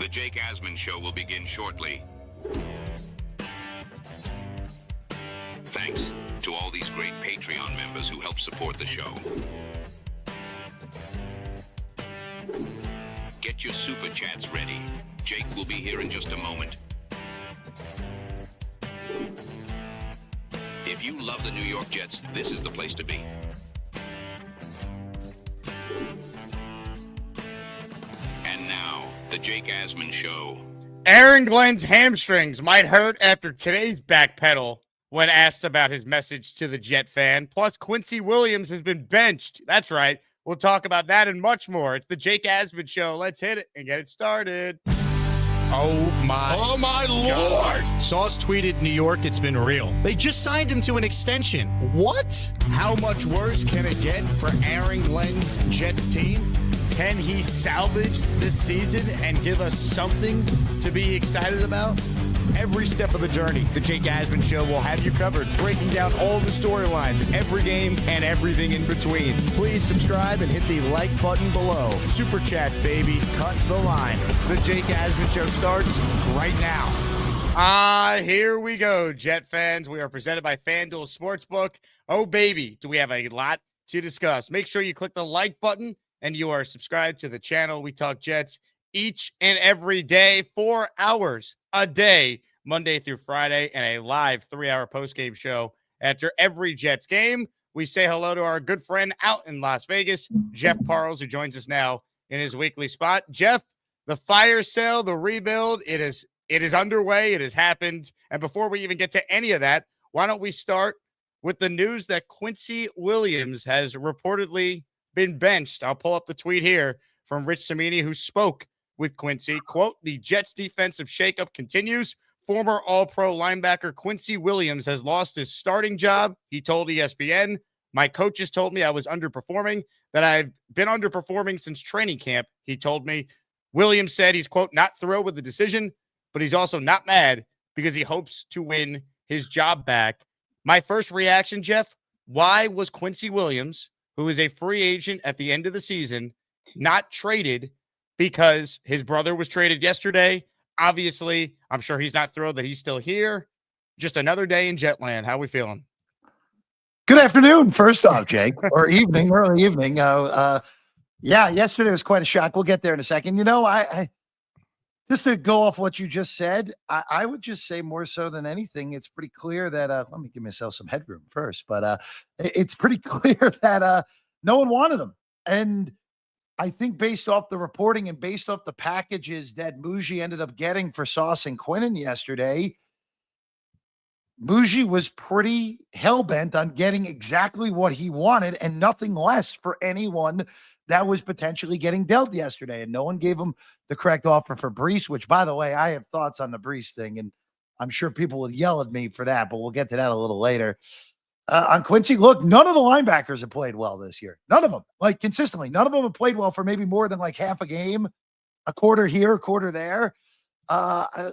The Jake Asman Show will begin shortly. Thanks to all these great Patreon members who help support the show. Get your super chats ready. Jake will be here in just a moment. If you love the New York Jets, this is the place to be. And now, the Jake Asman Show. Aaron Glenn's hamstrings might hurt after today's backpedal when asked about his message to the Jet fan. Plus, Quincy Williams has been benched. That's right. We'll talk about that and much more. It's the Jake Asman Show. Let's hit it and get it started. Oh my Lord. Sauce tweeted, New York, it's been real. They just signed him to an extension. What? How much worse can it get for Aaron Glenn's Jets team? Can he salvage this season and give us something to be excited about? Every step of the journey, the Jake Asman Show will have you covered, breaking down all the storylines of every game and everything in between. Please subscribe and hit the like button below. Super chats, baby. Cut the line. The Jake Asman Show starts right now. Here we go, Jet fans. We are presented by FanDuel Sportsbook. Oh, baby, do we have a lot to discuss. Make sure you click the like button and you are subscribed to the channel. We talk Jets each and every day, 4 hours a day, Monday through Friday, and a live 3-hour postgame show after every Jets game. We say hello to our good friend out in Las Vegas, Jeff Parles, who joins us now in his weekly spot. Jeff, the fire sale, the rebuild, it is underway. It has happened. And before we even get to any of that, why don't we start with the news that Quincy Williams has reportedly been benched. I'll pull up the tweet here from Rich Cimini, who spoke with Quincy. Quote, the Jets defensive shakeup continues. Former All-Pro linebacker Quincy Williams has lost his starting job. He told ESPN, my coaches told me I was underperforming, that I've been underperforming since training camp. He told me. Williams said he's, quote, not thrilled with the decision, but he's also not mad because he hopes to win his job back. My first reaction, Jeff, why was Quincy Williams, who is a free agent at the end of the season, not traded? Because his brother was traded yesterday. Obviously, I'm sure he's not thrilled that he's still here. Just another day in Jetland. How we feeling? Good afternoon, first off, Jake, or evening, early evening. Yeah, yesterday was quite a shock. We'll get there in a second. You know, I just to go off what you just said, I would just say more so than anything, it's pretty clear that let me give myself some headroom first, but it's pretty clear that no one wanted him. And I think based off the reporting and based off the packages that Muji ended up getting for Sauce and Quinnen yesterday, Muji was pretty hell-bent on getting exactly what he wanted and nothing less for anyone that was potentially getting dealt yesterday. And no one gave him the correct offer for Brees, which, by the way, I have thoughts on the Brees thing, and I'm sure people would yell at me for that, but we'll get to that a little later. On Quincy, look, none of the linebackers have played well this year. None of them, like consistently. None of them have played well for maybe more than like half a game, a quarter here, a quarter there.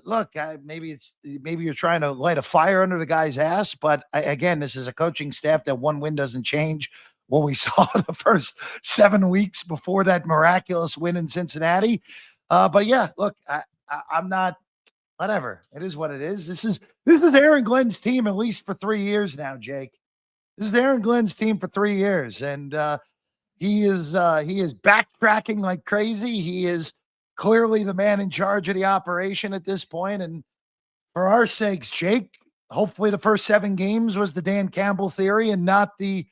Look, maybe you're trying to light a fire under the guy's ass, but again, this is a coaching staff that one win doesn't change what we saw the first 7 weeks before that miraculous win in Cincinnati. But yeah, look, I'm not. Whatever. It is what it is. This is Aaron Glenn's team at least for 3 years now, Jake. This is Aaron Glenn's team for 3 years, and he is backtracking like crazy. He is clearly the man in charge of the operation at this point. And for our sakes, Jake, hopefully the first 7 games was the Dan Campbell theory and not the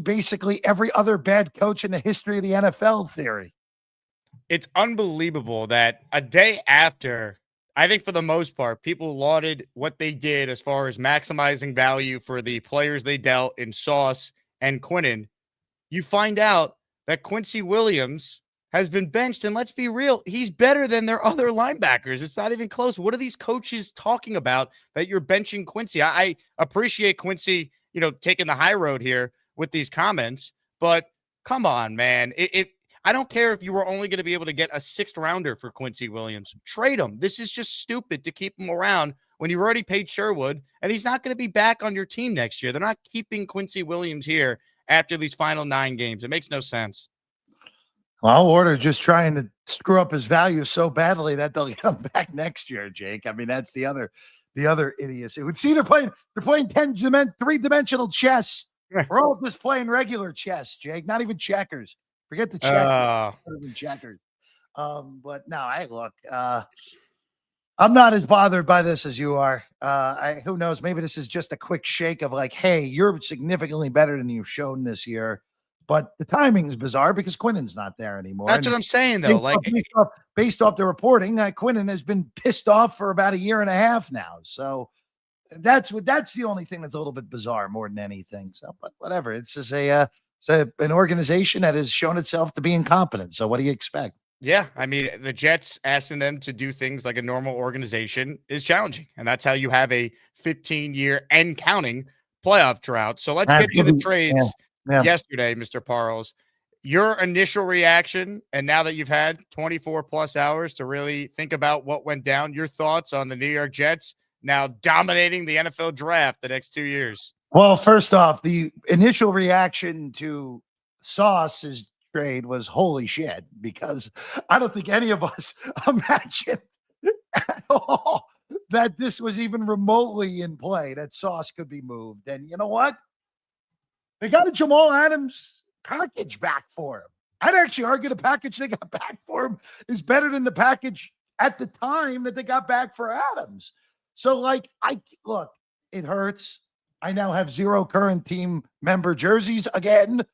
basically every other bad coach in the history of the NFL theory. It's unbelievable that a day after, I think for the most part, people lauded what they did as far as maximizing value for the players they dealt in Sauce and Quinnen. You find out that Quincy Williams has been benched, and let's be real, he's better than their other linebackers. It's not even close. What are these coaches talking about that you're benching Quincy? I appreciate Quincy, taking the high road here with these comments, but come on, man. I don't care if you were only going to be able to get a 6th rounder for Quincy Williams. Trade him. This is just stupid to keep him around when you've already paid Sherwood, and he's not going to be back on your team next year. They're not keeping Quincy Williams here after these final 9 games. It makes no sense. Well, or they're just trying to screw up his value so badly that they'll get him back next year, Jake. I mean, that's the other idiocy. Would see they're playing 3-dimensional chess. We're all just playing regular chess, Jake. Not even checkers. Forget the checkers. Checkers. But no, look. I'm not as bothered by this as you are. Who knows? Maybe this is just a quick shake of like, hey, you're significantly better than you've shown this year. But the timing is bizarre because Quinnen's not there anymore. That's what I'm saying, though. Based off the reporting, Quinnen has been pissed off for about a year and a half now. So that's the only thing that's a little bit bizarre more than anything. So, but whatever. It's just an organization that has shown itself to be incompetent. So what do you expect? Yeah, I mean, the Jets asking them to do things like a normal organization is challenging, and that's how you have a 15-year and counting playoff drought. So let's get to the trades yesterday, Mr. Parles. Your initial reaction, and now that you've had 24 plus hours to really think about what went down, your thoughts on the New York Jets now dominating the NFL draft the next 2 years. Well, first off, the initial reaction to Sauce's trade was holy shit, because I don't think any of us imagined at all that this was even remotely in play, that Sauce could be moved. And you know what? They got a Jamal Adams package back for him. I'd actually argue the package they got back for him is better than the package at the time that they got back for Adams. So, like, look, it hurts. I now have 0 current team member jerseys again,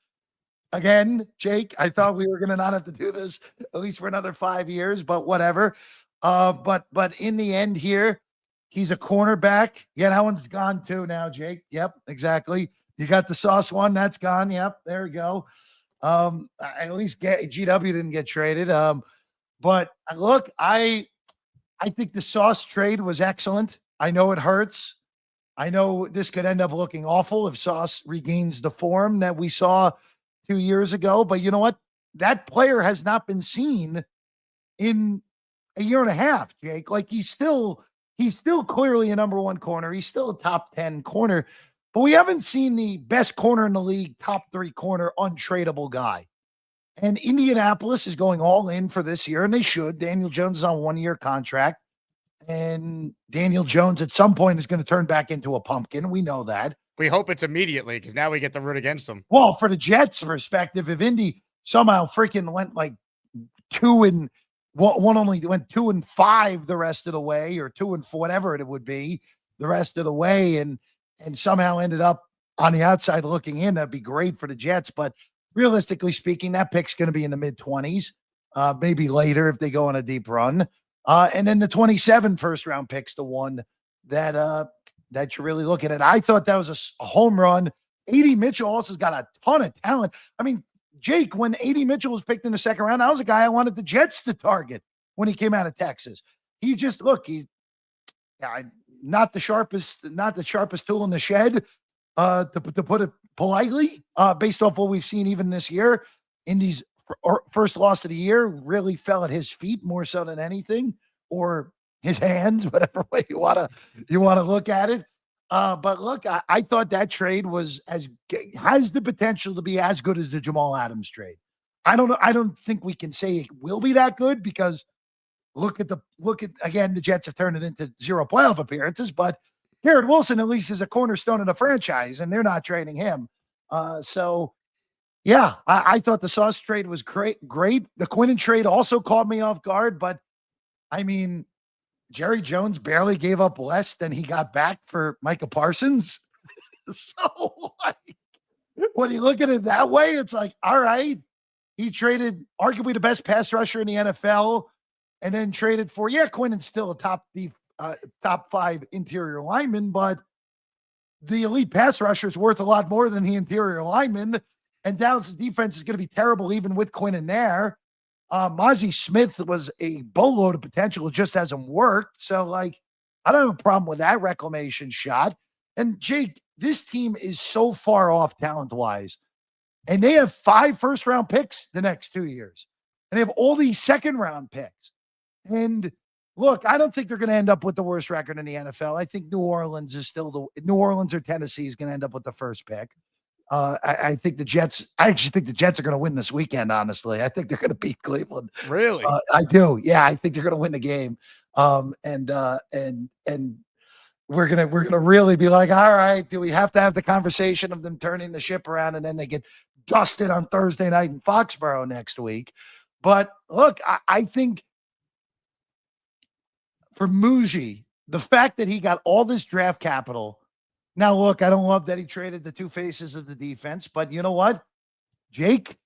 Jake. I thought we were going to not have to do this at least for another 5 years, but whatever. But in the end here, he's a cornerback. Yeah, that one's gone too now, Jake. Yep, exactly. You got the Sauce one. That's gone. Yep, there we go. At least GW didn't get traded. But look, I think the Sauce trade was excellent. I know it hurts. I know this could end up looking awful if Sauce regains the form that we saw 2 years ago. But you know what? That player has not been seen in a year and a half, Jake. Like he's still clearly a number 1 corner. He's still a top 10 corner. But we haven't seen the best corner in the league, top 3 corner, untradeable guy. And Indianapolis is going all in for this year, and they should. Daniel Jones is on 1-year contract. And Daniel Jones at some point is going to turn back into a pumpkin. We know that. We hope it's immediately, because now we get to root against them. Well, for the Jets' perspective, if Indy somehow freaking went like 2 and one only went 2 and 5 the rest of the way, or 2 and 4, whatever it would be the rest of the way, and somehow ended up on the outside looking in, that'd be great for the Jets. But realistically speaking, that pick's going to be in the mid-20s, maybe later if they go on a deep run. And then the 27 first-round pick's the one that you're really looking at. I thought that was a home run. A.D. Mitchell also has got a ton of talent. I mean, Jake, when A.D. Mitchell was picked in the second round, that was a guy I wanted the Jets to target when he came out of Texas. He's not the sharpest tool in the shed, to put it politely, based off what we've seen even this year. Indy's first loss of the year really fell at his feet more so than anything, or his hands, whatever way you want to look at it. But look, I thought that trade has the potential to be as good as the Jamal Adams trade. I don't know. I don't think we can say it will be that good, because look at again, the Jets have turned it into 0 playoff appearances, but Garrett Wilson at least is a cornerstone of the franchise, and they're not trading him. So yeah, I thought the Sauce trade was great. The Quinnen trade also caught me off guard, but I mean, Jerry Jones barely gave up less than he got back for Micah Parsons. So like, when you look at it that way, it's like, all right, he traded arguably the best pass rusher in the NFL, and then traded for, Quinnen's still a top 5 interior lineman, but the elite pass rusher is worth a lot more than the interior lineman. And Dallas' defense is going to be terrible even with Quinnen there. Mozzie Smith was a boatload of potential. It just hasn't worked. So, like, I don't have a problem with that reclamation shot. And, Jake, this team is so far off talent-wise. And they have 5 first-round picks the next 2 years. And they have all these second-round picks. And, look, I don't think they're going to end up with the worst record in the NFL. I think New Orleans or Tennessee is going to end up with the first pick. I think the Jets. I actually think the Jets are going to win this weekend. Honestly, I think they're going to beat Cleveland. Really? I do. Yeah, I think they're going to win the game. And we're gonna really be like, all right, do we have to have the conversation of them turning the ship around, and then they get dusted on Thursday night in Foxborough next week? But look, I think for Muji, the fact that he got all this draft capital. Now, look, I don't love that he traded the two faces of the defense, but you know what, Jake,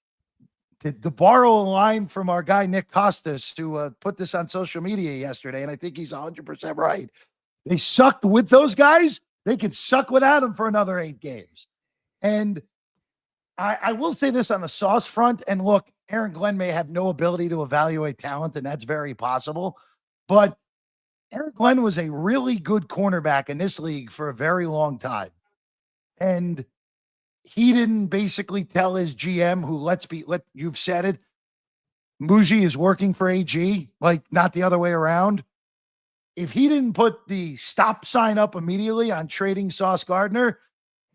to borrow a line from our guy Nick Costas, who put this on social media yesterday, and I think he's 100% right. They sucked with those guys. They could suck without them for another 8 games. And I will say this on the Sauce front. And look, Aaron Glenn may have no ability to evaluate talent, and that's very possible. But Aaron Glenn was a really good cornerback in this league for a very long time. And he didn't basically tell his GM, who you've said it, Muji is working for AG, like not the other way around. If he didn't put the stop sign up immediately on trading Sauce Gardner,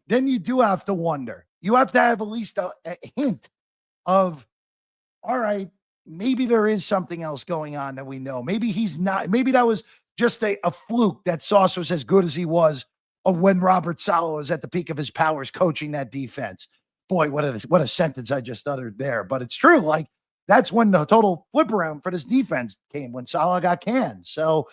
then you do have to wonder. You have to have at least a hint of, all right, maybe there is something else going on that we know. Maybe he's not. Maybe that was just a fluke that Sauce was as good as he was when Robert Saleh was at the peak of his powers coaching that defense. Boy, what a sentence I just uttered there. But it's true. Like, that's when the total flip around for this defense came, when Saleh got canned. So,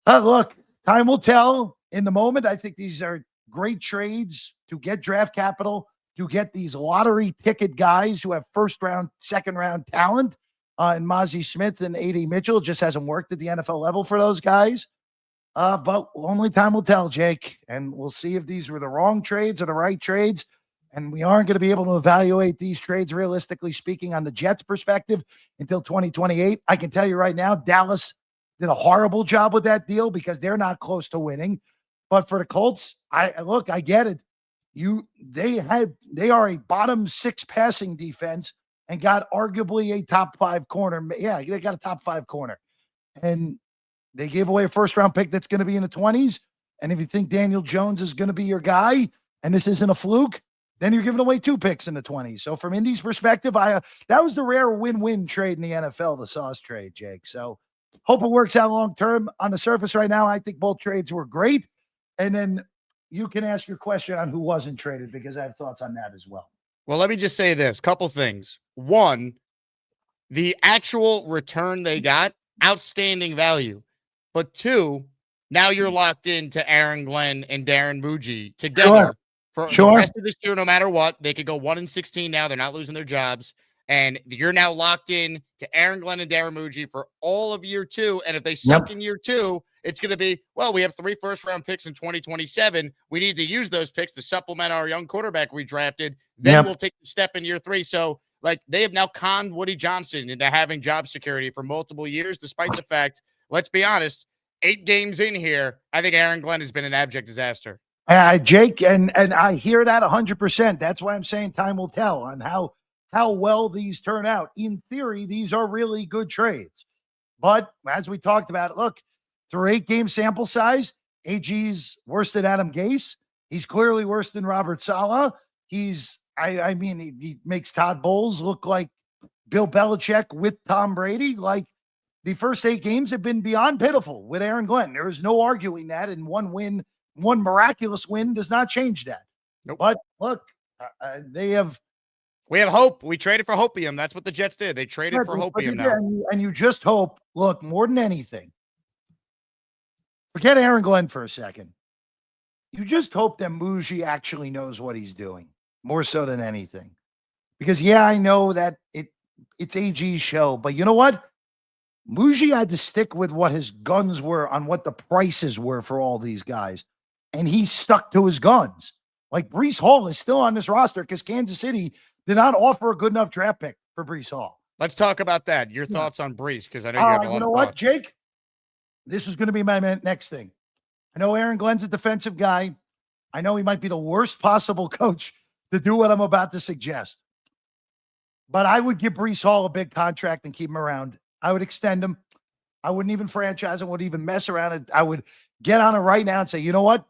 look, time will tell. In the moment, I think these are great trades to get draft capital, to get these lottery ticket guys who have first round, second round talent. And Mozzie Smith and A.D. Mitchell just hasn't worked at the NFL level for those guys. But only time will tell, Jake. And we'll see if these were the wrong trades or the right trades. And we aren't going to be able to evaluate these trades, realistically speaking, on the Jets' perspective until 2028. I can tell you right now, Dallas did a horrible job with that deal because they're not close to winning. But for the Colts, I get it. They are a bottom 6 passing defense and got arguably a top 5 corner. Yeah, they got a top 5 corner. And they gave away a first round pick that's going to be in the 20s. And if you think Daniel Jones is going to be your guy and this isn't a fluke, then you're giving away 2 picks in the 20s. So from Indy's perspective, that was the rare win-win trade in the NFL, the Sauce trade, Jake. So hope it works out long term. On the surface right now, I think both trades were great. And then you can ask your question on who wasn't traded, because I have thoughts on that as well. Well, let me just say this. Couple things. One, the actual return they got, outstanding value. But 2, now you're locked into Aaron Glenn and Darren Muji together for the rest of this year. No matter what, they could go 1-16 now. They're not losing their jobs. And you're now locked in to Aaron Glenn and Darren Muji for all of year 2. And if they suck in year 2, it's going to be, well, we have 3 first-round picks in 2027. We need to use those picks to supplement our young quarterback we drafted. Then we'll take the step in year 3. So, like, they have now conned Woody Johnson into having job security for multiple years, despite the fact, let's be honest, 8 games in here, I think Aaron Glenn has been an abject disaster. Jake, and I hear that 100%. That's why I'm saying time will tell on how well these turn out. In theory, these are really good trades. But as we talked about, look, through 8-game sample size, AG's worse than Adam Gase. He's clearly worse than Robert Saleh. I mean, he makes Todd Bowles look like Bill Belichick with Tom Brady. Like, the first 8 games have been beyond pitiful with Aaron Glenn. There is no arguing that. And one miraculous win does not change that. Nope. But look, we have hope. We traded for hopium. That's what the Jets did. They traded for hopium now. And you just hope, look, more than anything, forget Aaron Glenn for a second. You just hope that Muji actually knows what he's doing, more so than anything. Because, yeah, I know that it's AG's show, but you know what? Muji had to stick with what his guns were on what the prices were for all these guys. And he stuck to his guns. Like, Breece Hall is still on this roster because Kansas City did not offer a good enough draft pick for Breece Hall. Let's talk about that. Your thoughts on Breece, because I know you have a lot of thoughts. You know what, Jake? This is going to be my next thing. I know Aaron Glenn's a defensive guy. I know he might be the worst possible coach to do what I'm about to suggest. But I would give Breece Hall a big contract and keep him around. I would extend him. I wouldn't even franchise him, wouldn't even mess around. I would get on it right now and say, you know what?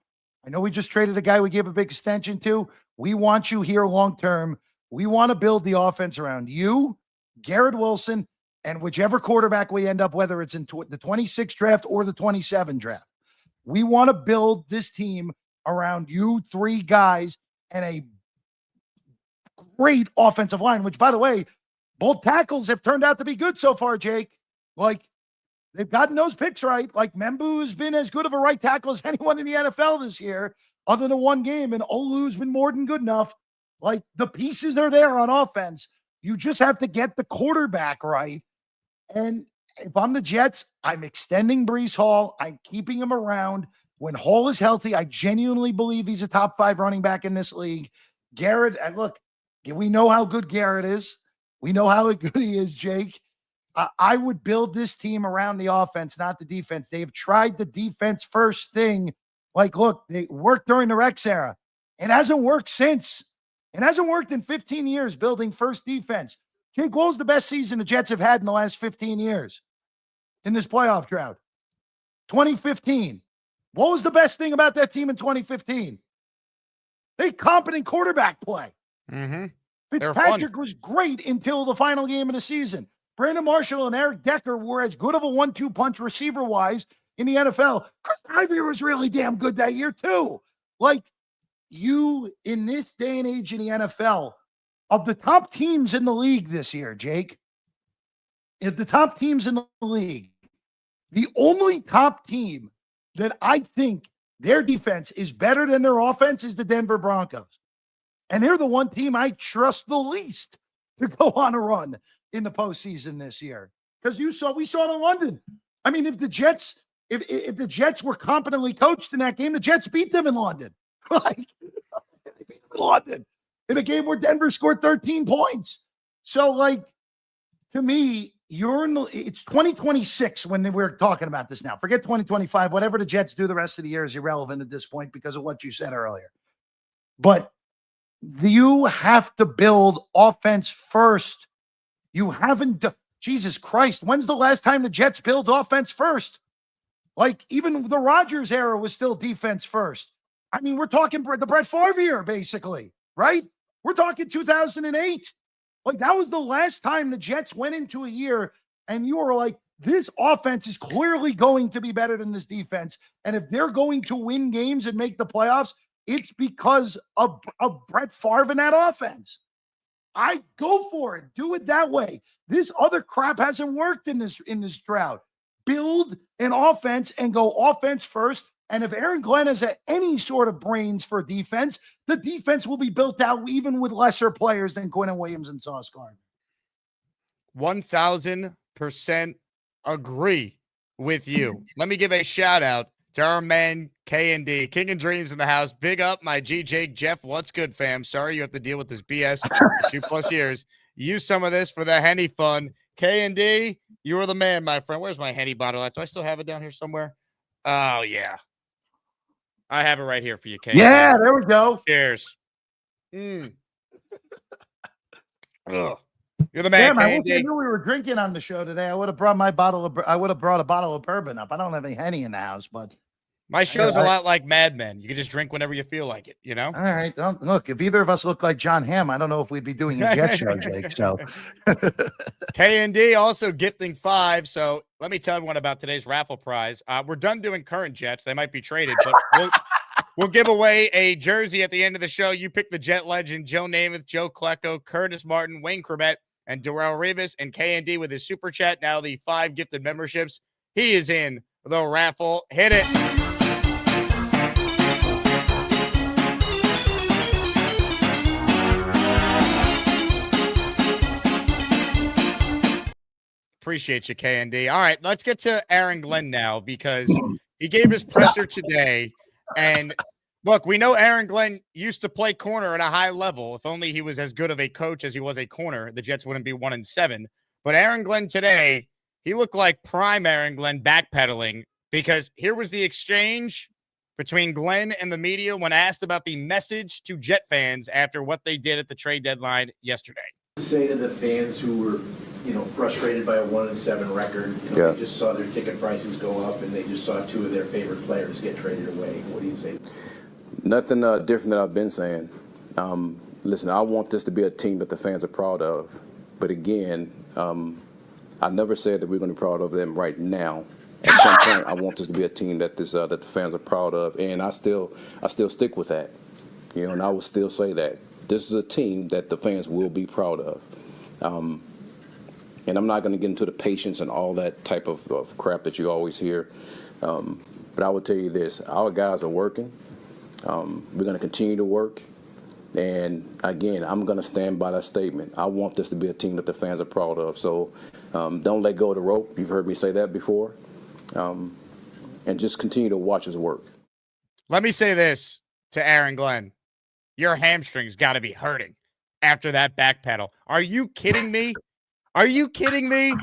I know we just traded a guy we gave a big extension to. We want you here long term. We want to build the offense around you, Garrett Wilson, and whichever quarterback we end up, whether it's in the 26 draft or the 27 draft. We want to build this team around you three guys and a great offensive line, which, by the way, both tackles have turned out to be good so far, Jake. Like, they've gotten those picks right. Like, Membu has been as good of a right tackle as anyone in the NFL this year, other than one game, and Olu's been more than good enough. Like, the pieces are there on offense. You just have to get the quarterback right. And if I'm the Jets, I'm extending Breece Hall. I'm keeping him around. When Hall is healthy, I genuinely believe he's a top 5 running back in this league. Garrett, look, we know how good Garrett is. We know how good he is, Jake. I would build this team around the offense, not the defense. They've tried the defense first thing. Like, look, they worked during the Rex era. It hasn't worked since. It hasn't worked in 15 years building first defense. Jake, what was the best season the Jets have had in the last 15 years in this playoff drought? 2015. What was the best thing about that team in 2015? They competent quarterback play. Mm-hmm. Fitzpatrick was great until the final game of the season. Brandon Marshall and Eric Decker were as good of a 1-2 punch receiver-wise in the NFL. Chris Ivory was really damn good that year, too. Like, you, in this day and age in the NFL, of the top teams in the league this year, Jake, if the top teams in the league, the only top team that I think their defense is better than their offense is the Denver Broncos. And they're the one team I trust the least to go on a run in the postseason this year. Because we saw it in London. I mean, if the Jets were competently coached in that game, the Jets beat them in London. Like, they beat them in London in a game where Denver scored 13 points. So, like, to me, it's 2026 when we're talking about this now. Forget 2025. Whatever the Jets do the rest of the year is irrelevant at this point because of what you said earlier. But you have to build offense first. You haven't Jesus Christ, when's the last time the Jets built offense first? Like, even the Rodgers era was still defense first. I mean, we're talking the Brett Favre year, basically, right? We're talking 2008. Like, that was the last time the Jets went into a year and you were like, this offense is clearly going to be better than this defense. And if they're going to win games and make the playoffs, it's because of Brett Favre and that offense. I go for it. Do it that way. This other crap hasn't worked in this drought. Build an offense and go offense first. And if Aaron Glenn has any sort of brains for defense, the defense will be built out even with lesser players than Quinnen Williams and Sauce Gardner. 1,000% agree with you. Let me give a shout out to our man K&D, King and Dreams in the house. Big up my G Jake Jeff. What's good, fam? Sorry you have to deal with this BS for 2+ years. Use some of this for the Henny fun. K&D, you are the man, my friend. Where's my Henny bottle? Do I still have it down here somewhere? Oh yeah, I have it right here for you, K. Yeah, there we go. Cheers. You're the man. Damn, I wish I knew we were drinking on the show today. I would have brought a bottle of bourbon up. I don't have any Henny in the house, but my show's a lot like Mad Men. You can just drink whenever you feel like it, you know? All right. Look, if either of us look like John Hamm, I don't know if we'd be doing a Jet show, Jake. So K&D also gifting 5. So let me tell everyone about today's raffle prize. We're done doing current Jets. They might be traded, but we'll give away a jersey at the end of the show. You pick the Jet legend, Joe Namath, Joe Klecko, Curtis Martin, Wayne Corbett, and Darrell Rivas, and K&D with his super chat. Now the 5 gifted memberships. He is in the raffle. Hit it. Appreciate you, K&D. All right, let's get to Aaron Glenn now because he gave his presser today. And look, we know Aaron Glenn used to play corner at a high level. If only he was as good of a coach as he was a corner, the Jets wouldn't be 1-7. But Aaron Glenn today, he looked like prime Aaron Glenn backpedaling because here was the exchange between Glenn and the media when asked about the message to Jet fans after what they did at the trade deadline yesterday. Say to the fans who were, frustrated by a 1-7 record, they just saw their ticket prices go up and they just saw 2 of their favorite players get traded away. What do you say? Nothing different than I've been saying. Listen, I want this to be a team that the fans are proud of. But again, I never said that we're going to be proud of them right now. At some point, I want this to be a team that that the fans are proud of, and I still stick with that. And I will still say that this is a team that the fans will be proud of. And I'm not going to get into the patience and all that type of crap that you always hear. But I will tell you this: our guys are working. We're going to continue to work. And again, I'm going to stand by that statement. I want this to be a team that the fans are proud of. So don't let go of the rope. You've heard me say that before. And just continue to watch us work. Let me say this to Aaron Glenn. Your hamstrings got to be hurting after that back pedal. Are you kidding me? Are you kidding me?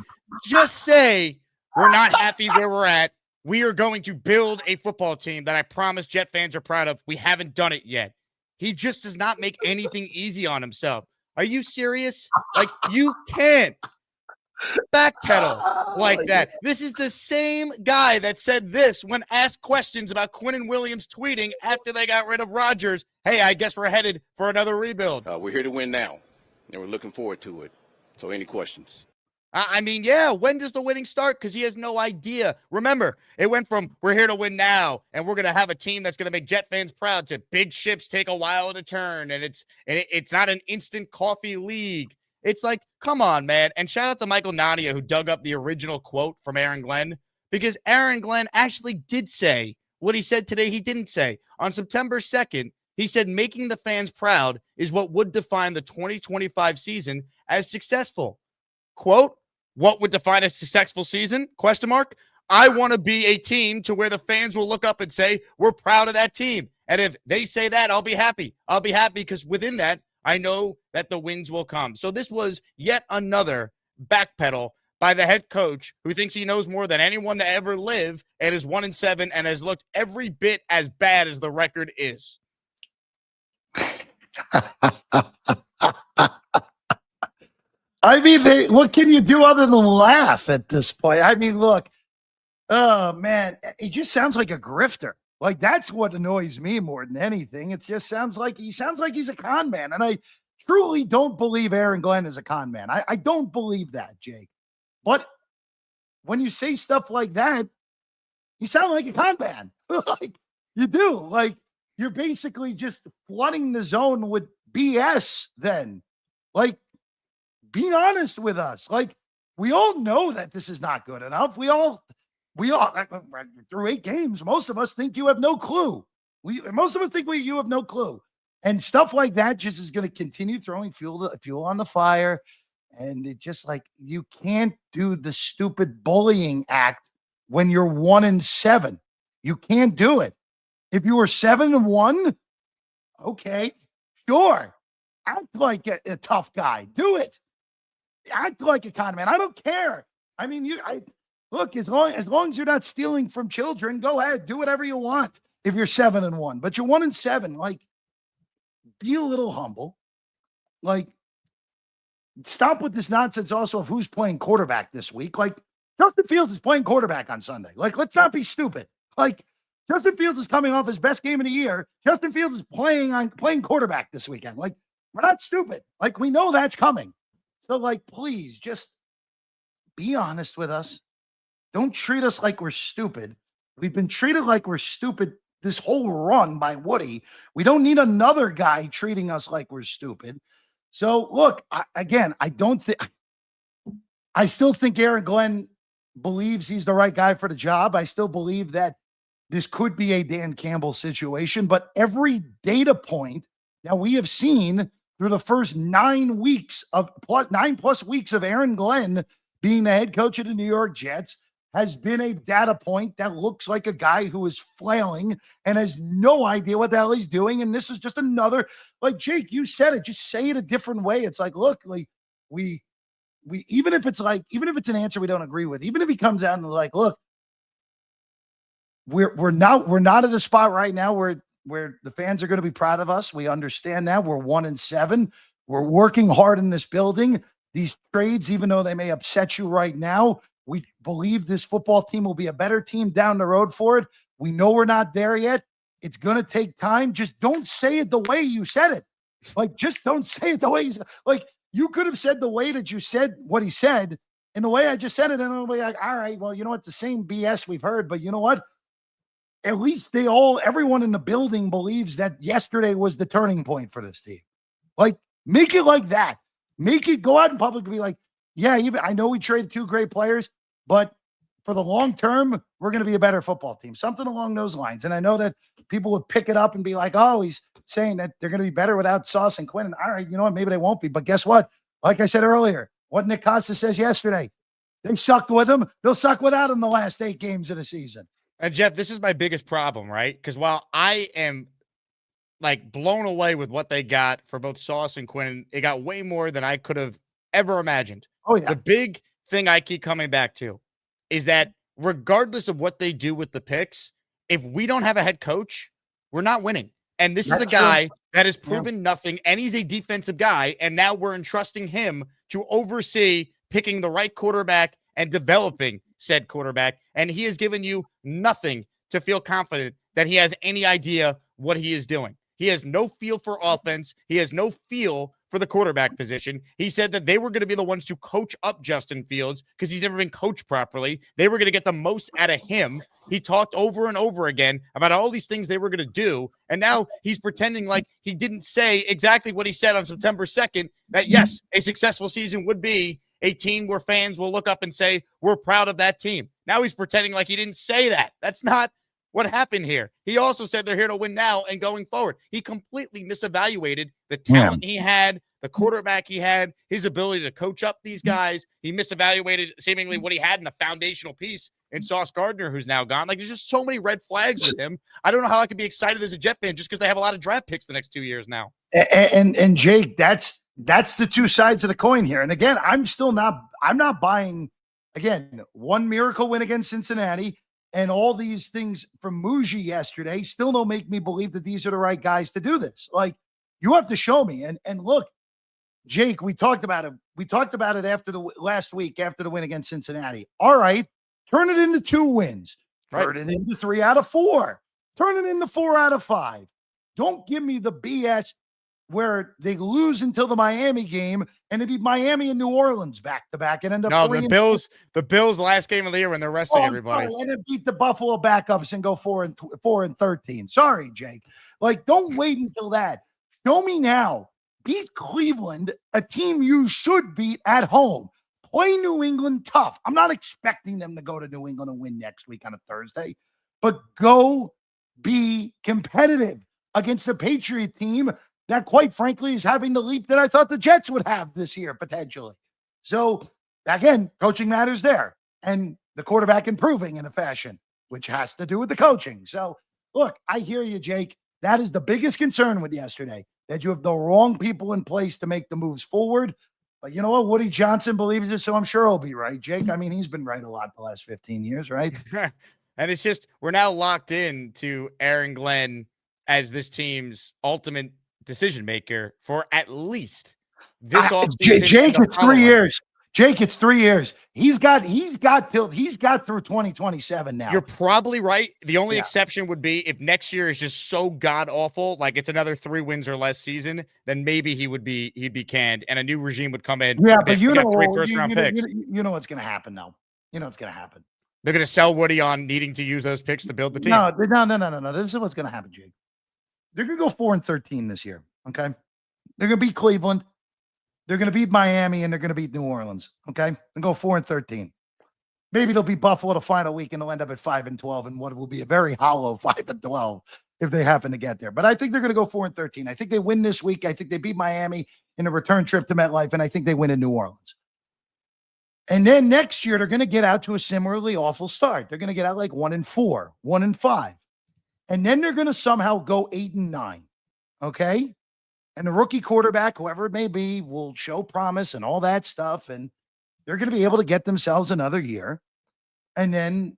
Just say we're not happy where we're at. We are going to build a football team that I promise Jet fans are proud of. We haven't done it yet. He just does not make anything easy on himself. Are you serious? Like, you can't backpedal like that. This is the same guy that said this when asked questions about Quinnen Williams tweeting after they got rid of Rodgers. Hey, I guess we're headed for another rebuild. We're here to win now, and we're looking forward to it. So any questions? I mean, yeah, when does the winning start? Because he has no idea. Remember, it went from we're here to win now, and we're going to have a team that's going to make Jet fans proud to big ships take a while to turn, and it's not an instant coffee league. It's like, come on, man. And shout out to Michael Nadia, who dug up the original quote from Aaron Glenn, because Aaron Glenn actually did say what he said today he didn't say. On September 2nd, he said making the fans proud is what would define the 2025 season as successful. Quote, what would define a successful season? Question mark. I want to be a team to where the fans will look up and say, we're proud of that team. And if they say that, I'll be happy. I'll be happy because within that, I know that the wins will come. So this was yet another backpedal by the head coach who thinks he knows more than anyone to ever live and is 1-7 and has looked every bit as bad as the record is. I mean, what can you do other than laugh at this point? I mean, look, oh, man, he just sounds like a grifter. Like, that's what annoys me more than anything. It just sounds like he's a con man. And I truly don't believe Aaron Glenn is a con man. I don't believe that, Jake. But when you say stuff like that, you sound like a con man. Like, you do. Like, you're basically just flooding the zone with BS then. Like, be honest with us. Like, we all know that this is not good enough. We all through 8 games, most of us think you have no clue. Most of us think you have no clue. And stuff like that just is going to continue throwing fuel on the fire. And it just like, you can't do the stupid bullying act when you're 1-7. You can't do it. If you were 7-1, okay, sure. Act like a tough guy. Do it. Act like a con man. I don't care. I mean, look, as long as you're not stealing from children, go ahead, do whatever you want. If you're 7-1, but you're 1-7, like, be a little humble. Like, stop with this nonsense also of who's playing quarterback this week. Like, Justin Fields is playing quarterback on Sunday. Like, let's not be stupid. Like, Justin Fields is coming off his best game of the year. Justin Fields is playing quarterback this weekend. Like, we're not stupid. Like, we know that's coming. So, like, please just be honest with us. Don't treat us like we're stupid. We've been treated like we're stupid this whole run by Woody. We don't need another guy treating us like we're stupid. So, look, I still think Aaron Glenn believes he's the right guy for the job. I still believe that this could be a Dan Campbell situation, but every data point that we have seen through the first 9 weeks of 9+ weeks of Aaron Glenn being the head coach of the New York Jets has been a data point that looks like a guy who is flailing and has no idea what the hell he's doing. And this is just another, like, Jake, you said it, just say it a different way. It's like, look, like we even if it's an answer we don't agree with, even if he comes out and like, look, we're not at a spot right now where the fans are going to be proud of us. We understand that. We're 1-7. We're working hard in this building. These trades, even though they may upset you right now, we believe this football team will be a better team down the road for it. We know we're not there yet. It's going to take time. Just don't say it the way you said it. Like, just don't say it the way he's like. You could have said the way that you said what he said, and the way I just said it, and I'll be like, all right, well, you know what? The same BS we've heard, but you know what? At least everyone in the building believes that yesterday was the turning point for this team. Like, make it like that. Make it go out in public and be like, yeah, I know we traded 2 great players, but for the long term, we're going to be a better football team. Something along those lines. And I know that people would pick it up and be like, oh, he's saying that they're going to be better without Sauce and Quinnen. All right, you know what? Maybe they won't be. But guess what? Like I said earlier, what Nick Costa says yesterday, they sucked with him. They'll suck without him the last 8 games of the season. And Jeff, this is my biggest problem, right? Because while I am like blown away with what they got for both Sauce and Quinnen, it got way more than I could have ever imagined. Oh, yeah. The big thing I keep coming back to is that regardless of what they do with the picks, if we don't have a head coach, we're not winning. And this is a guy that has proven nothing, and he's a defensive guy, and now we're entrusting him to oversee picking the right quarterback and developing said quarterback, and he has given you nothing to feel confident that he has any idea what he is doing. He has no feel for offense. He has no feel for the quarterback position. He said that they were going to be the ones to coach up Justin Fields because he's never been coached properly. They were going to get the most out of him. He talked over and over again about all these things they were going to do, and now he's pretending like he didn't say exactly what he said on September 2nd, that yes, a successful season would be a team where fans will look up and say, we're proud of that team. Now he's pretending like he didn't say that. That's not what happened here. He also said they're here to win now and going forward. He completely misevaluated the talent he had, the quarterback he had, his ability to coach up these guys. He misevaluated seemingly what he had in the foundational piece in Sauce Gardner, who's now gone. Like, there's just so many red flags with him. I don't know how I could be excited as a Jet fan just because they have a lot of draft picks the next 2 years now. And Jake, that's the 2 sides of the coin here. And again, I'm not buying, again, one miracle win against Cincinnati and all these things from Muji yesterday still don't make me believe that these are the right guys to do this. Like, you have to show me. And look, Jake, we talked about it. We talked about it after the last week, after the win against Cincinnati. All right, turn it into 2 wins. Turn it into 3 out of 4. Turn it into 4 out of 5. Don't give me the BS where they lose until the Miami game and it be Miami and New Orleans back to back and end up. No, the Bills last game of the year when they're resting everybody. And then beat the Buffalo backups and go 4-13. Sorry, Jake. Like, don't wait until that. Show me now. Beat Cleveland, a team you should beat at home. Play New England tough. I'm not expecting them to go to New England and win next week on a Thursday, but go be competitive against the Patriot team that, quite frankly, is having the leap that I thought the Jets would have this year, potentially. So, again, coaching matters there. And the quarterback improving in a fashion, which has to do with the coaching. So, look, I hear you, Jake. That is the biggest concern with yesterday, that you have the wrong people in place to make the moves forward. But you know what? Woody Johnson believes it, so I'm sure he'll be right, Jake. I mean, he's been right a lot the last 15 years, right? And it's just, we're now locked in to Aaron Glenn as this team's ultimate decision maker for at least this offseason. Jake, it's 3 years. Jake, it's 3 years. He's got through 2027 now. You're probably right. The only exception would be if next year is just so god awful, like it's another 3 wins or less season, then maybe he'd be canned and a new regime would come in. Yeah, but you know, 3 first-round picks. You know what's going to happen though. You know what's going to happen. They're going to sell Woody on needing to use those picks to build the team. No. This is what's going to happen, Jake. They're going to go 4-13 this year. Okay. They're going to beat Cleveland. They're going to beat Miami, and they're going to beat New Orleans. Okay. And go 4-13. Maybe they'll beat Buffalo the final week, and they'll end up at 5-12, and what will be a very hollow 5-12 if they happen to get there. But I think they're going to go 4-13. I think they win this week. I think they beat Miami in a return trip to MetLife, and I think they win in New Orleans. And then next year, they're going to get out to a similarly awful start. They're going to get out like 1-4, 1-5. And then they're going to somehow go 8-9. Okay. And the rookie quarterback, whoever it may be, will show promise and all that stuff. And they're going to be able to get themselves another year. And then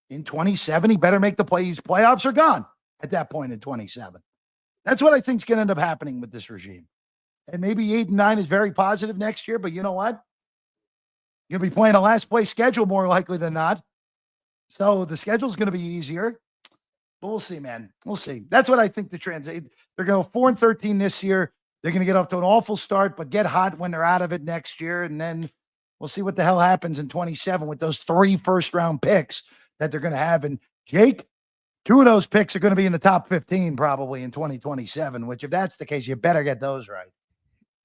in 27, he better make the plays. Playoffs are gone at that point in 27. That's what I think is going to end up happening with this regime. And maybe 8-9 is very positive next year, but you know what? You're going to be playing a last place schedule more likely than not. So the schedule's going to be easier. But we'll see, man. We'll see. That's what I think the trends. They're going 4-13 this year. They're going to get off to an awful start, but get hot when they're out of it next year. And then we'll see what the hell happens in 27 with those 3 first-round picks that they're going to have. And Jake, 2 of those picks are going to be in the top 15 probably in 2027, which if that's the case, you better get those right.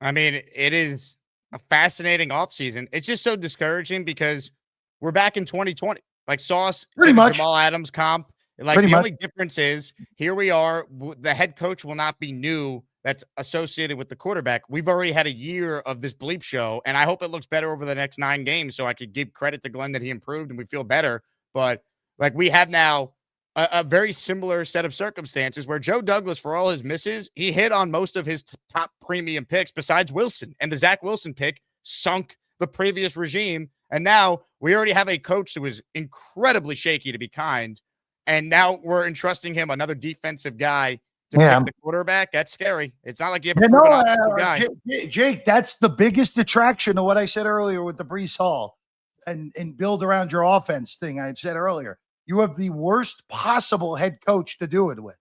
I mean, it is a fascinating offseason. It's just so discouraging because we're back in 2020. Like Sauce, Jamal Adams comp. Like the only difference is here we are. The head coach will not be new that's associated with the quarterback. We've already had a year of this bleep show, and I hope it looks better over the next 9 games so I could give credit to Glenn that he improved and we feel better. But like we have now a very similar set of circumstances where Joe Douglas, for all his misses, he hit on most of his top premium picks besides Wilson. And the Zach Wilson pick sunk the previous regime. And now we already have a coach who is incredibly shaky, to be kind. And now we're entrusting him another defensive guy to pick the quarterback. That's scary. It's not like you have a proven offensive guy. Jake, that's the biggest attraction of what I said earlier with the Breece Hall and build around your offense thing I said earlier. You have the worst possible head coach to do it with.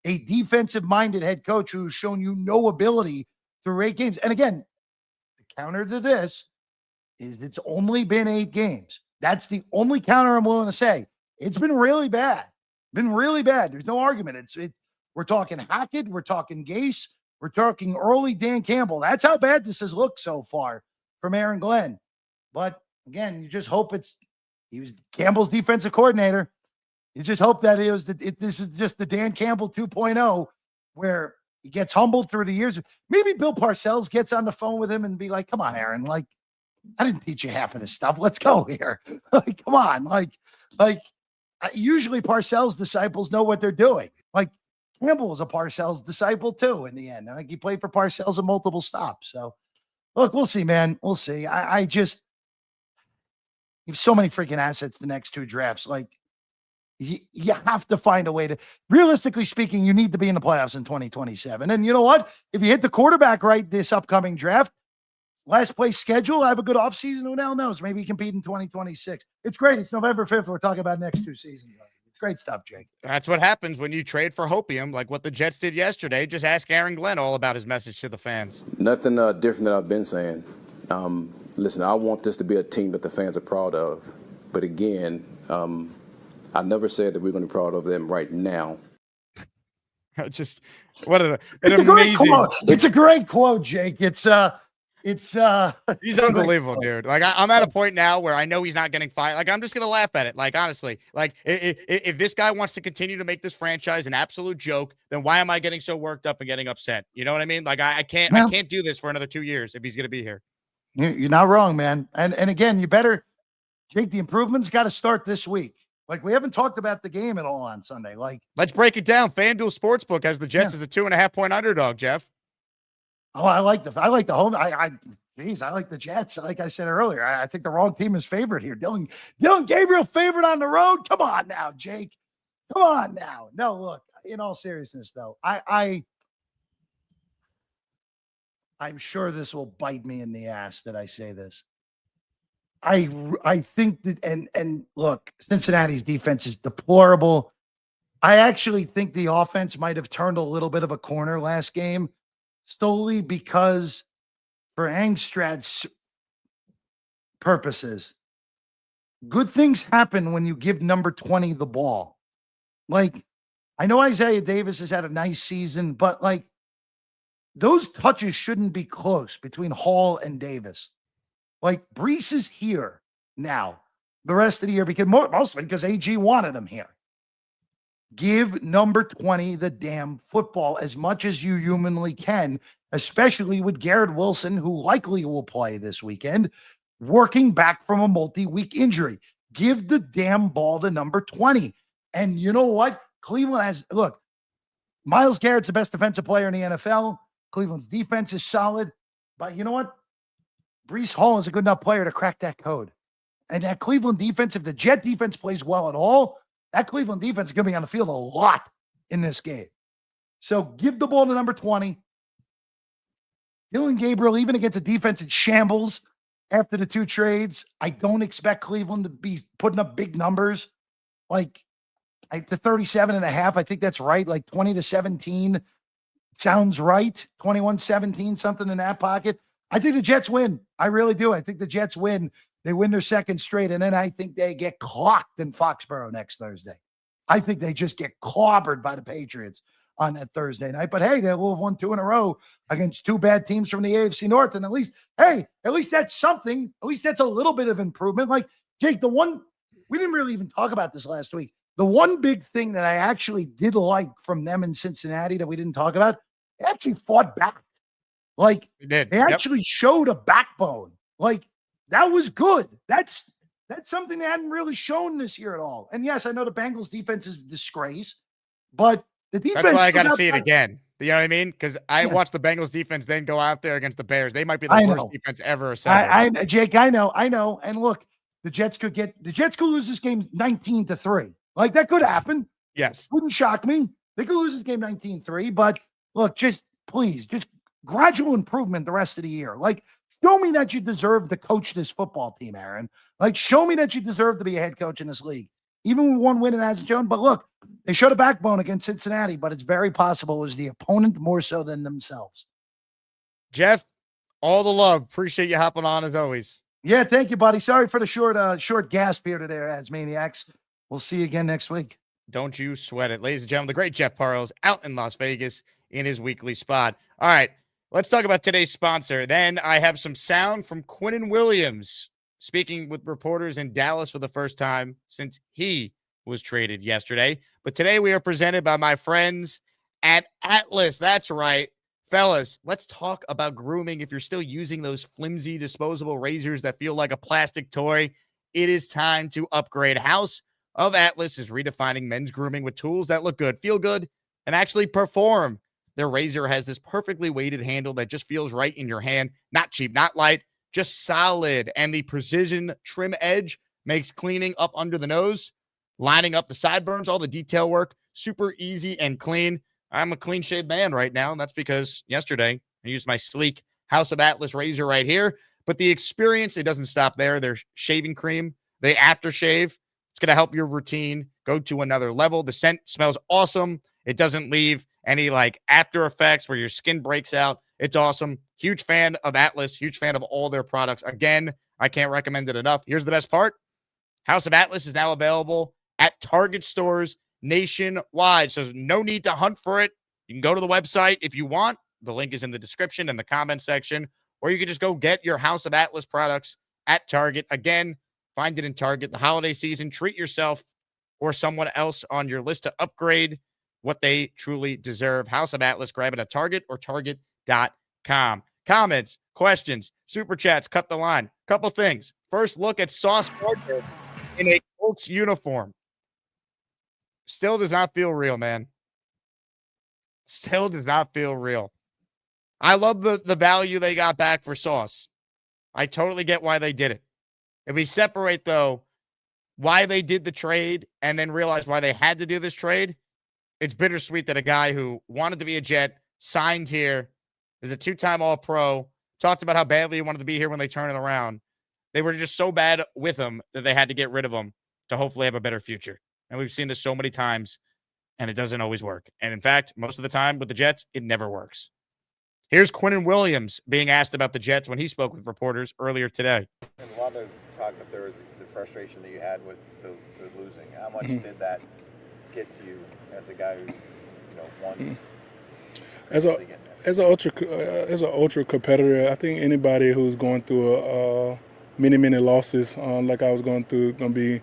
A defensive-minded head coach who's shown you no ability through 8 games. And again, the counter to this is it's only been 8 games. That's the only counter I'm willing to say. It's been really bad. There's no argument. We're talking Hackett. We're talking Gase. We're talking early Dan Campbell. That's how bad this has looked so far from Aaron Glenn. But again, you just hope he was Campbell's defensive coordinator. You just hope that this is just the Dan Campbell 2.0 where he gets humbled through the years. Maybe Bill Parcells gets on the phone with him and be like, come on, Aaron, like, I didn't teach you half of this stuff. Let's go here. Like, come on. Like usually Parcells disciples know what they're doing. Like Campbell was a Parcells disciple too in the end. I think he played for Parcells in multiple stops. So look, we'll see, man. We'll see. I just, you have so many freaking assets the next 2 drafts. Like, you have to find a way to, realistically speaking, you need to be in the playoffs in 2027. And you know what? If you hit the quarterback right this upcoming draft, last place schedule, have a good offseason. Who the hell knows? Maybe you compete in 2026. It's great. It's November 5th. We're talking about next 2 seasons. It's great stuff, Jake. That's what happens when you trade for hopium, like what the Jets did yesterday. Just ask Aaron Glenn all about his message to the fans. Nothing different than I've been saying. Listen, I want this to be a team that the fans are proud of. But again, I never said that we're going to be proud of them right now. Just what an it's amazing great quote. It's a great quote, Jake. It's he's unbelievable, dude. Like I'm at a point now where I know he's not getting fired. Like I'm just gonna laugh at it. Like honestly, like if this guy wants to continue to make this franchise an absolute joke, then why am I getting so worked up and getting upset? You know what I mean? Like I can't do this for another 2 years if he's gonna be here. You're not wrong, man. And again, you better, Jake, the improvements got to start this week. Like, we haven't talked about the game at all on Sunday. Like, let's break it down. FanDuel Sportsbook has the Jets as a 2.5-point underdog, Jeff. Oh, I like the home. I like the Jets. Like I said earlier, I think the wrong team is favored here. Dylan Gabriel favored on the road. Come on now, Jake. Come on now. No, look, in all seriousness, though, I'm sure this will bite me in the ass that I say this. I think that, and look, Cincinnati's defense is deplorable. I actually think the offense might have turned a little bit of a corner last game, solely because for Angstrad's purposes, good things happen when you give number 20 the ball. Like, I know Isaiah Davis has had a nice season, but like, those touches shouldn't be close between Hall and Davis. Like, Breece is here now the rest of the year because mostly because AG wanted him here. Give number 20 the damn football as much as you humanly can, especially with Garrett Wilson, who likely will play this weekend, working back from a multi-week injury. Give the damn ball to number 20. And you know what? Cleveland has, look, Myles Garrett's the best defensive player in the NFL. Cleveland's defense is solid. But you know what? Breece Hall is a good enough player to crack that code. And that Cleveland defense, if the Jet defense plays well at all, that Cleveland defense is going to be on the field a lot in this game. So give the ball to number 20. Dylan Gabriel, even against a defense in shambles after the 2 trades, I don't expect Cleveland to be putting up big numbers. Like, to 37.5, I think that's right, like 20-17. sounds right. 21-17, something in that pocket. I think the Jets win. I really do. I think the Jets win. They win their second straight, and then I think they get clocked in Foxborough next Thursday. I think they just get clobbered by the Patriots on that Thursday night. But hey, they will have won 2 in a row against 2 bad teams from the AFC North. And at least that's something. At least that's a little bit of improvement. Like, Jake, we didn't really even talk about this last week. The one big thing that I actually did like from them in Cincinnati that we didn't talk about, they actually fought back. Like, they actually showed a backbone. Like, that was good. That's something they hadn't really shown this year at all. And yes, I know the Bengals defense is a disgrace, but the defense. That's why I got to see it again. You know what I mean? Because I watched the Bengals defense then go out there against the Bears. They might be the worst defense ever assembled. Jake, I know. And look, the Jets could lose this game 19-3. Like, that could happen. Yes. Wouldn't shock me. They could lose this game 19-3, but look, just gradual improvement the rest of the year. Like, show me that you deserve to coach this football team, Aaron. Like, show me that you deserve to be a head coach in this league. Even with one win, it hasn't shown. But look, they showed a backbone against Cincinnati, but it's very possible it was the opponent more so than themselves. Jeff, all the love. Appreciate you hopping on as always. Yeah, thank you, buddy. Sorry for the short gasp here today, as Maniacs. We'll see you again next week. Don't you sweat it. Ladies and gentlemen, the great Jeff Parles out in Las Vegas in his weekly spot. All right, let's talk about today's sponsor. Then I have some sound from Quinnen Williams speaking with reporters in Dallas for the first time since he was traded yesterday. But today we are presented by my friends at Atlas. That's right. Fellas, let's talk about grooming. If you're still using those flimsy disposable razors that feel like a plastic toy, it is time to upgrade. House of Atlas is redefining men's grooming with tools that look good, feel good, and actually perform. Their razor has this perfectly weighted handle that just feels right in your hand. Not cheap, not light, just solid. And the precision trim edge makes cleaning up under the nose, lining up the sideburns, all the detail work, super easy and clean. I'm a clean-shaved man right now, and that's because yesterday I used my sleek House of Atlas razor right here. But the experience, it doesn't stop there. Their shaving cream, the aftershave, it's going to help your routine go to another level. The scent smells awesome. It doesn't leave any like after effects where your skin breaks out. It's awesome. Huge fan of Atlas. Huge fan of all their products. Again, I can't recommend it enough. Here's the best part. House of Atlas is now available at Target stores nationwide. So there's no need to hunt for it. You can go to the website if you want. The link is in the description and the comment section. Or you can just go get your House of Atlas products at Target. Again, find it in Target. The holiday season, treat yourself or someone else on your list to upgrade what they truly deserve. House of Atlas, grab it at Target or Target.com. Comments, questions, super chats, cut the line. Couple things. First, look at Sauce Quinnen in a Colts uniform. Still does not feel real, man. Still does not feel real. I love the value they got back for Sauce. I totally get why they did it. If we separate, though, why they did the trade and then realize why they had to do this trade, it's bittersweet that a guy who wanted to be a Jet, signed here, is a 2-time All-Pro, talked about how badly he wanted to be here when they turn it around. They were just so bad with him that they had to get rid of him to hopefully have a better future. And we've seen this so many times, and it doesn't always work. And in fact, most of the time with the Jets, it never works. Here's Quinnen Williams being asked about the Jets when he spoke with reporters earlier today. And a lot of talk that there was the frustration that you had with the losing. How much did that get to you as a guy who, won? As an ultra competitor, I think anybody who's going through many losses, like I was going through, gonna be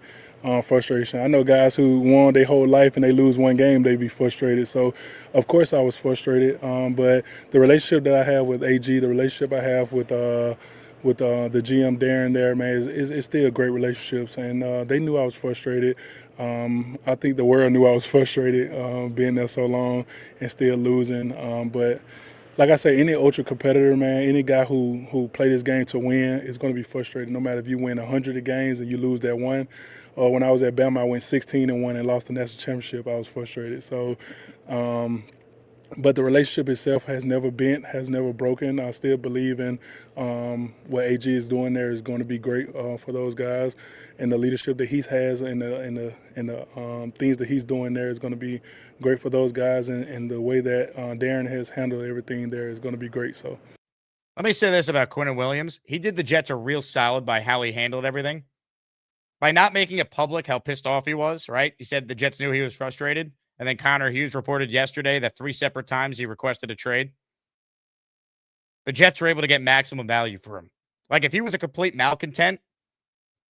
frustration. I know guys who won their whole life and they lose one game, they be frustrated. So, of course, I was frustrated. But the relationship that I have with AG, the relationship I have with the GM Darren there, man, is still great relationships. And they knew I was frustrated. I think the world knew I was frustrated being there so long and still losing. But like I say, any ultra competitor, man, any guy who play this game to win is going to be frustrated. No matter if you win 100 games and you lose that one. Or when I was at Bama, I went 16-1 and lost the national championship. I was frustrated. So But the relationship itself has never broken. I still believe in what AG is doing there is going to be great for those guys, and the leadership that he has and the things that he's doing there is going to be great for those guys, and the way that Darren has handled everything there is going to be great. So, let me say this about Quinnen Williams: he did the Jets a real solid by how he handled everything, by not making it public how pissed off he was. Right? He said the Jets knew he was frustrated. And then Connor Hughes reported yesterday that 3 separate times he requested a trade. The Jets were able to get maximum value for him. Like, if he was a complete malcontent,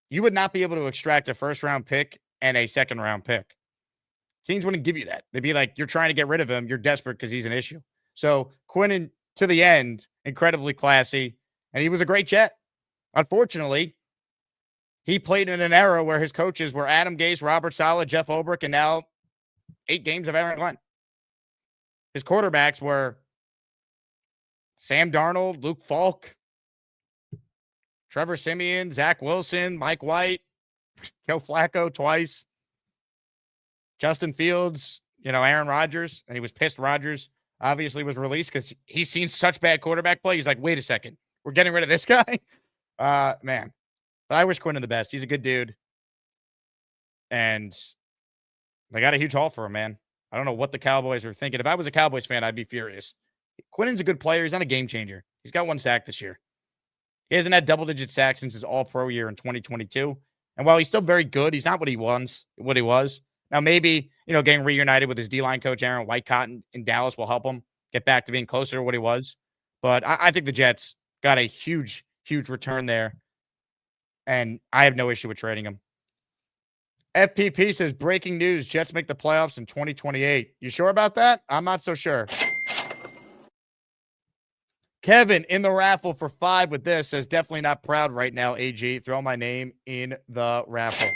you would not be able to extract a first-round pick and a second-round pick. Teams wouldn't give you that. They'd be like, you're trying to get rid of him. You're desperate because he's an issue. So Quinnen, to the end, incredibly classy, and he was a great Jet. Unfortunately, he played in an era where his coaches were Adam Gase, Robert Saleh, Jeff Ulbrich, and now 8 games of Aaron Glenn. His quarterbacks were Sam Darnold, Luke Falk, Trevor Siemian, Zach Wilson, Mike White, Joe Flacco twice, Justin Fields, Aaron Rodgers. And he was pissed Rodgers obviously was released because he's seen such bad quarterback play. He's like, wait a second, we're getting rid of this guy? Man. But I wish Quinnen the best. He's a good dude. And they got a huge haul for him, man. I don't know what the Cowboys are thinking. If I was a Cowboys fan, I'd be furious. Quinnen's a good player. He's not a game changer. He's got 1 sack this year. He hasn't had double-digit sacks since his all-pro year in 2022. And while he's still very good, he's not what he was. Now, maybe, getting reunited with his D-line coach, Aaron Whitecott in Dallas will help him get back to being closer to what he was. But I think the Jets got a huge, huge return there. And I have no issue with trading him. FPP says, breaking news, Jets make the playoffs in 2028. You sure about that? I'm not so sure. Kevin in the raffle for 5 with this says, definitely not proud right now, AG. Throw my name in the raffle.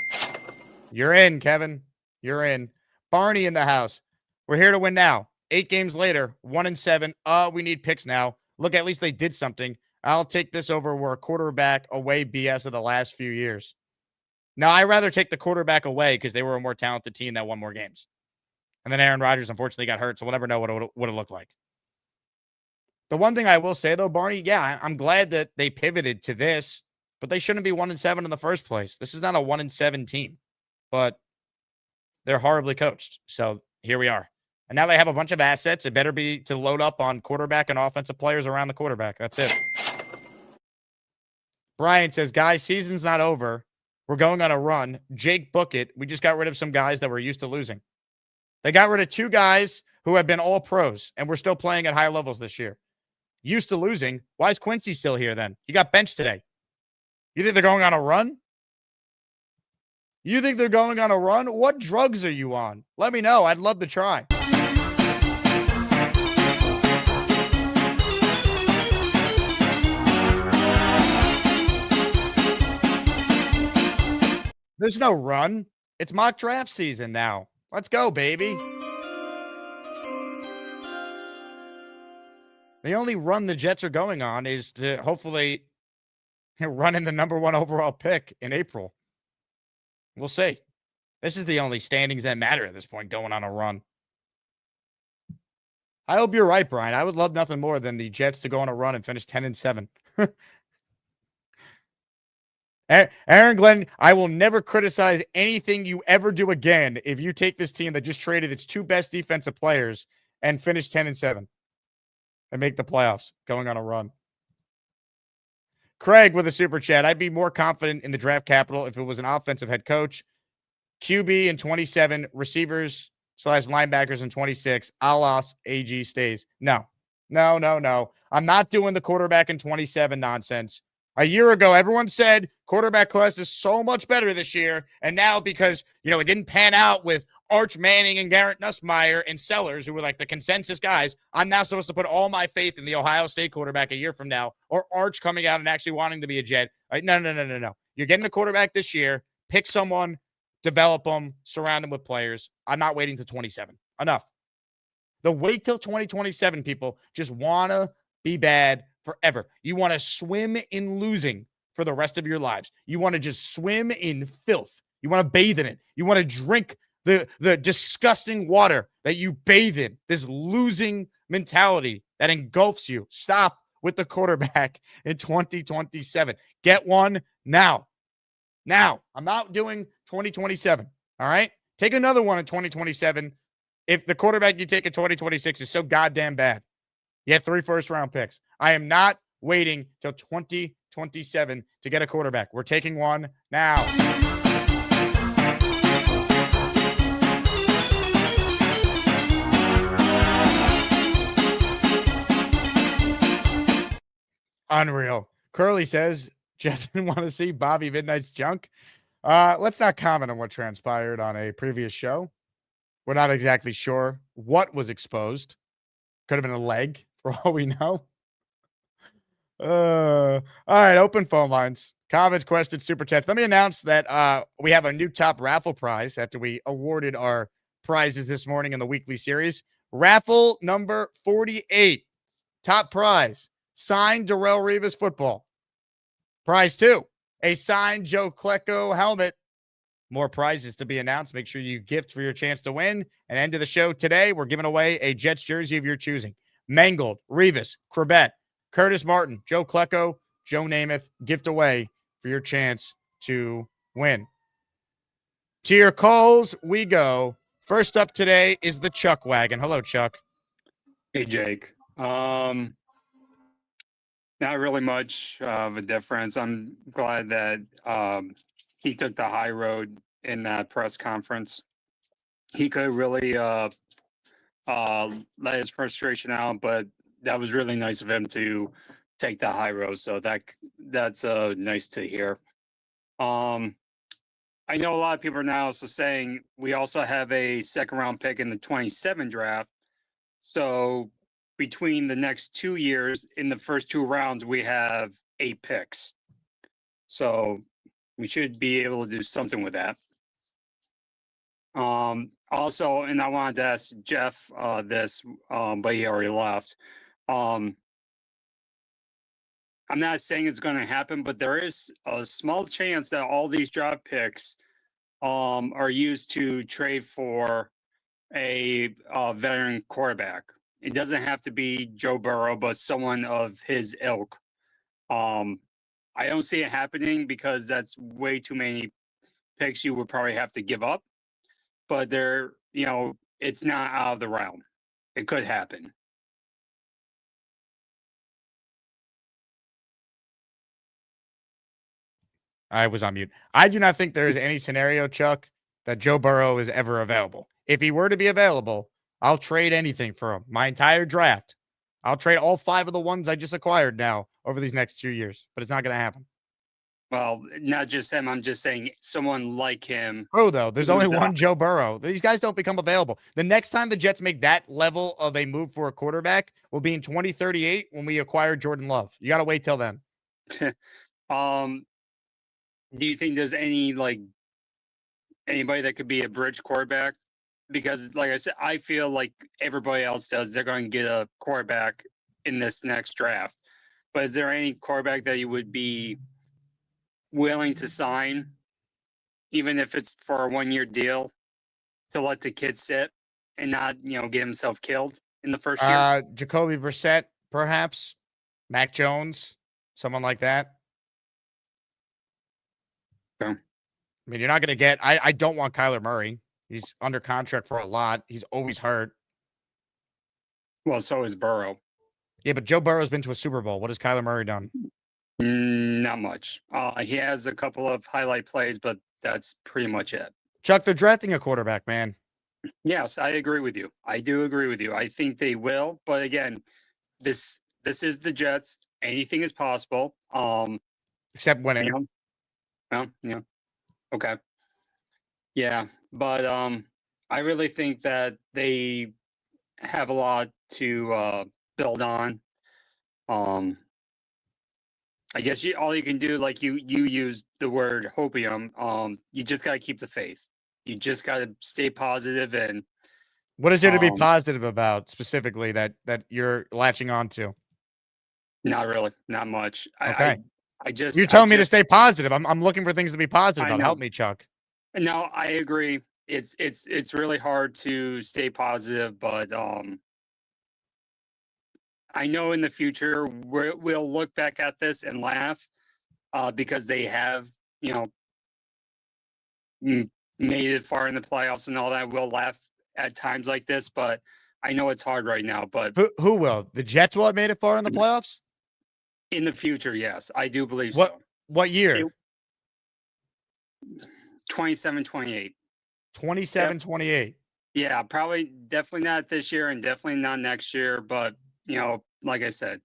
You're in, Kevin. You're in. Barney in the house. We're here to win now. 8 games later, 1-7. We need picks now. Look, at least they did something. I'll take this over where quarterback away BS of the last few years. Now, I'd rather take the quarterback away because they were a more talented team that won more games. And then Aaron Rodgers, unfortunately, got hurt, so we'll never know what it would have looked like. The one thing I will say, though, Barney, yeah, I'm glad that they pivoted to this, but they shouldn't be 1-7 in the first place. This is not a 1-7 team, but they're horribly coached. So here we are. And now they have a bunch of assets. It better be to load up on quarterback and offensive players around the quarterback. That's it. Brian says, guys, season's not over. We're going on a run. Jake Bucket. We just got rid of some guys that were used to losing. They got rid of 2 guys who have been all pros, and we're still playing at high levels this year. Used to losing. Why is Quincy still here then? He got benched today. You think they're going on a run? You think they're going on a run? What drugs are you on? Let me know. I'd love to try. There's no run. It's mock draft season now. Let's go, baby. The only run the Jets are going on is to hopefully run in the number 1 overall pick in April. We'll see. This is the only standings that matter at this point, going on a run. I hope you're right, Brian. I would love nothing more than the Jets to go on a run and finish 10-7. Aaron Glenn, I will never criticize anything you ever do again if you take this team that just traded its 2 best defensive players and finish 10-7 and make the playoffs going on a run. Craig with a super chat. I'd be more confident in the draft capital if it was an offensive head coach. QB in 27, receivers / linebackers in 26. Alas, AG stays. No. I'm not doing the quarterback in 27 nonsense. A year ago, everyone said quarterback class is so much better this year. And now because, it didn't pan out with Arch Manning and Garrett Nussmeier and Sellers, who were like the consensus guys, I'm now supposed to put all my faith in the Ohio State quarterback a year from now, or Arch coming out and actually wanting to be a Jet. Right? No. You're getting a quarterback this year. Pick someone, develop them, surround them with players. I'm not waiting to 27. Enough. The wait till 2027, people just want to be bad forever. You want to swim in losing for the rest of your lives. You want to just swim in filth. You want to bathe in it. You want to drink the disgusting water that you bathe in, this losing mentality that engulfs you. Stop with the quarterback in 2027. Get one now. Now. I'm not doing 2027. All right? Take another one in 2027 if the quarterback you take in 2026 is so goddamn bad. You have 3 first-round picks. I am not waiting till 2027 to get a quarterback. We're taking one now. Unreal. Curly says Jeff didn't want to see Bobby Midnight's junk. Let's not comment on what transpired on a previous show. We're not exactly sure what was exposed. Could have been a leg for all we know. All right, open phone lines. Comments, questions, super chats. Let me announce that we have a new top raffle prize after we awarded our prizes this morning in the weekly series. Raffle number 48. Top prize. Signed Darrelle Revis football. Prize 2, a signed Joe Klecko helmet. More prizes to be announced. Make sure you gift for your chance to win. And end of the show today, we're giving away a Jets jersey of your choosing. Mangold, Revis, Corbett, Curtis Martin, Joe Klecko, Joe Namath. Gift away for your chance to win. To your calls we go. First up today is the Chuck Wagon. Hello, Chuck. Hey, Jake. Not really much of a difference. I'm glad that he took the high road in that press conference. He could really let his frustration out, but that was really nice of him to take the high road. So that's nice to hear. I know a lot of people are now also saying we also have a 2nd round pick in the 27 draft. So between the next 2 years, in the first 2 rounds, we have 8 picks. So we should be able to do something with that. Also, and I wanted to ask Jeff this, but he already left. I'm not saying it's going to happen, but there is a small chance that all these draft picks are used to trade for a veteran quarterback. It doesn't have to be Joe Burrow, but someone of his ilk. I don't see it happening because that's way too many picks you would probably have to give up. But it's not out of the realm. It could happen. I was on mute. I do not think there is any scenario, Chuck, that Joe Burrow is ever available. If he were to be available, I'll trade anything for him. My entire draft. I'll trade all 5 of the ones I just acquired now over these next 2 years, but it's not going to happen. Well, not just him. I'm just saying someone like him. Oh, though, there's only one Joe Burrow. These guys don't become available. The next time the Jets make that level of a move for a quarterback will be in 2038 when we acquire Jordan Love. You got to wait till then. Do you think there's anybody that could be a bridge quarterback? Because, like I said, I feel like everybody else does. They're going to get a quarterback in this next draft. But is there any quarterback that you would be willing to sign, even if it's for a 1-year deal, to let the kid sit and not, get himself killed in the first year? Jacoby Brissett, perhaps. Mac Jones, someone like that. Okay. I mean, you're not going to get. I don't want Kyler Murray. He's under contract for a lot. He's always hurt. Well, so is Burrow. Yeah, but Joe Burrow's been to a Super Bowl. What has Kyler Murray done? Not much. He has a couple of highlight plays, but that's pretty much it. Chuck, they're drafting a quarterback, man. Yes, I agree with you. I do agree with you. I think they will, but again, this is the Jets. Anything is possible. Except winning. Well, yeah. Okay. Yeah, but I really think that they have a lot to build on. I guess all you can do, like you used the word hopium. You just got to keep the faith. You just got to stay positive. And what is there to be positive about specifically that you're latching on to? Not really, not much. Okay. You're telling me to stay positive. I'm looking for things to be positive about. Help me, Chuck. No, I agree. it's really hard to stay positive, but I know in the future we'll look back at this and laugh because they have, made it far in the playoffs and all that. We'll laugh at times like this, but I know it's hard right now. But who will? The Jets will have made it far in the playoffs? In the future, yes, I do believe so. What year? 27, 28. 27, 28. Yeah, probably definitely not this year and definitely not next year, but like I said.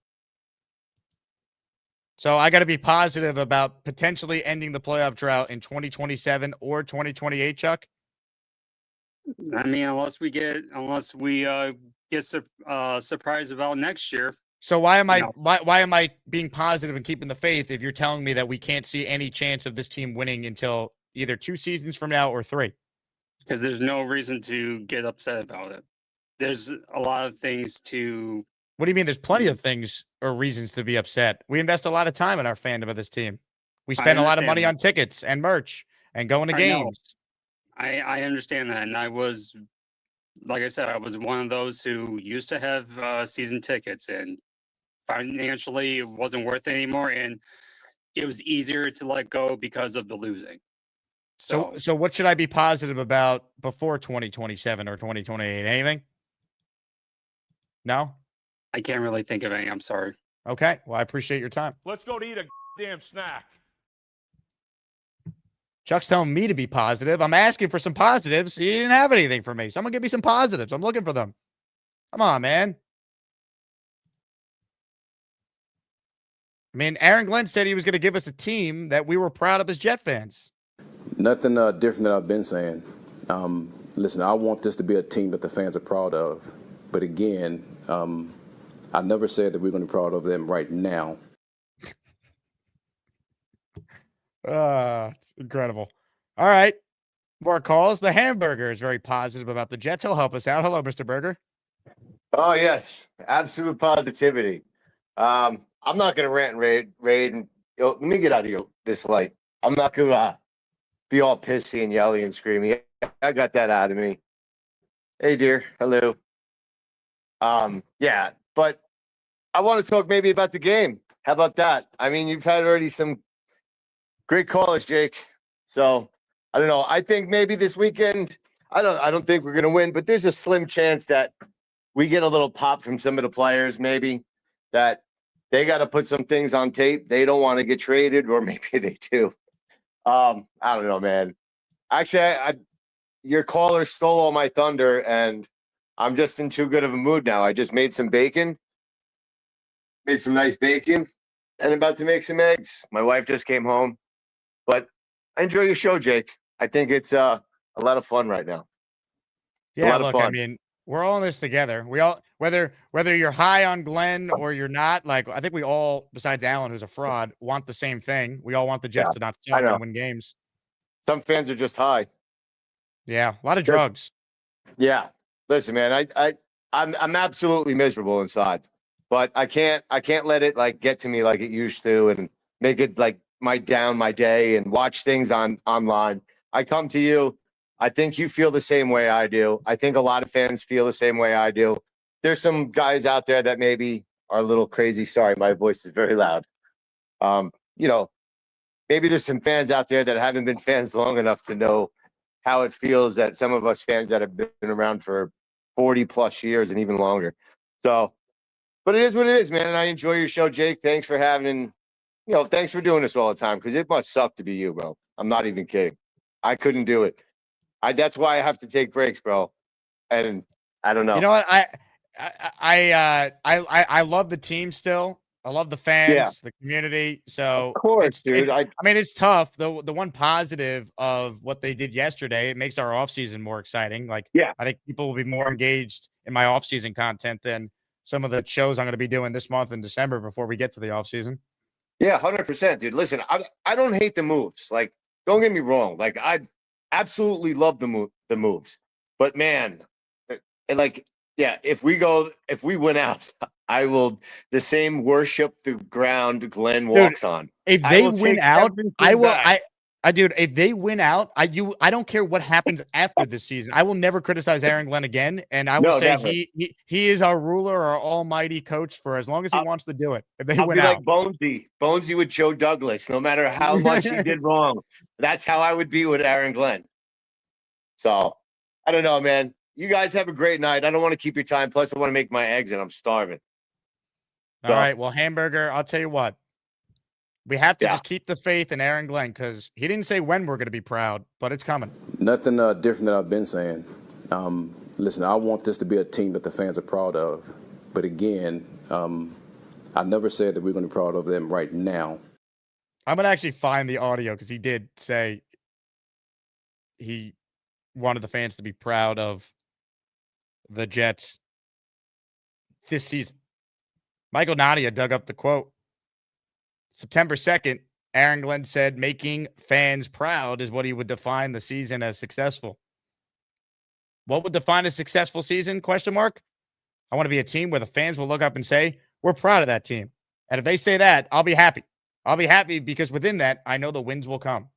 So I got to be positive about potentially ending the playoff drought in 2027 or 2028, Chuck? I mean, unless we get surprised about next year. So why am I being positive and keeping the faith if you're telling me that we can't see any chance of this team winning until either 2 seasons from now or 3? Because there's no reason to get upset about it. There's a lot of things to. What do you mean? There's plenty of things or reasons to be upset. We invest a lot of time in our fandom of this team. We spend a lot of money on tickets and merch and going to games. I understand that. And I was, like I said, I was one of those who used to have season tickets, and financially it wasn't worth it anymore. And it was easier to let go because of the losing. So what should I be positive about before 2027 or 2028? Anything? No? I can't really think of any. I'm sorry. Okay. Well, I appreciate your time. Let's go to eat a damn snack. Chuck's telling me to be positive. I'm asking for some positives. He didn't have anything for me. Someone give me some positives. I'm looking for them. Come on, man. I mean, Aaron Glenn said he was going to give us a team that we were proud of as Jet fans. Nothing different than I've been saying. Listen, I want this to be a team that the fans are proud of. But again, I never said that we're going to be proud of them right now. Incredible. All right. More calls. The Hamburger is very positive about the Jets. He'll help us out. Hello, Mr. Burger. Oh, yes. Absolute positivity. I'm not going to rant and raid. And let me get out of this light. I'm not going to be all pissy and yelly and screamy. I got that out of me. Hey, dear. Hello. Yeah, but I want to talk maybe about the game. How about that? I mean, you've had already some great callers, Jake. So I don't know. I think maybe this weekend, I don't think we're gonna win, but there's a slim chance that we get a little pop from some of the players, maybe that they got to put some things on tape. They don't want to get traded, or maybe they do. I don't know, man. Actually, your caller stole all my thunder, and I'm just in too good of a mood now. I just made some bacon, made some nice bacon, and about to make some eggs. My wife just came home, but I enjoy your show, Jake. I think it's a lot of fun right now. Yeah, look, I mean, we're all in this together. We all, whether you're high on Glenn or you're not, like, I think we all, besides Allen, who's a fraud, want the same thing. We all want the Jets to not suck and win games. Some fans are just high. Yeah, a lot of drugs. Yeah. Listen, man, I'm absolutely miserable inside, but I can't let it like get to me like it used to and make it like my day and watch things online. I come to you. I think you feel the same way I do. I think a lot of fans feel the same way I do. There's some guys out there that maybe are a little crazy. Sorry, my voice is very loud. Maybe there's some fans out there that haven't been fans long enough to know how it feels that some of us fans that have been around for 40 plus years and even longer. So, but it is what it is, man. And I enjoy your show, Jake. Thanks for thanks for doing this all the time. Cause it must suck to be you, bro. I'm not even kidding. I couldn't do it. That's why I have to take breaks, bro. And I don't know. You know what? I love the team still. I love the fans, the community. So of course, dude. I mean, it's tough. The one positive of what they did yesterday, it makes our offseason more exciting. Like, I think people will be more engaged in my offseason content than some of the shows I'm going to be doing this month in December before we get to the offseason. Yeah, 100%, dude. Listen, I don't hate the moves. Like, don't get me wrong. Like, I absolutely love the moves. But man, if we win out, I will the same worship the ground Glenn walks on. If they win out, I will. Dude, if they win out, I don't care what happens after this season. I will never criticize Aaron Glenn again, and I will say never. he is our ruler, our almighty coach for as long as he wants to do it. If they I'll win be like out, Bonesy with Joe Douglas. No matter how much he did wrong, that's how I would be with Aaron Glenn. So I don't know, man. You guys have a great night. I don't want to keep your time. Plus, I want to make my eggs, and I'm starving. All right. Well, Hamburger, I'll tell you what. We have to Yeah. just keep the faith in Aaron Glenn because he didn't say when we're going to be proud, but it's coming. Nothing different than I've been saying. Listen, I want this to be a team that the fans are proud of. But again, I never said that we're going to be proud of them right now. I'm going to actually find the audio because he did say he wanted the fans to be proud of the Jets this season. Michael Nadia dug up the quote. September 2nd, Aaron Glenn said making fans proud is what he would define the season as successful. What would define a successful season? Question mark. I want to be a team where the fans will look up and say, we're proud of that team. And if they say that, I'll be happy. I'll be happy because within that, I know the wins will come.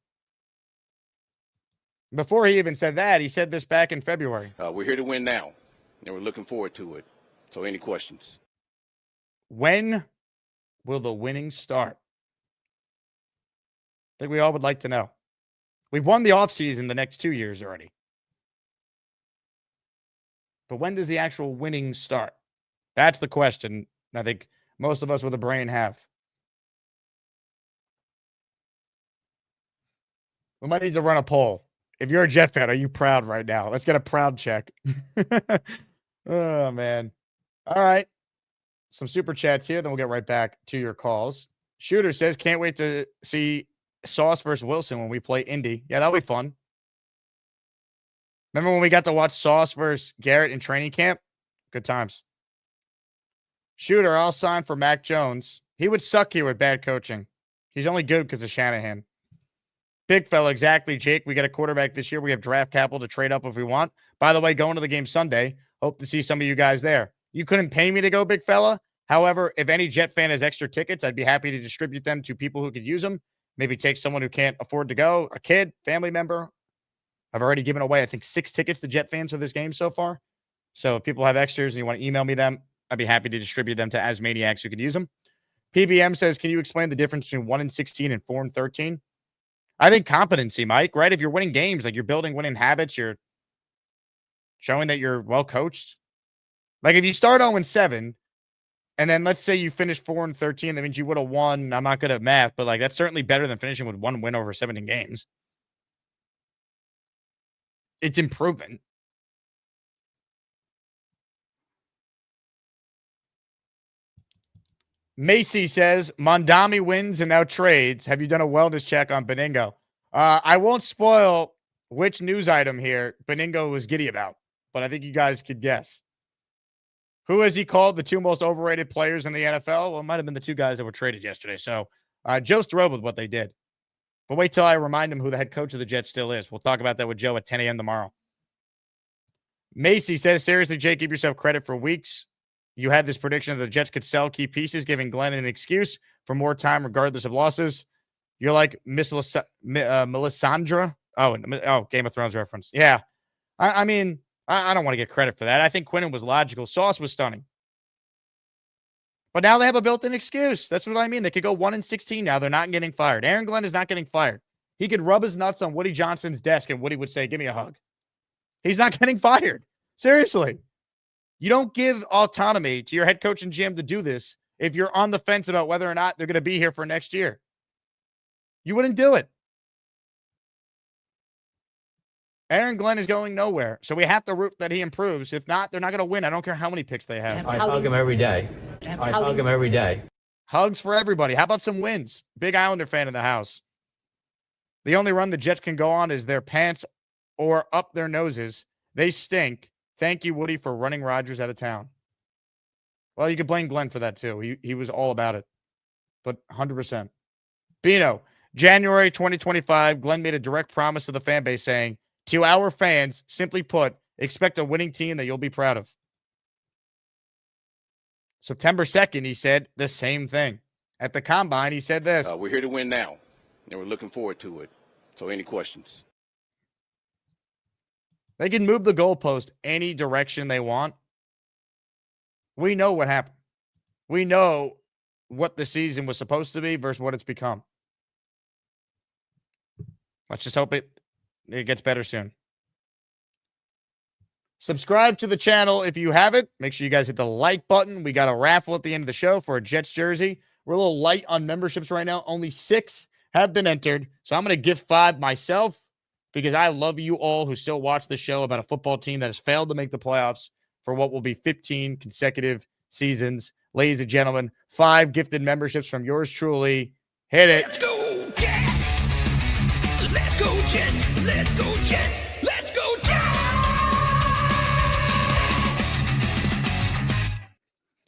Before he even said that, he said this back in February. We're here to win now, and we're looking forward to it. So any questions? When will the winning start? I think we all would like to know. We've won the offseason the next 2 years already. But when does the actual winning start? That's the question I think most of us with a brain have. We might need to run a poll. If you're a Jet fan, are you proud right now? Let's get a proud check. Oh, man. All right. Some super chats here, then we'll get right back to your calls. Shooter says, can't wait to see Sauce versus Wilson when we play Indy. Yeah, that'll be fun. Remember when we got to watch Sauce versus Garrett in training camp? Good times. Shooter, I'll sign for Mac Jones. He would suck here with bad coaching. He's only good because of Shanahan. Big fella, exactly, Jake. We got a quarterback this year. We have draft capital to trade up if we want. By the way, going to the game Sunday. Hope to see some of you guys there. You couldn't pay me to go, big fella. However, if any Jet fan has extra tickets, I'd be happy to distribute them to people who could use them. Maybe take someone who can't afford to go, a kid, family member. I've already given away, I think, 6 tickets to Jet fans for this game so far. So if people have extras and you want to email me them, I'd be happy to distribute them to Asmaniacs who could use them. PBM says, can you explain the difference between 1-16 and 4-13? I think competency, Mike, right? If you're winning games, like you're building winning habits, you're showing that you're well coached. Like if you start 0-7, and then let's say you finish 4-13, that means you would have won. I'm not good at math, but like that's certainly better than finishing with 1 win over 17 games. It's improvement. Macy says, Mondami wins and now trades. Have you done a wellness check on Beningo? I won't spoil which news item here Beningo was giddy about, but I think you guys could guess. Who has he called the 2 most overrated players in the NFL? Well, it might have been the 2 guys that were traded yesterday. So Joe's thrilled with what they did. But wait till I remind him who the head coach of the Jets still is. We'll talk about that with Joe at 10 a.m. tomorrow. Macy says, seriously, Jake, give yourself credit for weeks. You had this prediction that the Jets could sell key pieces, giving Glenn an excuse for more time regardless of losses. You're like Miss Melisandre. Oh, Game of Thrones reference. Yeah. I mean, I don't want to get credit for that. I think Quinnen was logical. Sauce was stunning. But now they have a built-in excuse. That's what I mean. They could go 1-16 now. They're not getting fired. Aaron Glenn is not getting fired. He could rub his nuts on Woody Johnson's desk and Woody would say, give me a hug. He's not getting fired. Seriously. You don't give autonomy to your head coach and GM to do this if you're on the fence about whether or not they're going to be here for next year. You wouldn't do it. Aaron Glenn is going nowhere, so we have to root that he improves. If not, they're not going to win. I don't care how many picks they have. I hug him every day. I hug him every day. Hugs for everybody. How about some wins? Big Islander fan in the house. The only run the Jets can go on is their pants or up their noses. They stink. Thank you, Woody, for running Rodgers out of town. Well, you could blame Glenn for that, too. He was all about it. But 100%. Bino, January 2025, Glenn made a direct promise to the fan base saying, to our fans, simply put, expect a winning team that you'll be proud of. September 2nd, he said the same thing. At the Combine, he said this. We're here to win now, and we're looking forward to it. So any questions? They can move the goalpost any direction they want. We know what happened. We know what the season was supposed to be versus what it's become. Let's just hope it gets better soon. Subscribe to the channel if you haven't. Make sure you guys hit the like button. We got a raffle at the end of the show for a Jets jersey. We're a little light on memberships right now. Only 6 have been entered. So I'm going to gift 5 myself because I love you all who still watch the show about a football team that has failed to make the playoffs for what will be 15 consecutive seasons. Ladies and gentlemen, 5 gifted memberships from yours truly. Hit it. Let's go, Jets! Let's go, Jets! Let's go, Jets! Let's go, Jets!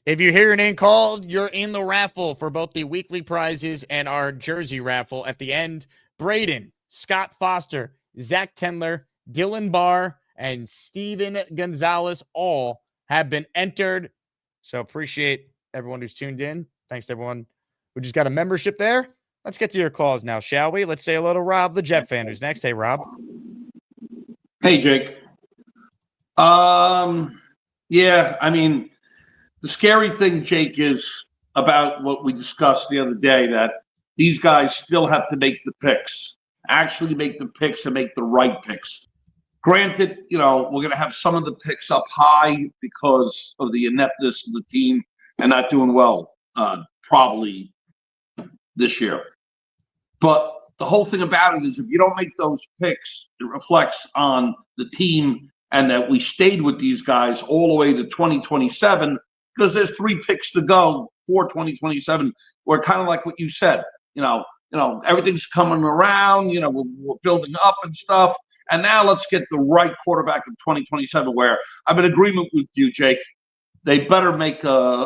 If you hear your name called, you're in the raffle for both the weekly prizes and our jersey raffle at the end. Braden, Scott Foster, Zach Tendler, Dylan Barr, and Steven Gonzalez all have been entered. So appreciate everyone who's tuned in. Thanks to everyone who just got a membership there. Let's get to your calls now, shall we? Let's say hello to Rob, the Jet fan, who's next. Hey, Rob. Hey, Jake. Yeah, I mean, the scary thing, Jake, is about what we discussed the other day, that these guys still have to make the picks, actually make the picks and make the right picks. Granted, we're going to have some of the picks up high because of the ineptness of the team and not doing well, probably this year. But the whole thing about it is if you don't make those picks, it reflects on the team and that we stayed with these guys all the way to 2027 because there's 3 picks to go for 2027. We're kind of like what you said, everything's coming around, we're building up and stuff. And now let's get the right quarterback in 2027 where I'm in agreement with you, Jake. They better make a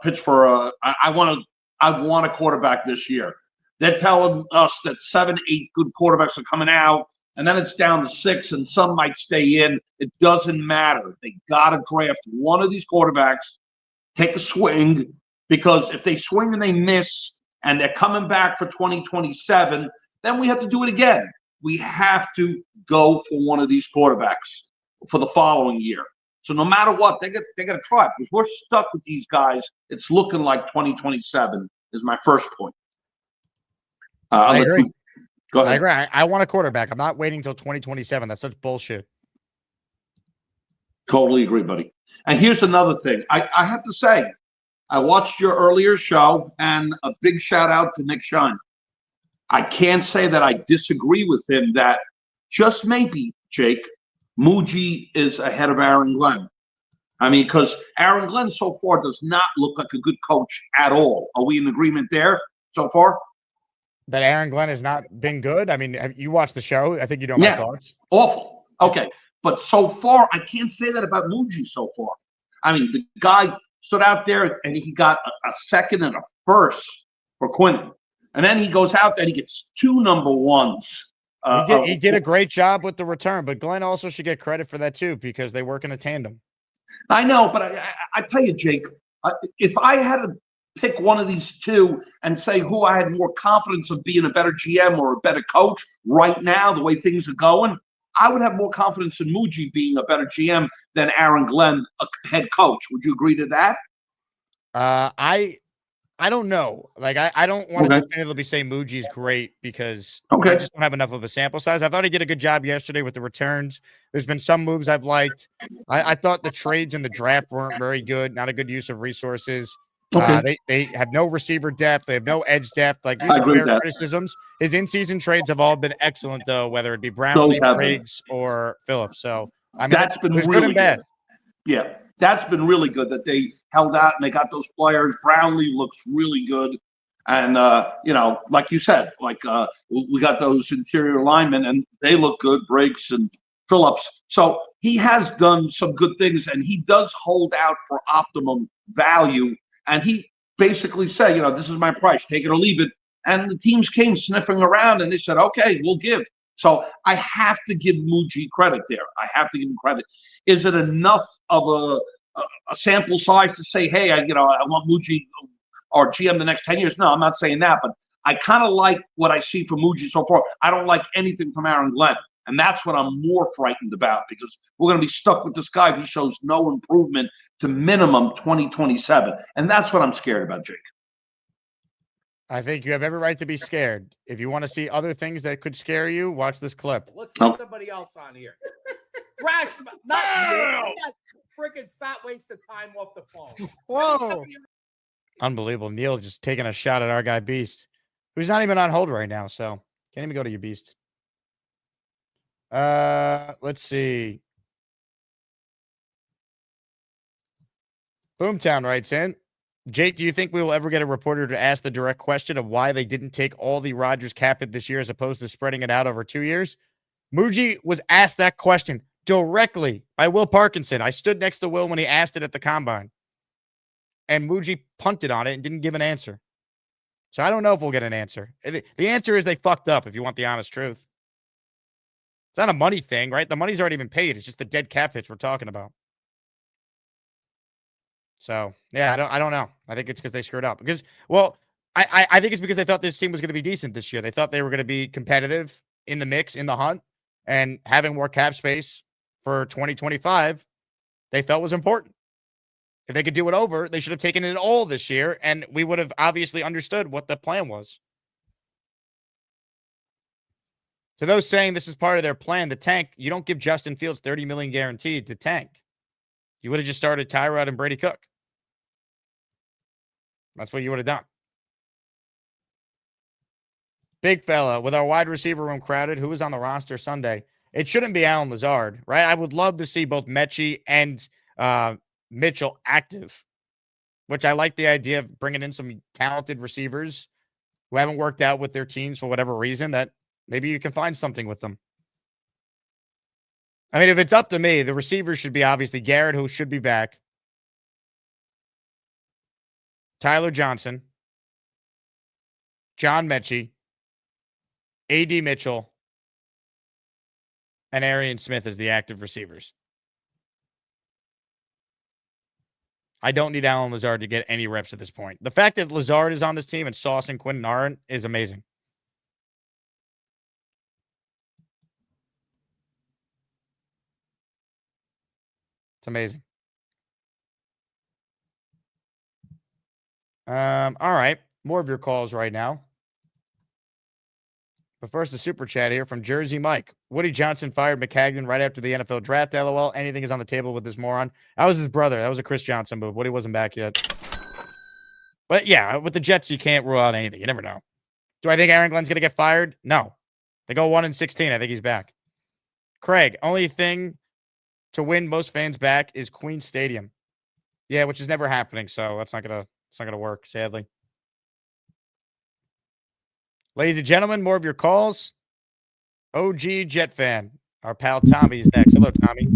pitch for I want a quarterback this year. They're telling us that 7, 8 good quarterbacks are coming out, and then it's down to 6, and some might stay in. It doesn't matter. They got to draft one of these quarterbacks, take a swing, because if they swing and they miss and they're coming back for 2027, then we have to do it again. We have to go for one of these quarterbacks for the following year. So no matter what, they got to try it because we're stuck with these guys. It's looking like 2027 is my first point. I agree. Go ahead. I agree. I want a quarterback. I'm not waiting until 2027. That's such bullshit. Totally agree, buddy. And here's another thing. I have to say, I watched your earlier show, and a big shout out to Nick Shine. I can't say that I disagree with him that just maybe, Jake, Muji is ahead of Aaron Glenn. I mean, because Aaron Glenn so far does not look like a good coach at all. Are we in agreement there so far? That Aaron Glenn has not been good? I mean, have you watched the show? I think you know my thoughts. Awful. Okay. But so far, I can't say that about Muji so far. I mean, the guy stood out there and he got a second and a first for Quinnen. And then he goes out there and he gets 2 number 1s. He did a great job with the return, but Glenn also should get credit for that too because they work in a tandem. I know, but I tell you, Jake, if I had to pick one of these 2 and say who I had more confidence of being a better GM or a better coach right now, the way things are going, I would have more confidence in Muji being a better GM than Aaron Glenn, a head coach. Would you agree to that? I don't know. Like, I don't want to definitively say Muji's great because I just don't have enough of a sample size. I thought he did a good job yesterday with the returns. There's been some moves I've liked. I thought the trades in the draft weren't very good. Not a good use of resources. They have no receiver depth. They have no edge depth. Like, these are fair criticisms. His in-season trades have all been excellent, though, whether it be Brownlee, Briggs, or Phillips. So, I mean, that's been really good and bad. Yeah, that's been really good that they held out and they got those players. Brownlee looks really good. And, like you said, we got those interior linemen, and they look good, Briggs and Phillips. So he has done some good things, and he does hold out for optimum value. And he basically said, this is my price, take it or leave it. And the teams came sniffing around, and they said, okay, we'll give. So I have to give Muji credit there. I have to give him credit. Is it enough of a sample size to say, hey, I want Muji or GM the next 10 years? No, I'm not saying that, but I kind of like what I see from Muji so far. I don't like anything from Aaron Glenn. And that's what I'm more frightened about, because we're going to be stuck with this guy if he shows no improvement to minimum 2027. And that's what I'm scared about, Jake. I think you have every right to be scared. If you want to see other things that could scare you, watch this clip. Let's get somebody else on here. Rash, not that freaking fat waste of time off the phone. Whoa. Unbelievable. Neil just taking a shot at our guy Beast, who's not even on hold right now, so can't even go to you, Beast. Let's see. Boomtown writes in, Jake, do you think we will ever get a reporter to ask the direct question of why they didn't take all the Rodgers cap hit this year as opposed to spreading it out over 2 years? Muji was asked that question directly by Will Parkinson. I stood next to Will when he asked it at the combine. And Muji punted on it and didn't give an answer. So I don't know if we'll get an answer. The answer is they fucked up, if you want the honest truth. It's not a money thing, right? The money's already been paid. It's just the dead cap hits we're talking about. So, yeah, I don't know. I think it's because they screwed up. Because, well, I think it's because they thought this team was going to be decent this year. They thought they were going to be competitive in the mix, in the hunt, and having more cap space for 2025, they felt was important. If they could do it over, they should have taken it all this year, and we would have obviously understood what the plan was. To those saying this is part of their plan, the tank, you don't give Justin Fields $30 million guaranteed to tank. You would have just started Tyrod and Brady Cook. That's what you would have done. Big fella, with our wide receiver room crowded, who is on the roster Sunday? It shouldn't be Allen Lazard, right? I would love to see both Mechie and Mitchell active, which I like the idea of bringing in some talented receivers who haven't worked out with their teams for whatever reason, that maybe you can find something with them. I mean, if it's up to me, the receivers should be obviously Garrett, who should be back, Tyler Johnson, John Mechie, A.D. Mitchell, and Arian Smith as the active receivers. I don't need Allen Lazard to get any reps at this point. The fact that Lazard is on this team and Sauce and Quinnen aren't is amazing. It's amazing. All right. More of your calls right now. But first, a super chat here from Jersey Mike. Woody Johnson fired McCagnon right after the NFL draft. LOL. Anything is on the table with this moron. That was his brother. That was a Chris Johnson move. Woody wasn't back yet. But yeah, with the Jets, you can't rule out anything. You never know. Do I think Aaron Glenn's going to get fired? No. They go 1-16. I think he's back. Craig, only thing to win most fans back is Queen Stadium. Yeah, which is never happening. So that's not gonna work, sadly. Ladies and gentlemen, more of your calls. OG Jet fan. Our pal Tommy is next. Hello, Tommy.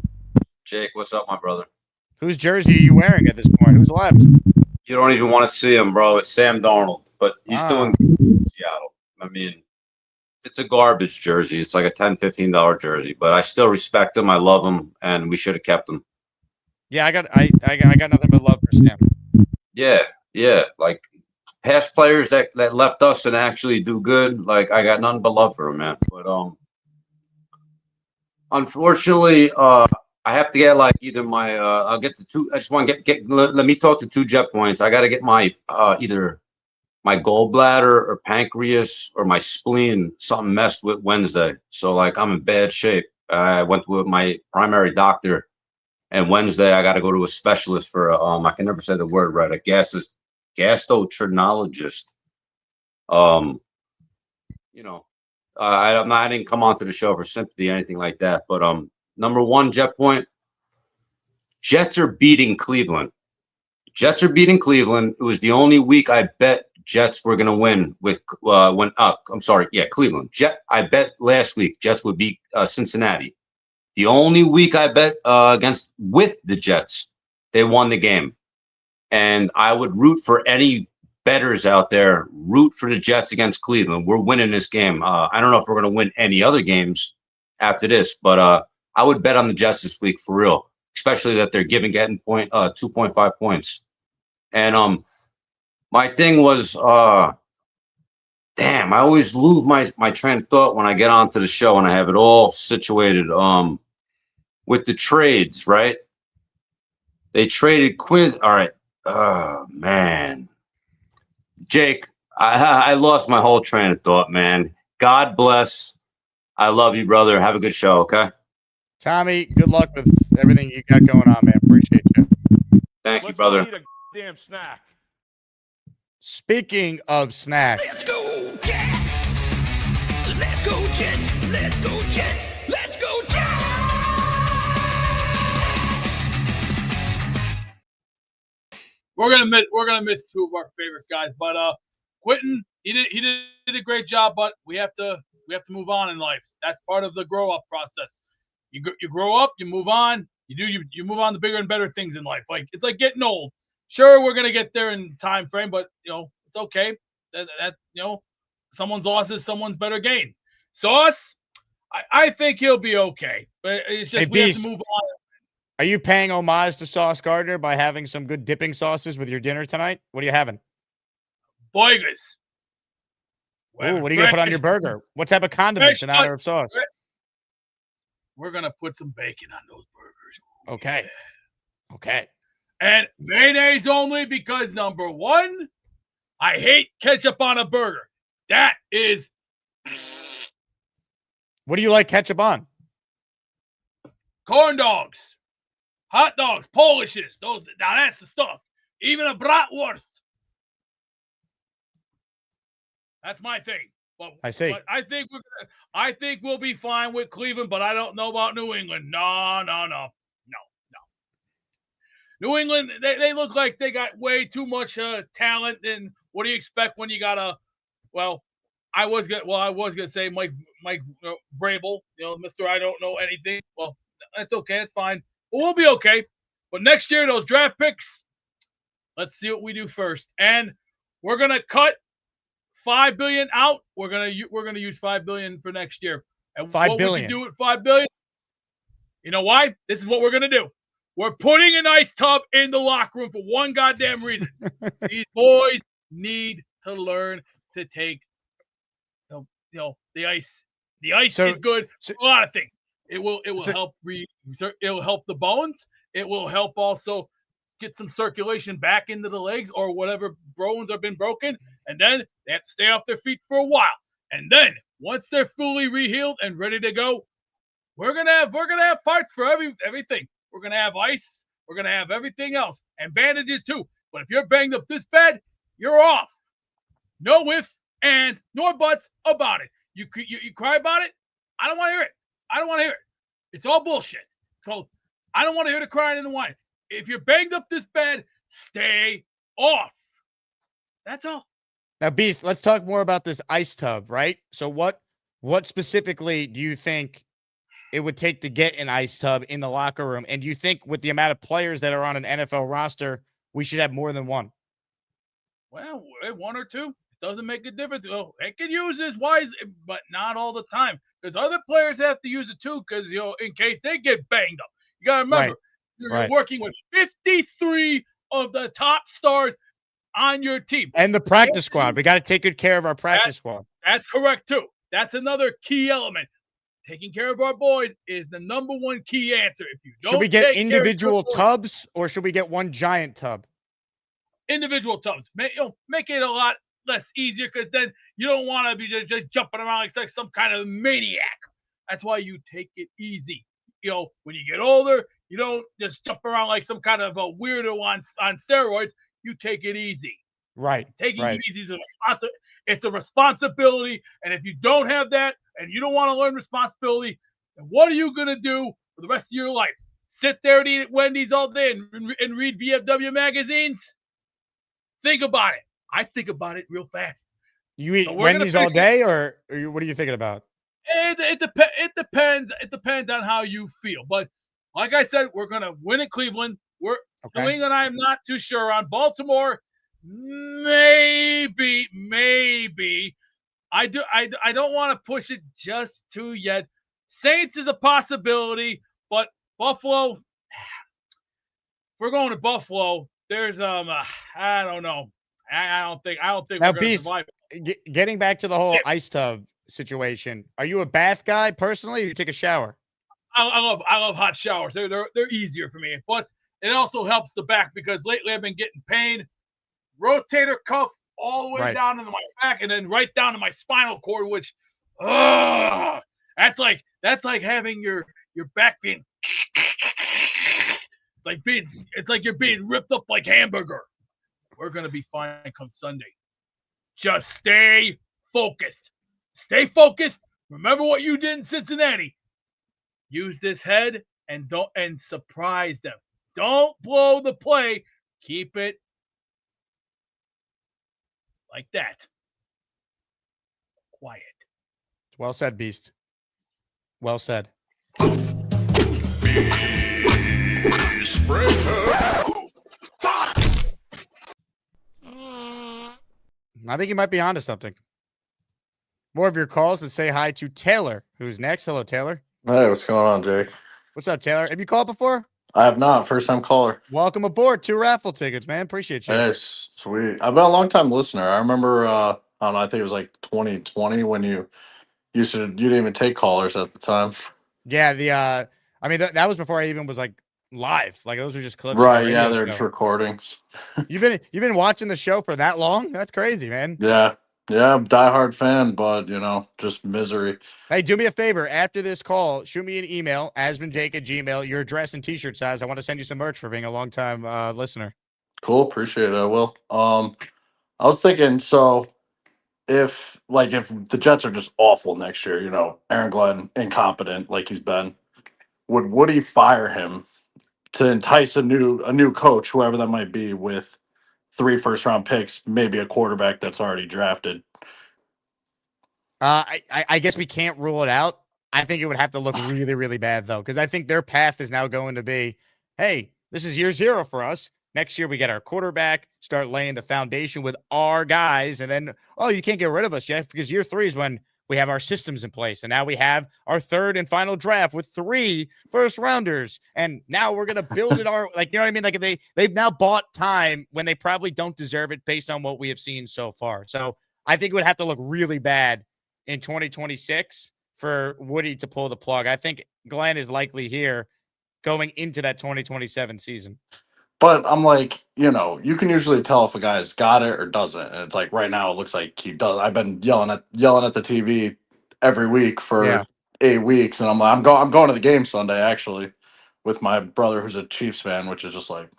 Jake, what's up, my brother? Whose jersey are you wearing at this point? Who's left? You don't even want to see him, bro. It's Sam Darnold, but he's doing good in Seattle. I mean, it's a garbage jersey. It's like a $10, $15 jersey, but I still respect him. I love him, and we should have kept him. Yeah, I got nothing but love for Sam. Yeah. Like past players that left us and actually do good. Like I got nothing but love for him, man. But unfortunately, I have to get like either my I'll get the two. I just want to get let me talk to two Jet points. I got to get my either my gallbladder or pancreas or my spleen something messed with Wednesday. So like I'm in bad shape. I went with my primary doctor, and Wednesday I got to go to a specialist for I can never say the word right. A gastroenterologist. I didn't come onto the show for sympathy or anything like that. But number one, Jet point. Jets are beating Cleveland. Jets are beating Cleveland. It was the only week I bet Jets were going to win with Cleveland. I bet last week Jets would beat Cincinnati. The only week I bet with the Jets, they won the game. And I would root for any bettors out there, root for the Jets against Cleveland. We're winning this game. I don't know if we're going to win any other games after this, but I would bet on the Jets this week for real, especially that they're getting 2.5 points. And my thing was, damn, I always lose my train of thought when I get onto the show and I have it all situated. With the trades, right? They traded Quinn. All right. Oh man, Jake, I lost my whole train of thought, man. God bless. I love you, brother. Have a good show, okay? Tommy, good luck with everything you got going on, man. Appreciate you. Thank you, Let's brother. go eat a damn snack. Speaking of snacks, Let's go Jets! Let's go Jets! Let's go Jets! Let's go Jets! We're gonna miss two of our favorite guys, but Quentin, he did a great job, but we have to move on in life. That's part of the grow up process. You grow up, you move on, you move on to bigger and better things in life. Like it's like getting old. Sure, we're gonna get there in time frame, but it's okay. That someone's loss is someone's better gain. Sauce, I think he'll be okay, but it's just we have to move on. Are you paying homage to Sauce Gardner by having some good dipping sauces with your dinner tonight? What are you having? Burgers. Ooh, what are you going to put on your burger? What type of condiments in honor of Sauce? We're going to put some bacon on those burgers. Okay. Yeah. Okay. And mayonnaise only because, number one, I hate ketchup on a burger. That is. What do you like ketchup on? Corn dogs. Hot dogs, Polishes, now that's the stuff. Even a bratwurst. That's my thing. But, I see. But I think we'll be fine with Cleveland, but I don't know about New England. No. New England, they look like they got way too much talent. And what do you expect when you got I was gonna say Mike Vrabel, Mr. I don't know anything. Well, that's okay, that's fine. We'll be okay. But next year, those draft picks, let's see what we do first. And we're gonna cut $5 billion out. We're gonna use $5 billion for next year. And $5 what billion. we can do with $5 billion? You know why? This is what we're gonna do. We're putting an ice tub in the locker room for one goddamn reason. These boys need to learn to take, the ice. The ice is good for a lot of things. It will help it will help the bones. It will help also get some circulation back into the legs or whatever bones have been broken. And then they have to stay off their feet for a while. And then once they're fully rehealed and ready to go, we're gonna have parts for everything. We're gonna have ice. We're gonna have everything else and bandages too. But if you're banged up this bad, you're off. No ifs, ands, nor buts about it. You cry about it. I don't want to hear it. I don't want to hear it. It's all bullshit. So I don't want to hear the crying and the whining. If you're banged up this bad, stay off. That's all. Now, Beast, let's talk more about this ice tub, right? So what specifically do you think it would take to get an ice tub in the locker room? And do you think with the amount of players that are on an NFL roster, we should have more than one? Well, one or two. It doesn't make a difference. Well, they can use this wise, but not all the time. Because other players have to use it too, because in case they get banged up. You gotta remember, you're working with 53 of the top stars on your team. And the practice squad. We got to take good care of our practice squad. That's correct too. That's another key element. Taking care of our boys is the number one key answer. If you don't should we get individual tubs or should we get one giant tub? Individual tubs. Make it a lot less easier because then you don't want to be just jumping around like some kind of maniac. That's why you take it easy. When you get older, you don't just jump around like some kind of a weirdo on steroids. You take it easy. Right. Taking it easy is it's a responsibility. And if you don't have that and you don't want to learn responsibility, then what are you going to do for the rest of your life? Sit there and eat at Wendy's all day and read VFW magazines? Think about it. I think about it real fast. You eat Wendy's all day or what are you thinking about? It depends. It depends on how you feel. But like I said, we're going to win at Cleveland. New England, I'm not too sure on. Baltimore, maybe. I don't want to push it just too yet. Saints is a possibility, but Buffalo. If we're going to Buffalo. There's I don't know. I don't think now, we're going to Beast, survive. getting back to the whole ice tub situation, are you a bath guy personally, or you take a shower? I love hot showers. They're easier for me. Plus, it also helps the back because lately I've been getting pain, rotator cuff all the way Right. down into my back, and then right down to my spinal cord, which, that's like having your back being it's like you're being ripped up like hamburger. We're gonna be fine come Sunday. Just stay focused. Stay focused. Remember what you did in Cincinnati. Use this head and surprise them. Don't blow the play. Keep it like that. Quiet. Well said, Beast. Well said. I think you might be onto something. More of your calls. Let's say hi to Taylor, who's next. Hello, Taylor. Hey, what's going on, Jake? What's up, Taylor? Have you called before? I have not. First time caller. Welcome aboard. 2 raffle tickets, man. Appreciate you. Hey, sweet. I've been a long time listener. I remember, I don't know, I think it was like 2020 when you didn't even take callers at the time. Yeah, I mean that was before I even was like live. Like those were just clips. Right, yeah, they're just recordings. You've been watching the show for that long? That's crazy, man. Yeah. Yeah, I'm a diehard fan, but just misery. Hey, do me a favor. After this call, shoot me an email, asmanjake@gmail, your address and t-shirt size. I want to send you some merch for being a long time listener. Cool, appreciate it. I will. I was thinking, so if the Jets are just awful next year, Aaron Glenn incompetent like he's been, would Woody fire him to entice a new coach, whoever that might be, with 3 first-round picks, maybe a quarterback that's already drafted? I guess we can't rule it out. I think it would have to look really, really bad, though, because I think their path is now going to be, hey, this is year 0 for us. Next year, we get our quarterback, start laying the foundation with our guys, and then, you can't get rid of us yet, because year 3 is when we have our systems in place, and now we have our 3rd and final draft with 3 first-rounders, and now we're going to build it you know what I mean? Like, they've now bought time when they probably don't deserve it based on what we have seen so far. So I think it would have to look really bad in 2026 for Woody to pull the plug. I think Glenn is likely here going into that 2027 season. But I'm like, you can usually tell if a guy's got it or doesn't. And it's like right now it looks like he does. I've been yelling at the TV every week for 8 weeks, and I'm like, I'm going to the game Sunday actually with my brother who's a Chiefs fan, which is just like,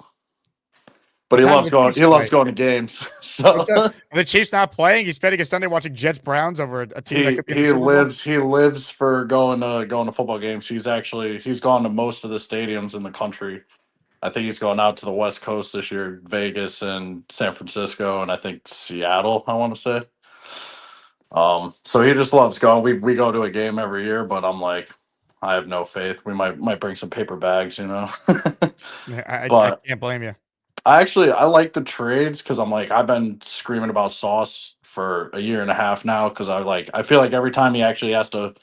but he loves going to games. So the Chiefs not playing. He's spending a Sunday watching Jets Browns over a team that could be he lives for going to football games. He's gone to most of the stadiums in the country. I think he's going out to the West Coast this year, Vegas and San Francisco, and I think Seattle, I want to say. So he just loves going. We go to a game every year, but I'm like, I have no faith. We might bring some paper bags, I can't blame you. I like the trades because I'm like, I've been screaming about Sauce for a year and a half now because I feel like every time he actually has to,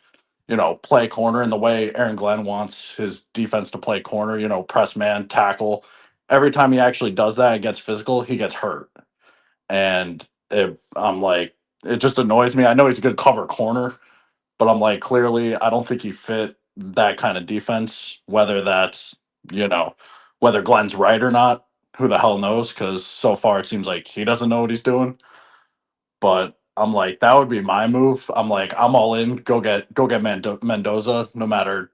play corner in the way Aaron Glenn wants his defense to play corner, press man, tackle. Every time he actually does that and gets physical, he gets hurt. And I'm like, it just annoys me. I know he's a good cover corner, but I'm like, clearly, I don't think he fit that kind of defense, whether that's, whether Glenn's right or not. Who the hell knows? Because so far it seems like he doesn't know what he's doing. But I'm like, that would be my move. I'm like, I'm all in. Go get Mendoza. No matter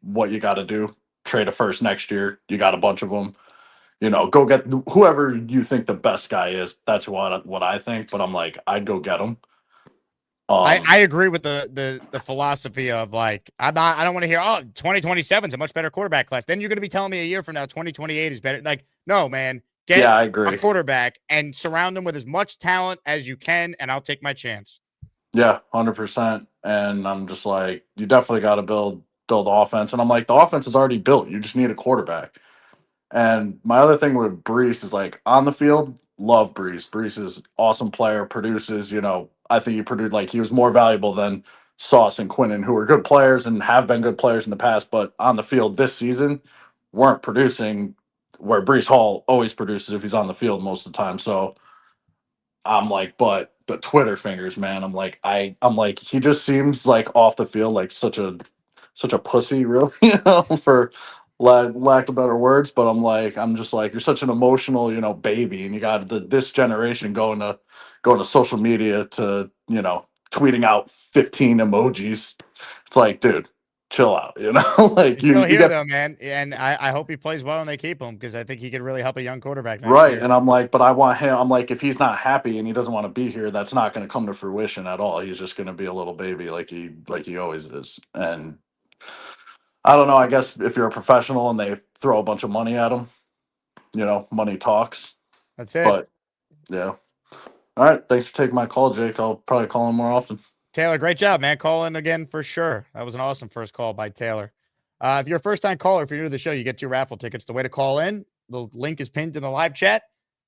what you got to do. Trade a first next year. You got a bunch of them. Go get whoever you think the best guy is. That's what I think. But I'm like, I'd go get him. I agree with the philosophy of like, I don't want to hear, 2027 is a much better quarterback class. Then you're going to be telling me a year from now, 2028 is better. Like, no, man, I agree. A quarterback and surround him with as much talent as you can. And I'll take my chance. Yeah, 100%. And I'm just like, you definitely got to build offense. And I'm like, the offense is already built. You just need a quarterback. And my other thing with Brees is like on the field, love Brees. Brees is awesome player, produces, I think he produced he was more valuable than Sauce and Quinnen, who are good players and have been good players in the past, but on the field this season weren't producing where Brees Hall always produces if he's on the field most of the time. So I'm like, but the Twitter fingers, man. I'm like he just seems like off the field like such a pussy, really, for lack of better words. But I'm just like you're such an emotional, baby, and you got this generation going to social media to tweeting out 15 emojis. It's like, dude, chill out, like He's still you here get though, man, and I hope he plays well and they keep him because I think he could really help a young quarterback next right. year. And I'm like, but I want him. I'm like, if he's not happy and he doesn't want to be here, that's not going to come to fruition at all. He's just going to be a little baby like he always is. And I don't know. I guess if you're a professional and they throw a bunch of money at him, money talks. That's it. But yeah. All right. Thanks for taking my call, Jake. I'll probably call him more often. Taylor, great job, man. Call in again for sure. That was an awesome first call by Taylor. If you're a first-time caller, if you're new to the show, you get 2 raffle tickets. The way to call in, the link is pinned in the live chat.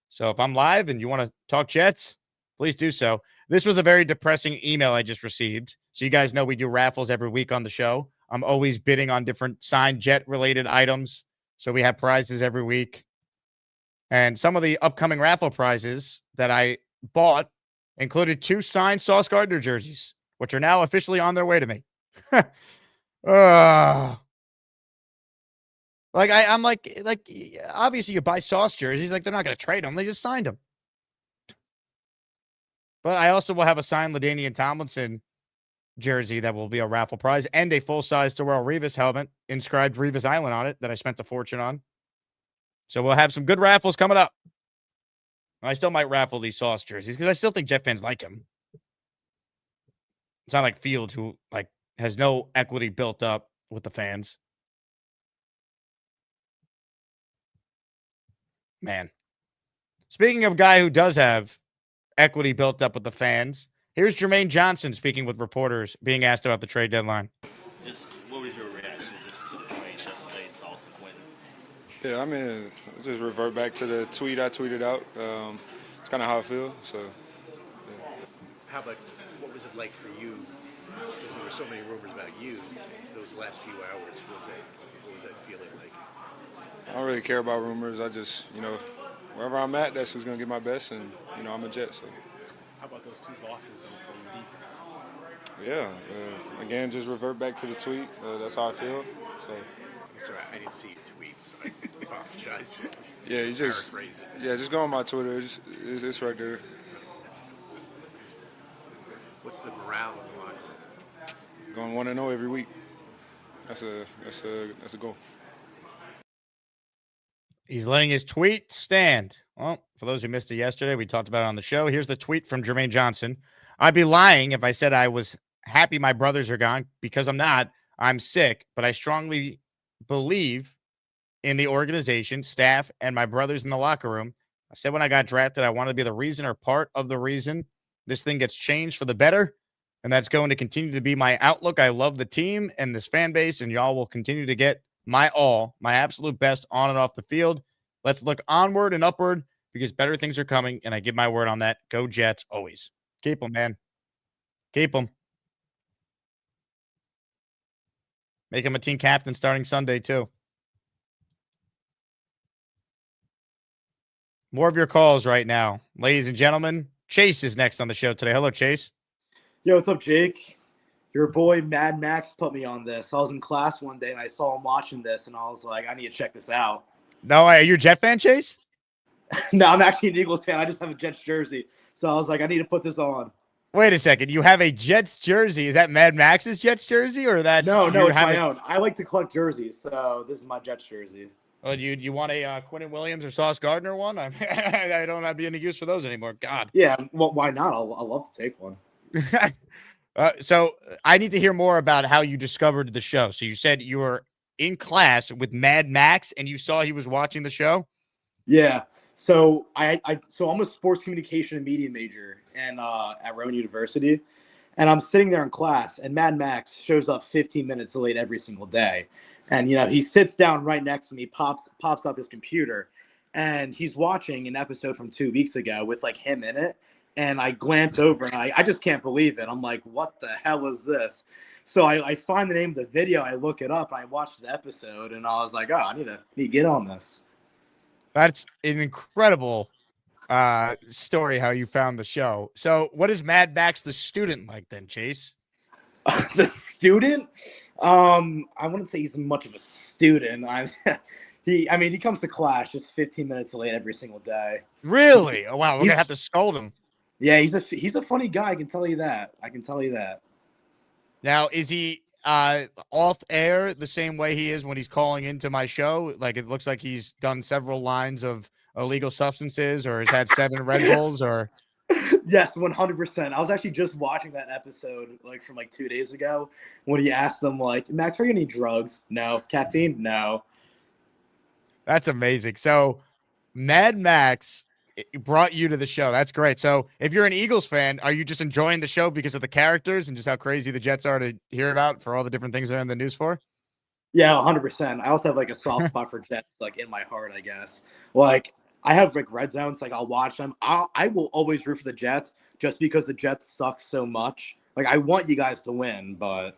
So if I'm live and you want to talk Jets, please do so. This was a very depressing email I just received. So you guys know we do raffles every week on the show. I'm always bidding on different signed Jet-related items. So we have prizes every week. And some of the upcoming raffle prizes that I bought included 2 signed Sauce Gardner jerseys, which are now officially on their way to me. I'm like, obviously you buy Sauce jerseys, like they're not going to trade them. They just signed them. But I also will have a signed LaDainian Tomlinson jersey that will be a raffle prize and a full-size Darrelle Revis helmet inscribed Revis Island on it that I spent a fortune on. So we'll have some good raffles coming up. I still might raffle these Sauce jerseys because I still think Jet fans like him. It's not like Fields, who has no equity built up with the fans. Man. Speaking of a guy who does have equity built up with the fans, here's Jermaine Johnson speaking with reporters being asked about the trade deadline. Just what was your reaction just to the trade yesterday, Sauce and Quinnen? Yeah, I mean, just revert back to the tweet I tweeted out. It's kind of how I feel. So, How about what was it like for you? Because there were so many rumors about you those last few hours. What was that feeling like? I don't really care about rumors. I just, wherever I'm at, that's who's going to get my best, and I'm a Jet. So. How about those 2 losses though from defense? Yeah, again, just revert back to the tweet. That's how I feel. So. Sorry, I didn't see your tweet, so I apologize. Yeah, just go on my Twitter. It's right there. What's the morale of the locker room? Going 1-0 every week. That's a goal. He's letting his tweet stand. Well, for those who missed it yesterday, we talked about it on the show. Here's the tweet from Jermaine Johnson. I'd be lying if I said I was happy my brothers are gone, because I'm not. I'm sick, but I strongly believe in the organization, staff, and my brothers in the locker room. I said when I got drafted, I wanted to be the reason or part of the reason this thing gets changed for the better, and that's going to continue to be my outlook. I love the team and this fan base, and y'all will continue to get my absolute best on and off the field. Let's look onward and upward because better things are coming, and I give my word on that. Go Jets always. Keep them, man. Keep them. Make him a team captain starting Sunday, too. More of your calls right now. Ladies and gentlemen, Chase is next on the show today. Hello, Chase. Yo, what's up, Jake? Your boy Mad Max put me on this. I was in class one day and I saw him watching this, and I was like, I need to check this out. No, are you a Jet fan, Chase? No, I'm actually an Eagles fan. I just have a Jets jersey. So I was like, I need to put this on. Wait a second. You have a Jets jersey. Is that Mad Max's Jets jersey, or that's No, it's my own. I like to collect jerseys, so this is my Jets jersey. Oh, you want a Quinnen Williams or Sauce Gardner one? I don't have any use for those anymore. God. Yeah, well, why not? I'll love to take one. So I need to hear more about how you discovered the show. So you said you were in class with Mad Max and you saw he was watching the show? Yeah. So I'm a sports communication and media major at Rowan University, and I'm sitting there in class, and Mad Max shows up 15 minutes late every single day. And, he sits down right next to me, pops up his computer, and he's watching an episode from 2 weeks ago with him in it. And I glance over and I just can't believe it. I'm like, what the hell is this? So I find the name of the video, I look it up, and I watch the episode, and I was like, oh, I need to get on this. That's an incredible story how you found the show. So, what is Mad Max the student like then, Chase? The student? I wouldn't say he's much of a student. He comes to class just 15 minutes late every single day. Really? Oh wow, we're gonna have to scold him. Yeah, he's a funny guy. I can tell you that. Now, is he off air the same way he is when he's calling into my show? Like it looks like he's done several lines of illegal substances, or has had 7 Red Bulls, or Yes, 100%. I was actually just watching that episode from 2 days ago when he asked them Max, are you gonna need drugs? No. Caffeine? No. That's amazing. So, Mad Max brought you to the show. That's great. So, if you're an Eagles fan, are you just enjoying the show because of the characters and just how crazy the Jets are to hear about for all the different things they're in the news for? Yeah, 100%. I also have a soft spot for Jets in my heart, I guess. I have red zones. I'll watch them. I will always root for the Jets just because the Jets suck so much. I want you guys to win, but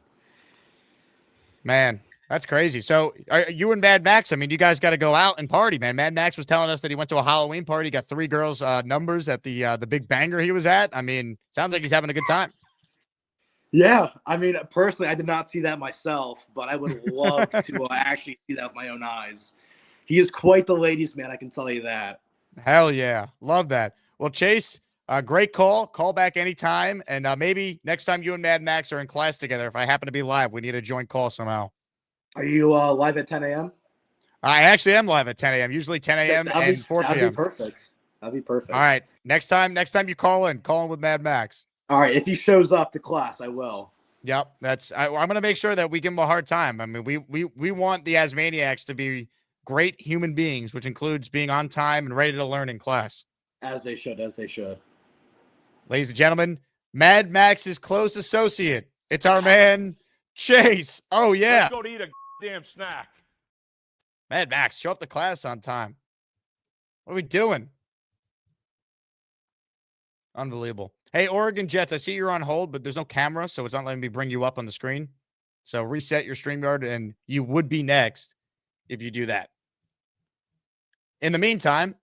man, that's crazy. So are you and Mad Max? I mean, you guys got to go out and party, man. Mad Max was telling us that he went to a Halloween party, got 3 girls' numbers at the big banger he was at. I mean, sounds like he's having a good time. yeah. I mean, personally, I did not see that myself, but I would love to actually see that with my own eyes. He is quite the ladies' man, I can tell you that. Hell yeah. Love that. Well, Chase, great call. Call back anytime. And maybe next time you and Mad Max are in class together, if I happen to be live, we need a joint call somehow. Are you live at 10 a.m.? I actually am live at 10 a.m., usually 10 a.m. and 4 p.m. That'd be perfect. All right. Next time you call in with Mad Max. All right. If he shows up to class, I will. Yep. I'm going to make sure that we give him a hard time. I mean, we want the Asmaniacs to be great human beings, which includes being on time and ready to learn in class. As they should. Ladies and gentlemen, Mad Max's close associate. It's our man, Chase. Oh, yeah. Let's go to eat a damn snack. Mad Max, show up to class on time. What are we doing? Unbelievable. Hey, Oregon Jets, I see you're on hold, but there's no camera, so it's not letting me bring you up on the screen. So reset your StreamYard, and you would be next if you do that. In the meantime,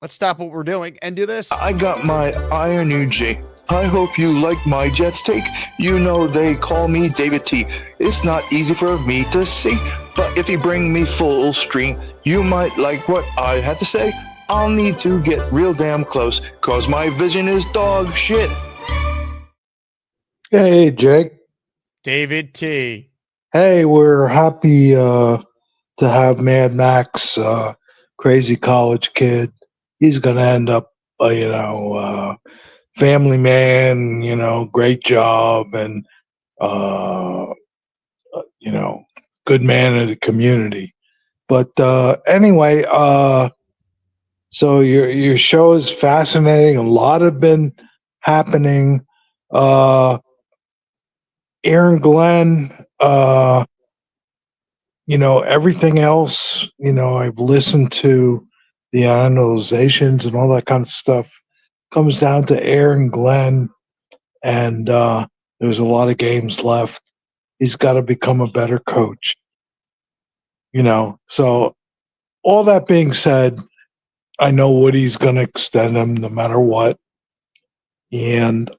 let's stop what we're doing and do this. I got my Iron UJ. I hope you like my Jets take. You know they call me David T. It's not easy for me to see, but if you bring me full stream, you might like what I had to say. I'll need to get real damn close, cause my vision is dog shit. Hey, Jake. David T. Hey, we're happy to have Mad Max, crazy college kid. He's going to end up, family man, great job, and, good man of the community. But anyway, so your show is fascinating. A lot have been happening. Aaron Glenn, everything else, I've listened to the analyzations and all that kind of stuff. Comes down to Aaron Glenn, and there's a lot of games left. He's got to become a better coach. So all that being said, I know Woody's going to extend him no matter what. And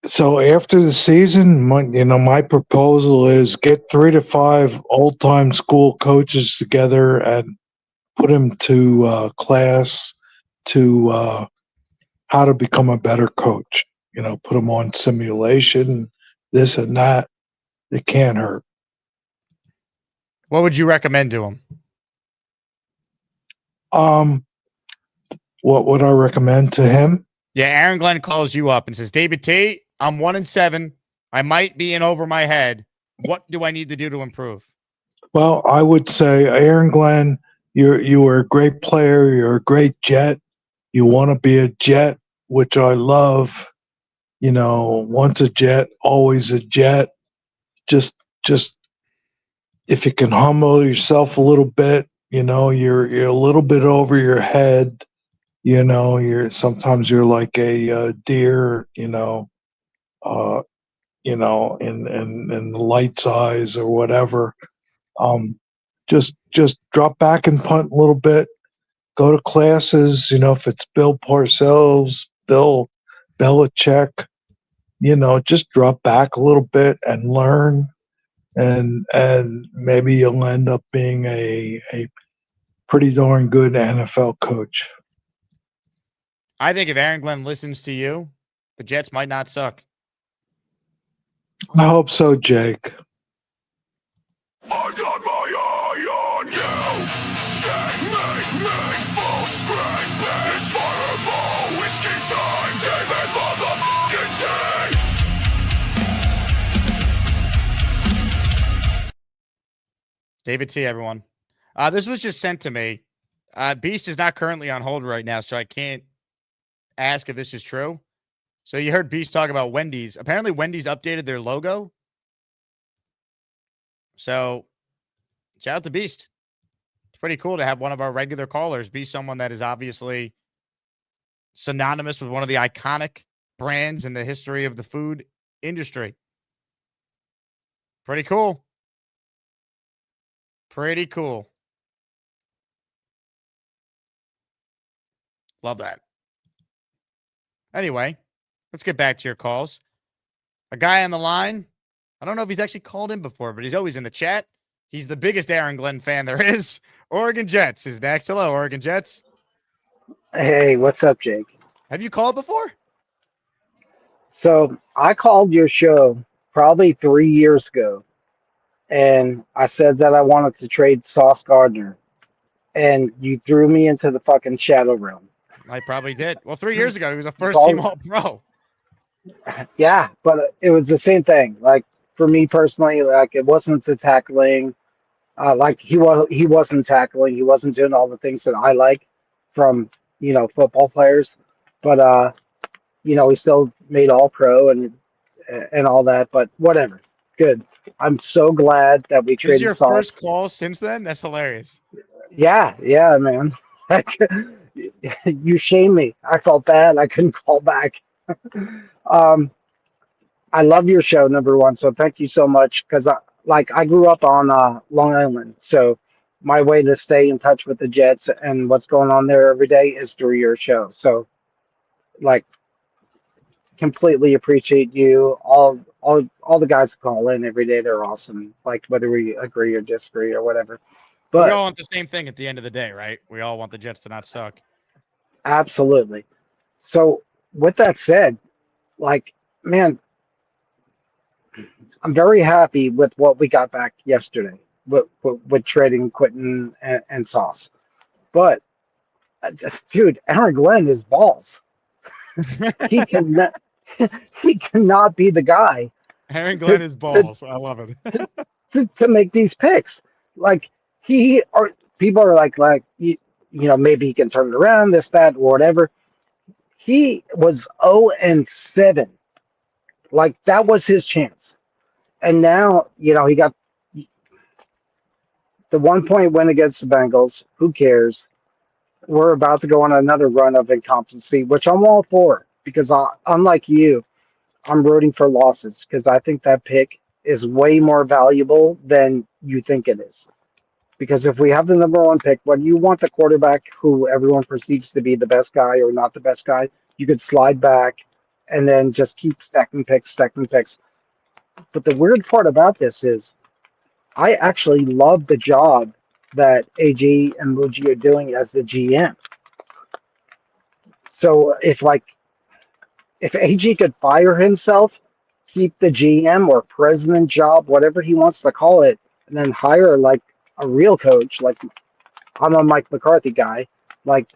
so after the season, my proposal is get 3 to 5 old-time school coaches together and put them to class to how to become a better coach. Put them on simulation, this and that. It can't hurt. What would you recommend to him? What would I recommend to him? Yeah, Aaron Glenn calls you up and says, David T, I'm 1-7. I might be in over my head. What do I need to do to improve? Well, I would say, Aaron Glenn, you are a great player. You're a great Jet. You want to be a Jet, which I love. Once a Jet, always a Jet. Just if you can humble yourself a little bit, you're a little bit over your head. Sometimes you're like a deer, in the light's eyes or whatever. Just drop back and punt a little bit. go to classes. If it's Bill Parcells, Bill Belichick, just drop back a little bit and learn, and maybe you'll end up being a pretty darn good NFL coach. I think if Aaron Glenn listens to you, the Jets might not suck. I hope so, Jake. I've got my eye on you. Checkmate me, full screen. It's fireball, whiskey time. David motherfucking T. David T, everyone. This was just sent to me. Beast is not currently on hold right now, so I can't ask if this is true. So you heard Beast talk about Wendy's. Apparently Wendy's updated their logo. So shout out to Beast. It's pretty cool to have one of our regular callers be someone that is obviously synonymous with one of the iconic brands in the history of the food industry. Pretty cool. Pretty cool. Love that. Anyway, let's get back to your calls. A guy on the line. I don't know if he's actually called in before, but he's always in the chat. He's the biggest Aaron Glenn fan there is. Oregon Jets is next. Hello, Oregon Jets. Hey, what's up, Jake? Have you called before? So I called your show probably 3 years ago, and I said that I wanted to trade Sauce Gardner, and you threw me into the fucking shadow realm. I probably did. Well, 3 years ago, he was a first-team All-Pro. Yeah, but it was the same thing. Like for me personally, like it wasn't the tackling. Like he wasn't tackling. He wasn't doing all the things that I like from football players. But he still made All Pro and all that. But whatever. Good. I'm so glad that we This is traded your Sauce. first call since then? That's hilarious. Yeah, man. You shamed me. I felt bad. I couldn't call back. I love your show, number one. So thank you so much. Because I grew up on Long Island, so my way to stay in touch with the Jets and what's going on there every day is through your show. So, like, completely appreciate you. All the guys who call in every day, they're awesome. Like whether we agree or disagree or whatever. But we But all want the same thing at the end of the day, right? We all want the Jets to not suck. absolutely. So with that said, like, man, I'm very happy with what we got back yesterday with trading Quentin and Sauce. But dude, Aaron Glenn is balls. He cannot he cannot be the guy. Aaron Glenn is balls. I love it. to make these picks. Like people are like maybe he can turn it around, this, that, or whatever. He was 0-7. Like that was his chance. And now, he got the 1 point win against the Bengals. Who cares? We're about to go on another run of incompetency, which I'm all for because unlike you, I'm rooting for losses because I think that pick is way more valuable than you think it is. Because if we have the number one pick, when you want the quarterback who everyone perceives to be the best guy or not the best guy, you could slide back and then just keep stacking picks. But the weird part about this is I actually love the job that AG and Muji are doing as the GM. So if AG could fire himself, keep the GM or president job, whatever he wants to call it, and then hire like a real coach, like I'm a Mike McCarthy guy, like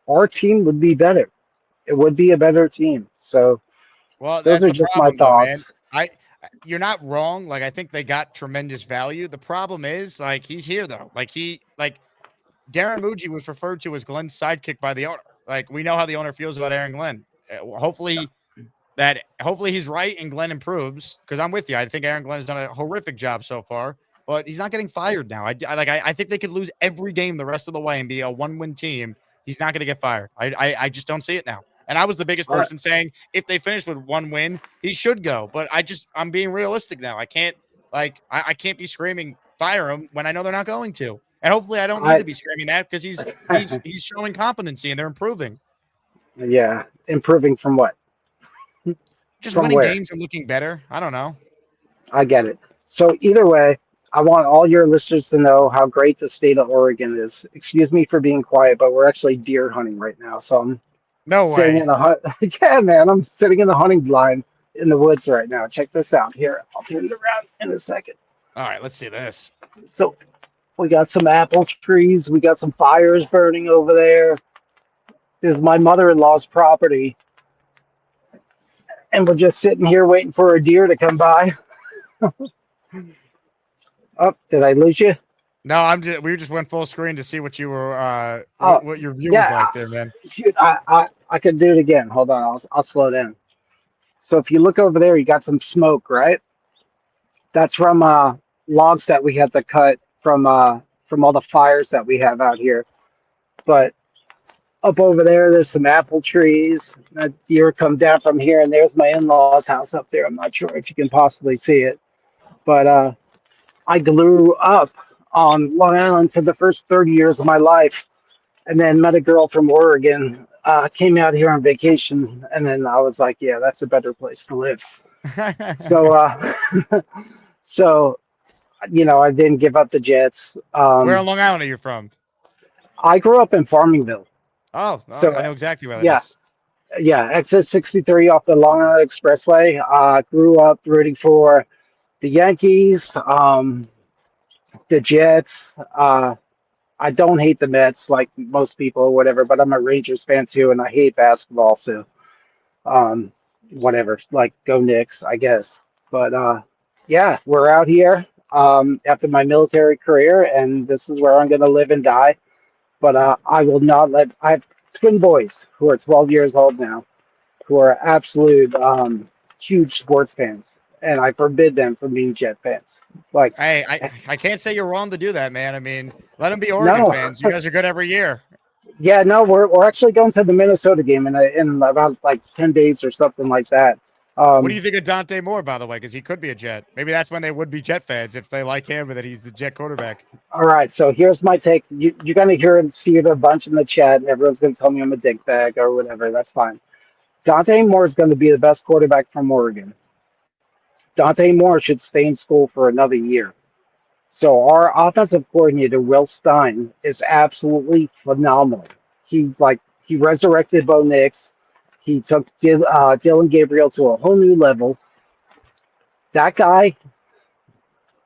our team would be better. It would be a better team. So Well, those that's are the just my problem, though, man. thoughts. You're not wrong. Like, I think they got tremendous value. The problem is, like, he's here though. Like Darren Muji was referred to as Glenn's sidekick by the owner. Like, we know how the owner feels about Aaron Glenn. Hopefully he's right and Glenn improves. Because I'm with you. I think Aaron Glenn has done a horrific job so far, but he's not getting fired now. I think they could lose every game the rest of the way and be a 1-win team. He's not going to get fired. I just don't see it now. And I was the biggest person saying if they finish with 1 win, he should go. But I'm being realistic now. I can't be screaming fire him when I know they're not going to. And hopefully I don't need I to be screaming that because he's showing competency and they're improving. Yeah, improving from what? Just From winning where? games and looking better. I don't know. I get it. So either way, I want all your listeners to know how great the state of Oregon is. Excuse me for being quiet, but we're actually deer hunting right now. So I'm No sitting way. in the hunt. Yeah, man, I'm sitting in the hunting blind in the woods right now. Check this out. Here, I'll turn it around in a second. All right, let's see this. So we got some apple trees. We got some fires burning over there. This is my mother-in-law's property, and we're just sitting here waiting for a deer to come by. Oh, did I lose you? No, we just went full screen to see what you were Oh, what your view was yeah. like there, man. Shoot, I could do it again. Hold on, I'll slow down. So if you look over there, you got some smoke, right? That's from logs that we had to cut from all the fires that we have out here. But up over there, there's some apple trees. A deer come down from here, and there's my in-laws' house up there. I'm not sure if you can possibly see it, but I grew up on Long Island for the first 30 years of my life, and then met a girl from Oregon. Came out here on vacation, and then I was like, "Yeah, that's a better place to live." So, so I didn't give up the Jets. Where on Long Island are you from? I grew up in Farmingville. Oh, So, I know exactly where that yeah, is. yeah, exit 63 off the Long Island Expressway. Grew up rooting for the Yankees, the Jets. I don't hate the Mets like most people or whatever, but I'm a Rangers fan too, and I hate basketball, so um, whatever. Like, go Knicks, I guess. But yeah, we're out here after my military career, and this is where I'm going to live and die. But I will not let. I have twin boys who are 12 years old now, who are absolute huge sports fans, and I forbid them from being Jet fans. Like, Hey, I can't say you're wrong to do that, man. I mean, let them be Oregon no. fans. You guys are good every year. Yeah, no, we're actually going to the Minnesota game in about like 10 days or something like that. What do you think of Dante Moore, by the way? Because he could be a Jet. Maybe that's when they would be Jet fans if they like him and that he's the Jet quarterback. All right, so here's my take. You're going to hear and see it a bunch in the chat, and everyone's going to tell me I'm a dickbag or whatever. That's fine. Dante Moore is going to be the best quarterback from Oregon. Dante Moore should stay in school for another year. So our offensive coordinator, Will Stein, is absolutely phenomenal. He resurrected Bo Nix. He took Dylan Gabriel to a whole new level. That guy,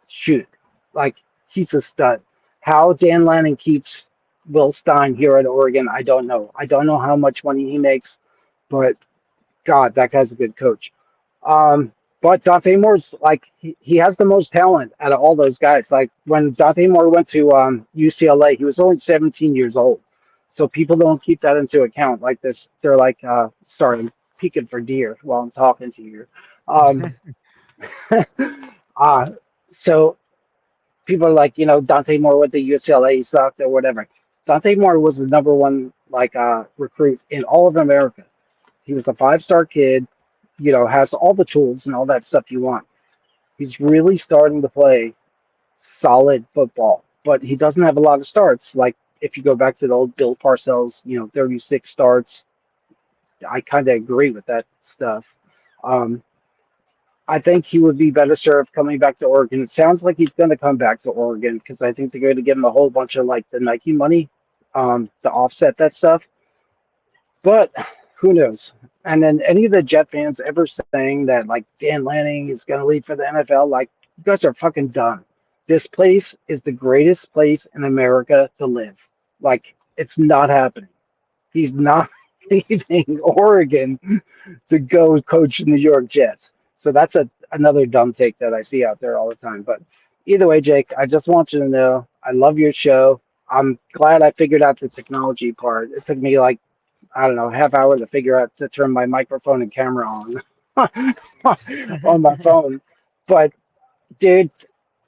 shoot, like he's a stud. How Dan Lanning keeps Will Stein here at Oregon, I don't know. I don't know how much money he makes, but God, that guy's a good coach. Um, but Dante Moore's like he has the most talent out of all those guys. Like when Dante Moore went to UCLA, he was only 17 years old. So people don't keep that into account. Like this, they're like, sorry, I'm peeking for deer while I'm talking to you. Um, uh, so people are like, Dante Moore went to UCLA, he sucked or whatever. Dante Moore was the number one recruit in all of America. He was a 5-star kid, has all the tools and all that stuff you want. He's really starting to play solid football, but he doesn't have a lot of starts. Like if you go back to the old Bill Parcells, 36 starts, I kind of agree with that stuff. Um, I think he would be better served coming back to Oregon. It sounds like he's going to come back to Oregon because I think they're going to give him a whole bunch of like the Nike money to offset that stuff. But who knows? And then any of the Jet fans ever saying that like Dan Lanning is going to leave for the NFL, like you guys are fucking done. This place is the greatest place in America to live. Like it's not happening. He's not leaving Oregon to go coach the New York Jets. So that's another dumb take that I see out there all the time. But either way, Jake, I just want you to know I love your show. I'm glad I figured out the technology part. It took me like I don't know, half hour to figure out to turn my microphone and camera on on my phone. But dude,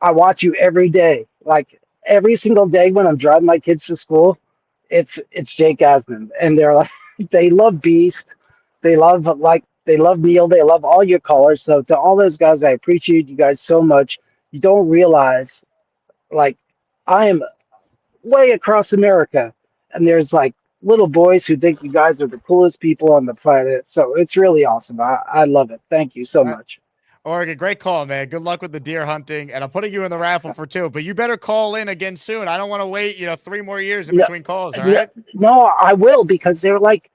I watch you every day. Like every single day when I'm driving my kids to school, it's Jake Asman. And they're like they love Beast. They love Neil. They love all your callers. So to all those guys, I appreciate you guys so much. You don't realize like I am way across America, and there's like little boys who think you guys are the coolest people on the planet. So it's really awesome. I love it. Thank you so much. Oregon, great call, man. Good luck with the deer hunting, and I'm putting you in the raffle for 2. But you better call in again soon. I don't want to wait, 3 more years in No, between calls. All right. no, I will, because they're like,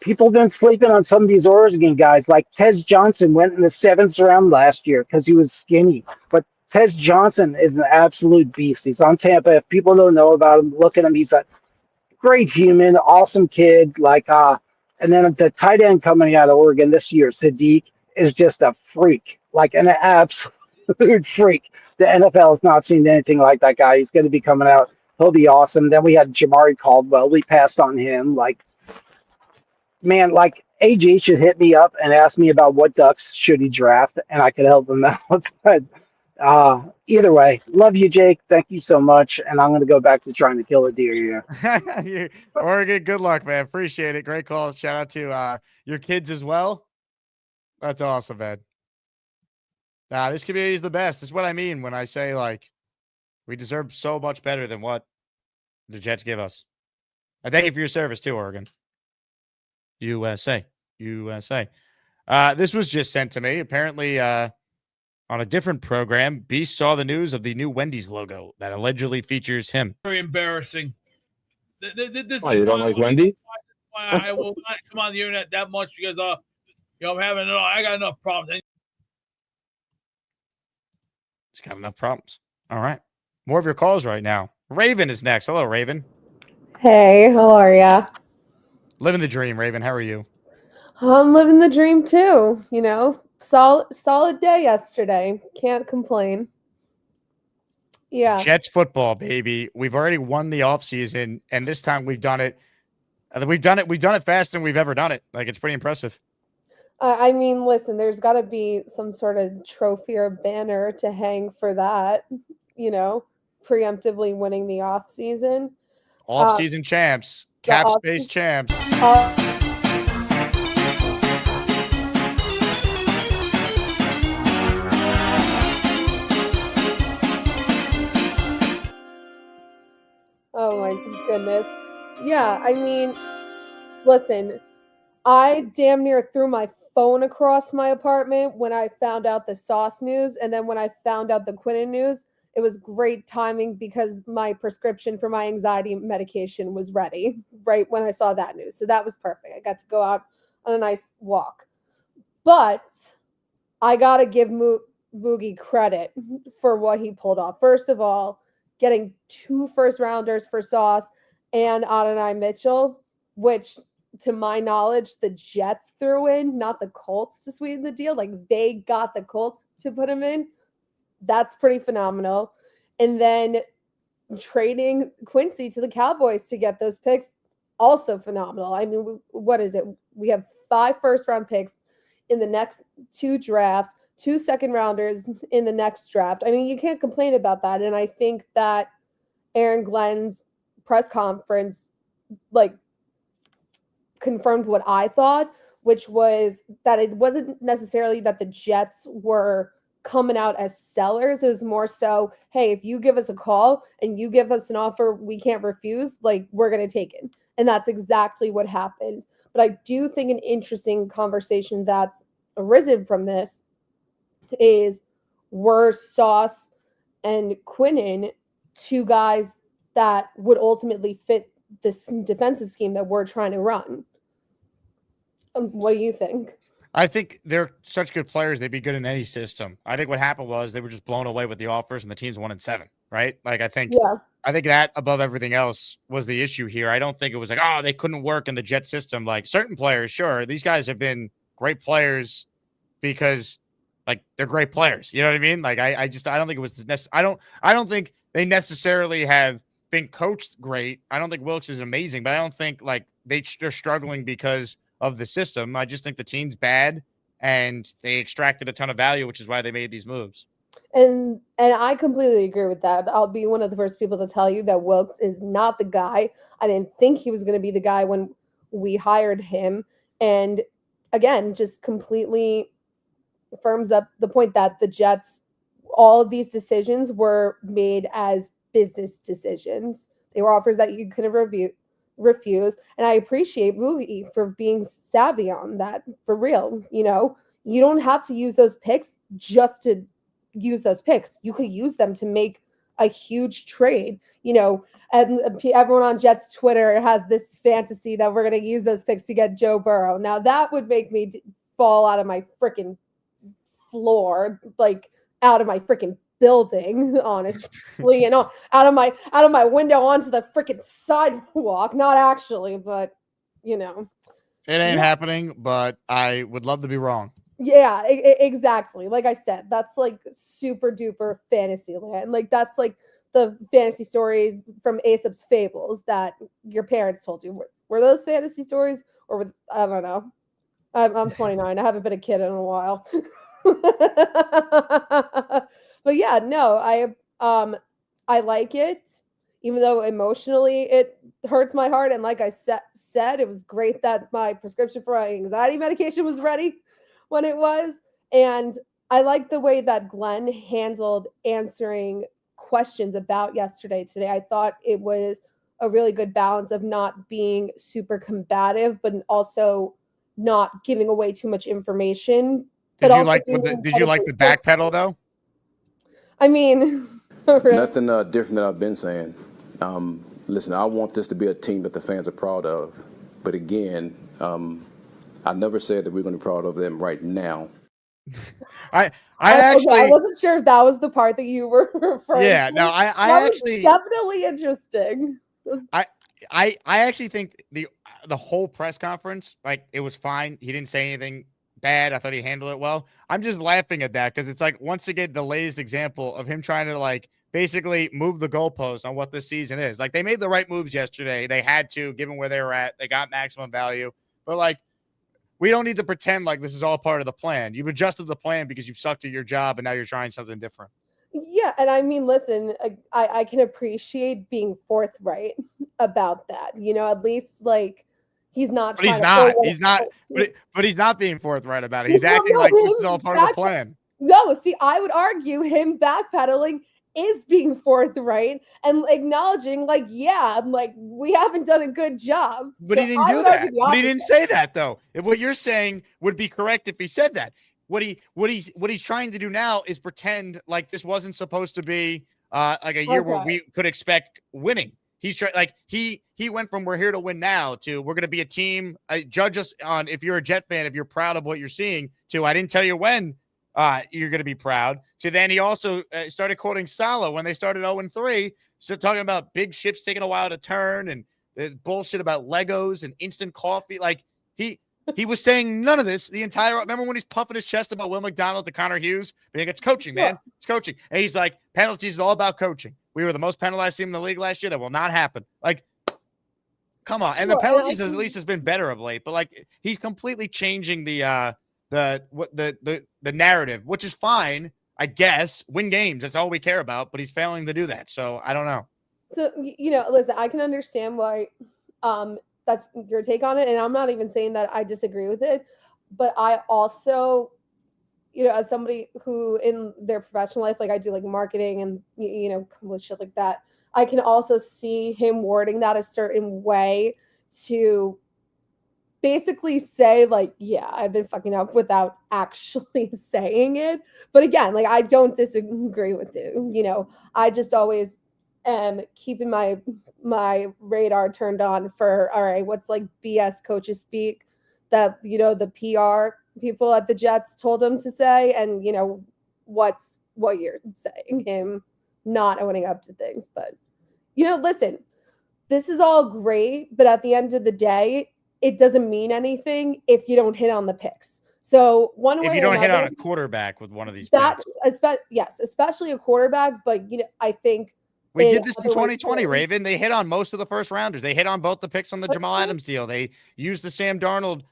people have been sleeping on some of these Oregon guys. Like Tez Johnson went in the 7th round last year because he was skinny. But Tez Johnson is an absolute beast. He's on Tampa. If people don't know about him, look at him. He's a great human, awesome kid. And then the tight end coming out of Oregon this year, Sadiq, is just a freak, like an absolute freak. The NFL has not seen anything like that guy. He's going to be coming out. He'll be awesome. Then we had Jamari Caldwell. We passed on him. Man, AG should hit me up and ask me about what ducks should he draft, and I could help him out. But either way, love you, Jake. Thank you so much, and I'm going to go back to trying to kill a deer here. Oregon, good luck, man. Appreciate it. Great call. Shout out to your kids as well. That's awesome, man. This community is the best. That's what I mean when I say we deserve so much better than what the Jets give us. I thank you for your service too, Oregon. USA. This was just sent to me. Apparently, on a different program, Beast saw the news of the new Wendy's logo that allegedly features him. Very embarrassing. This you don't like Wendy's? Why I will not come on the internet that much because I got enough problems. He's got enough problems. All right. More of your calls right now. Raven is next. Hello, Raven. Hey, how are ya? Living the dream, Raven. How are you? I'm living the dream too. Solid day yesterday. Can't complain. Yeah. Jets football, baby. We've already won the offseason, and this time we've done it. We've done it faster than we've ever done it. It's pretty impressive. I mean, listen, there's got to be some sort of trophy or banner to hang for that, preemptively winning the offseason. Off-season champs, cap space champs. Oh my goodness. Yeah, I mean, listen, I damn near threw my phone across my apartment when I found out the Sauce news, and then when I found out the Quinnen news, it was great timing because my prescription for my anxiety medication was ready right when I saw that news. So that was perfect. I got to go out on a nice walk. But I got to give Boogie credit for what he pulled off. First of all, getting 2 first-rounders for Sauce and Adonai Mitchell, which, to my knowledge, the Jets threw in, not the Colts to sweeten the deal. They got the Colts to put him in. That's pretty phenomenal. And then trading Quincy to the Cowboys to get those picks, also phenomenal. I mean, what is it? We have 5 first-round picks in the next 2 drafts, 2 second-rounders in the next draft. I mean, you can't complain about that. And I think that Aaron Glenn's press conference, confirmed what I thought, which was that it wasn't necessarily that the Jets were coming out as sellers. It was more so, hey, if you give us a call and you give us an offer we can't refuse, we're going to take it. And that's exactly what happened. But I do think an interesting conversation that's arisen from this is, were Sauce and Quinnen 2 guys that would ultimately fit this defensive scheme that we're trying to run? What do you think? I think they're such good players. They'd be good in any system. I think what happened was they were just blown away with the offers, and the team's 1-7, right? I think that above everything else was the issue here. I don't think it was they couldn't work in the Jet system. Certain players, sure, these guys have been great players because they're great players. You know what I mean? I don't think it was I don't think they necessarily have been coached great. I don't think Wilkes is amazing, but I don't think they're struggling because of the system. I just think the team's bad and they extracted a ton of value, which is why they made these moves. And I completely agree with that. I'll be one of the first people to tell you that Wilkes is not the guy. I didn't think he was going to be the guy when we hired him. And again, just completely firms up the point that the Jets, all of these decisions were made as business decisions. They were offers that you couldn't refuse. And I appreciate Moogie for being savvy on that, for real. You know, you don't have to use those picks just to use those picks. You could use them to make a huge trade, you know. And everyone on Jets Twitter has this fantasy that we're going to use those picks to get Joe Burrow. Now that would make me fall out of my freaking floor, like out of my freaking building, honestly, and out of my window onto the freaking sidewalk. Not actually, but you know, it ain't happening. But I would love to be wrong. Yeah, exactly. Like I said, that's like super duper fantasy land. Like that's like the fantasy stories from Aesop's Fables that your parents told you. Were those fantasy stories, or I don't know. I'm 29. I haven't been a kid in a while. But yeah, no, I like it, even though emotionally it hurts my heart. And like I said, it was great that my prescription for my anxiety medication was ready when it was. And I like the way that Glenn handled answering questions about yesterday today. I thought it was a really good balance of not being super combative, but also not giving away too much information. Did you like the backpedal though? I mean, nothing different than I've been saying. Listen, I want this to be a team that the fans are proud of. But again, I never said that we're going to be proud of them right now. I wasn't sure if that was the part that you were referring to. Yeah, no, I actually definitely interesting. I actually think the whole press conference, like, it was fine. He didn't say anything bad. I thought he handled it well. I'm just laughing at that because it's like, once again, the latest example of him trying to like basically move the goalposts on what this season is. Like, they made the right moves yesterday. They had to, given where they were at. They got maximum value. But like, we don't need to pretend like this is all part of the plan. You've adjusted the plan because you've sucked at your job and now you're trying something different. Yeah, and I mean, listen, I can appreciate being forthright about that. You know, at least like he's not. But he's not. But he's not being forthright about it. He's acting like this is all part of the plan. No, see, I would argue him backpedaling is being forthright and acknowledging, like, yeah, like, we haven't done a good job. But he didn't do that. But he didn't say that, though. What you're saying would be correct if he said that. What he's trying to do now is pretend like this wasn't supposed to be like a year where we could expect winning. He's trying, like, he went from we're here to win now to we're going to be a team. Judge us on if you're a Jet fan, if you're proud of what you're seeing, to I didn't tell you when you're going to be proud. To then he also started quoting Salah when they started 0-3. So talking about big ships taking a while to turn and bullshit about Legos and instant coffee. Like, he was saying none of this the entire. Remember when he's puffing his chest about Will McDonald to Connor Hughes? Being it's coaching, man. It's coaching. And he's like, penalties is all about coaching. We were the most penalized team in the league last year. That will not happen. Like, come on. And the penalties at least has been better of late. But like, he's completely changing the narrative, which is fine, I guess. Win games. That's all we care about. But he's failing to do that. So I don't know. So, you know, listen, I can understand why that's your take on it. And I'm not even saying that I disagree with it. But I also, you know, as somebody who in their professional life, like I do like marketing and, you know, with shit like that, I can also see him wording that a certain way to basically say like, yeah, I've been fucking up without actually saying it. But again, like, I don't disagree with you. You know, I just always am keeping my radar turned on for, all right, what's like BS coaches speak that, you know, the PR people at the Jets told him to say, and you know what you're saying, him not owning up to things. But you know, listen, this is all great, but at the end of the day, it doesn't mean anything if you don't hit on the picks. So if you don't hit on a quarterback with one of these picks, yes, especially a quarterback. But you know, I think we did this in 2020, Raven. They hit on most of the first rounders. They hit on both the picks on the Jamal Adams deal. They used the Sam Darnold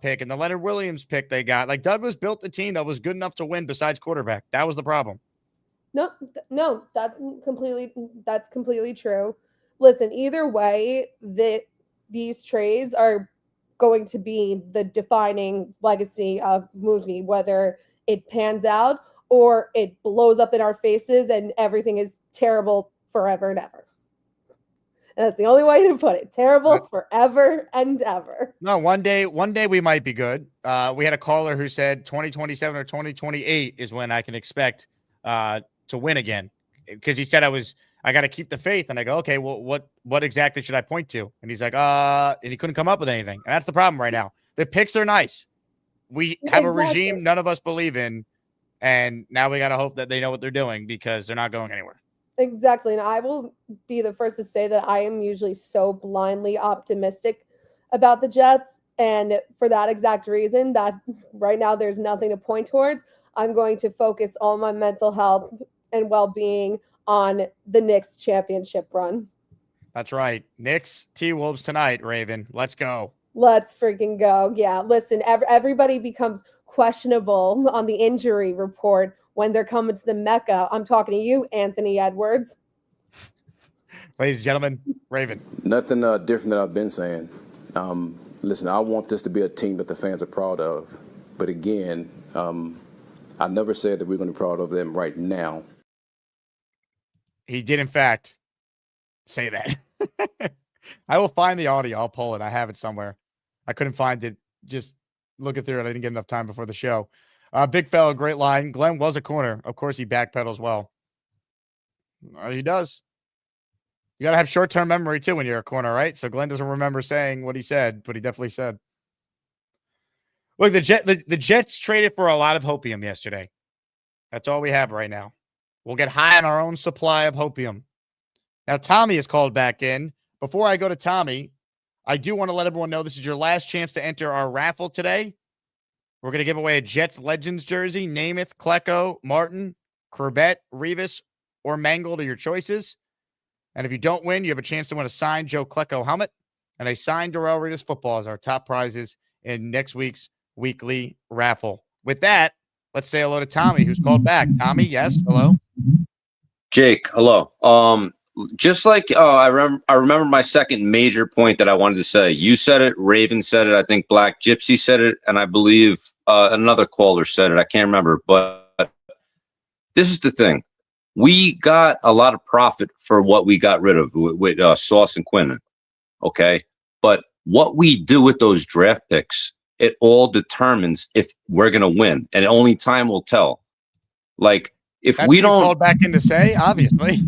pick and the Leonard Williams pick they got. Like, Douglas built the team that was good enough to win besides quarterback. That was the problem. No, that's completely true. Listen, either way, these trades are going to be the defining legacy of Mooney, whether it pans out or it blows up in our faces and everything is terrible forever and ever. And that's the only way to put it. Terrible forever and ever. No, one day we might be good. We had a caller who said 2027 or 2028 is when I can expect to win again. Because he said I got to keep the faith. And I go, okay, well, what exactly should I point to? And he's like, and he couldn't come up with anything. And that's the problem right now. The picks are nice. We have a regime none of us believe in. And now we got to hope that they know what they're doing because they're not going anywhere. Exactly. And I will be the first to say that I am usually so blindly optimistic about the Jets. And for that exact reason, that right now there's nothing to point towards, I'm going to focus all my mental health and well-being on the Knicks championship run. That's right. Knicks, T-Wolves tonight, Raven. Let's go. Let's freaking go. Yeah, listen, everybody becomes questionable on the injury report when they're coming to the Mecca. I'm talking to you, Anthony Edwards. Ladies and gentlemen, Raven. Nothing different than I've been saying. Listen, I want this to be a team that the fans are proud of. But again, I never said that we're going to be proud of them right now. He did, in fact, say that. I will find the audio. I'll pull it. I have it somewhere. I couldn't find it. Just looking through it. I didn't get enough time before the show. Big fella, great line. Glenn was a corner. Of course, he backpedals well. He does. You got to have short-term memory, too, when you're a corner, right? So Glenn doesn't remember saying what he said, but he definitely said. Look, the Jets traded for a lot of hopium yesterday. That's all we have right now. We'll get high on our own supply of hopium. Now, Tommy is called back in. Before I go to Tommy, I do want to let everyone know this is your last chance to enter our raffle today. We're going to give away a Jets Legends jersey, Namath, Klecko, Martin, Corbett, Revis, or Mangold are your choices. And if you don't win, you have a chance to win a signed Joe Klecko helmet and a signed Darrell Revis football as our top prizes in next week's weekly raffle. With that, let's say hello to Tommy, who's called back. Tommy, yes, hello. Jake, hello. Just like I remember my second major point that I wanted to say. You said it, Raven said it, I think Black Gypsy said it, and I believe another caller said it. I can't remember, but this is the thing. We got a lot of profit for what we got rid of with Sauce and Quinnen, okay? But what we do with those draft picks, it all determines if we're going to win, and only time will tell. Like, if That's we what don't... you called back in to say, obviously.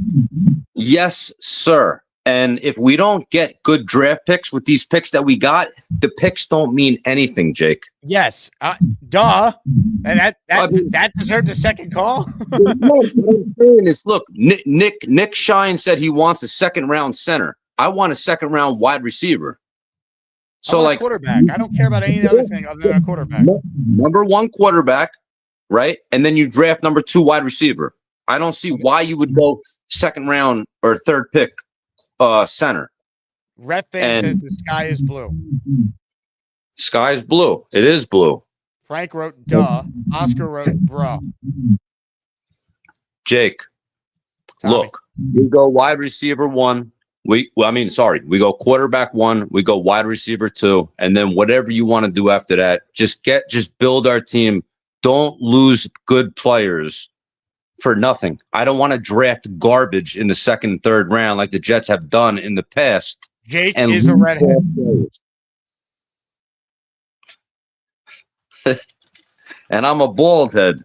Yes, sir. And if we don't get good draft picks with these picks that we got, the picks don't mean anything, Jake. Yes. Duh. And that deserved a second call. What I'm saying is, look, Nick Shine said he wants a second round center. I want a second round wide receiver. So, like, quarterback. I don't care about any other thing other than a quarterback. Number one quarterback, right? And then you draft number two wide receiver. I don't see why you would go second round or third pick center. Ref thing says the sky is blue. Sky is blue. It is blue. Frank wrote duh. Oscar wrote bruh. Jake, Tommy. Look, we go wide receiver one. We go quarterback one. We go wide receiver two, and then whatever you want to do after that, just build our team. Don't lose good players for nothing. I don't want to draft garbage in the second and third round like the Jets have done in the past. Jake is a redhead. And I'm a bald head.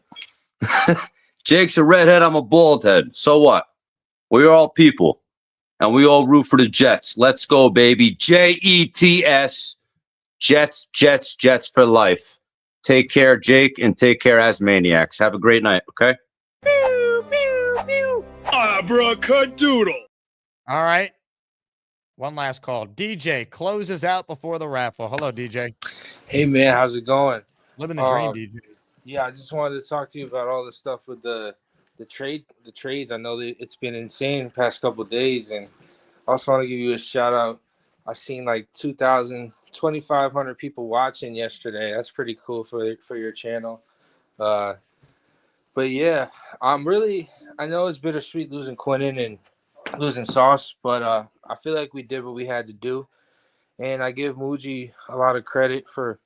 Jake's a redhead. I'm a bald head. So what? We're all people. And we all root for the Jets. Let's go, baby. Jets. Jets for life. Take care, Jake, and take care, Asmaniacs. Have a great night, okay? Pew, pew, pew. Abracadabra. All right. One last call. DJ closes out before the raffle. Hello, DJ. Hey, man. How's it going? Living the dream, DJ. Yeah, I just wanted to talk to you about all the stuff with the trades. I know that it's been insane the past couple of days, and I also want to give you a shout out. I seen like 2,500 people watching yesterday. That's pretty cool for your channel. But yeah, I know it's bittersweet losing Quinnen and losing Sauce, but I feel like we did what we had to do, and I give Muji a lot of credit for.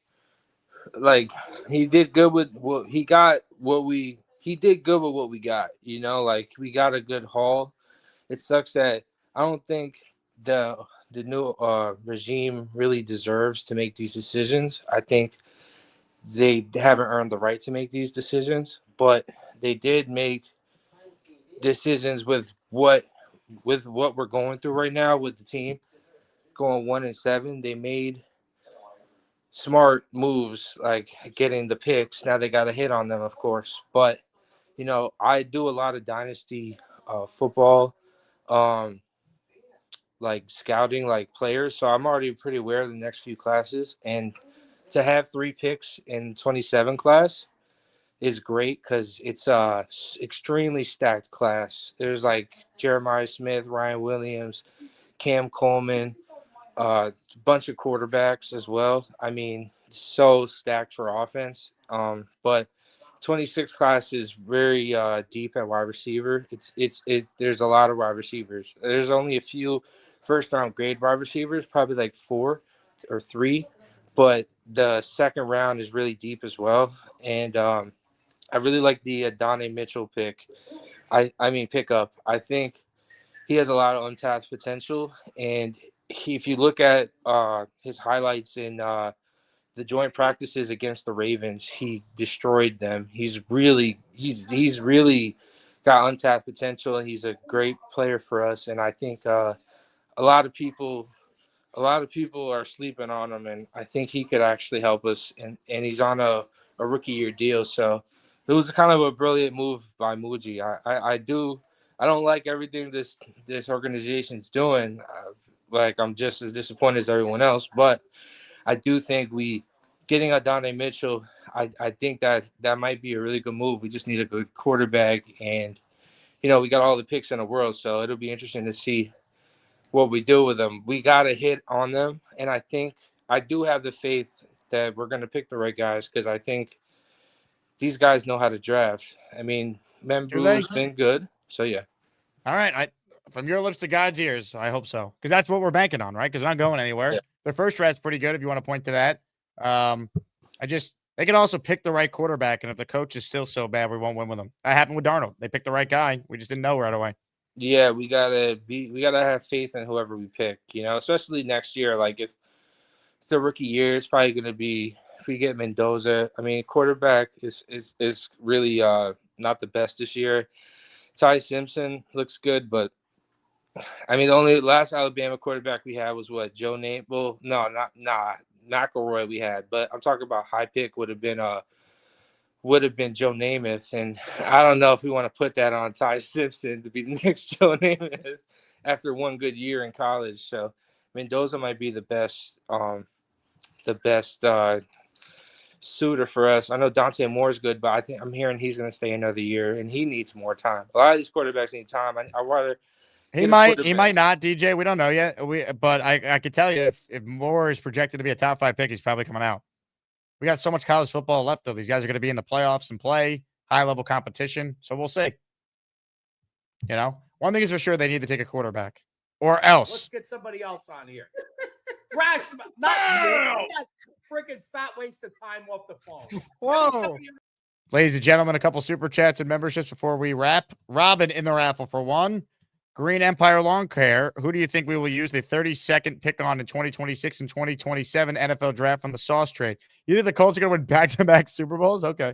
Like, he did good with what he got. He did good with what we got. You know, like, we got a good haul. It sucks that I don't think the new regime really deserves to make these decisions. I think they haven't earned the right to make these decisions, but they did make decisions with what we're going through right now with the team going 1-7. They made smart moves like getting the picks. Now they got a hit on them, of course, but I do a lot of dynasty football, like scouting like players, so I'm already pretty aware of the next few classes, and to have 3 picks in 27 class is great because it's a extremely stacked class. There's like Jeremiah Smith, Ryan Williams, Cam Coleman, a bunch of quarterbacks as well. I mean, so stacked for offense. But 26 class is very deep at wide receiver. There's a lot of wide receivers. There's only a few first round grade wide receivers, probably like 4 or 3, but the second round is really deep as well. And I really like the Adonai Mitchell pick. I mean pickup. I think he has a lot of untapped potential, and if you look at his highlights in the joint practices against the Ravens, he destroyed them. He's really got untapped potential, and he's a great player for us. And I think a lot of people are sleeping on him, and I think he could actually help us. And he's on a rookie year deal, so it was kind of a brilliant move by Muji. I don't like everything this organization's doing. Like, I'm just as disappointed as everyone else, but I do think getting Adonai Mitchell, I think that might be a really good move. We just need a good quarterback, and we got all the picks in the world, so it'll be interesting to see what we do with them. We got a hit on them, and I think I do have the faith that we're going to pick the right guys, because I think these guys know how to draft. I mean, Membu's been good, so yeah. All right, from your lips to God's ears, I hope so, because that's what we're banking on, right? Because they're not going anywhere. Yeah. Their first draft's pretty good, if you want to point to that. They could also pick the right quarterback, and if the coach is still so bad, we won't win with them. That happened with Darnold. They picked the right guy. We just didn't know right away. Yeah, we gotta have faith in whoever we pick, especially next year. Like, if it's the rookie year, it's probably gonna be, if we get Mendoza. I mean, quarterback is really not the best this year. Ty Simpson looks good, but I mean, the only last Alabama quarterback we had was what, Joe Namath? Well, no, McElroy we had, but I'm talking about high pick would have been Joe Namath, and I don't know if we want to put that on Ty Simpson to be the next Joe Namath after one good year in college. So Mendoza might be the best suitor for us. I know Dante Moore's good, but I'm hearing he's going to stay another year, and he needs more time. A lot of these quarterbacks need time. I rather he might not, DJ. We don't know yet. But I could tell you, if Moore is projected to be a top 5 pick, he's probably coming out. We got so much college football left, though. These guys are going to be in the playoffs and play high-level competition, so we'll see. One thing is for sure, they need to take a quarterback, or else. Let's get somebody else on here. Rash, not that freaking fat waste of time off the phone. Whoa. Ladies and gentlemen, a couple super chats and memberships before we wrap. Robin in the raffle for 1. Green Empire Lawn Care. Who do you think we will use the 32nd pick on in 2026 and 2027 NFL draft on the Sauce trade? You think the Colts are going to win back-to-back Super Bowls? Okay.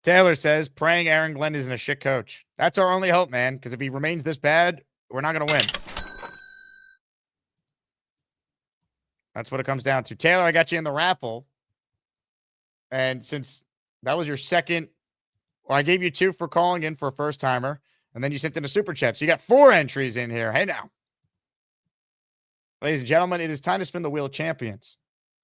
Taylor says, praying Aaron Glenn isn't a shit coach. That's our only hope, man, because if he remains this bad, we're not going to win. That's what it comes down to. Taylor, I got you in the raffle. And since that was your second, well, I gave you 2 for calling in for a first-timer, and then you sent in a super chat. So you got 4 entries in here. Hey, now. Ladies and gentlemen, it is time to spin the Wheel of Champions.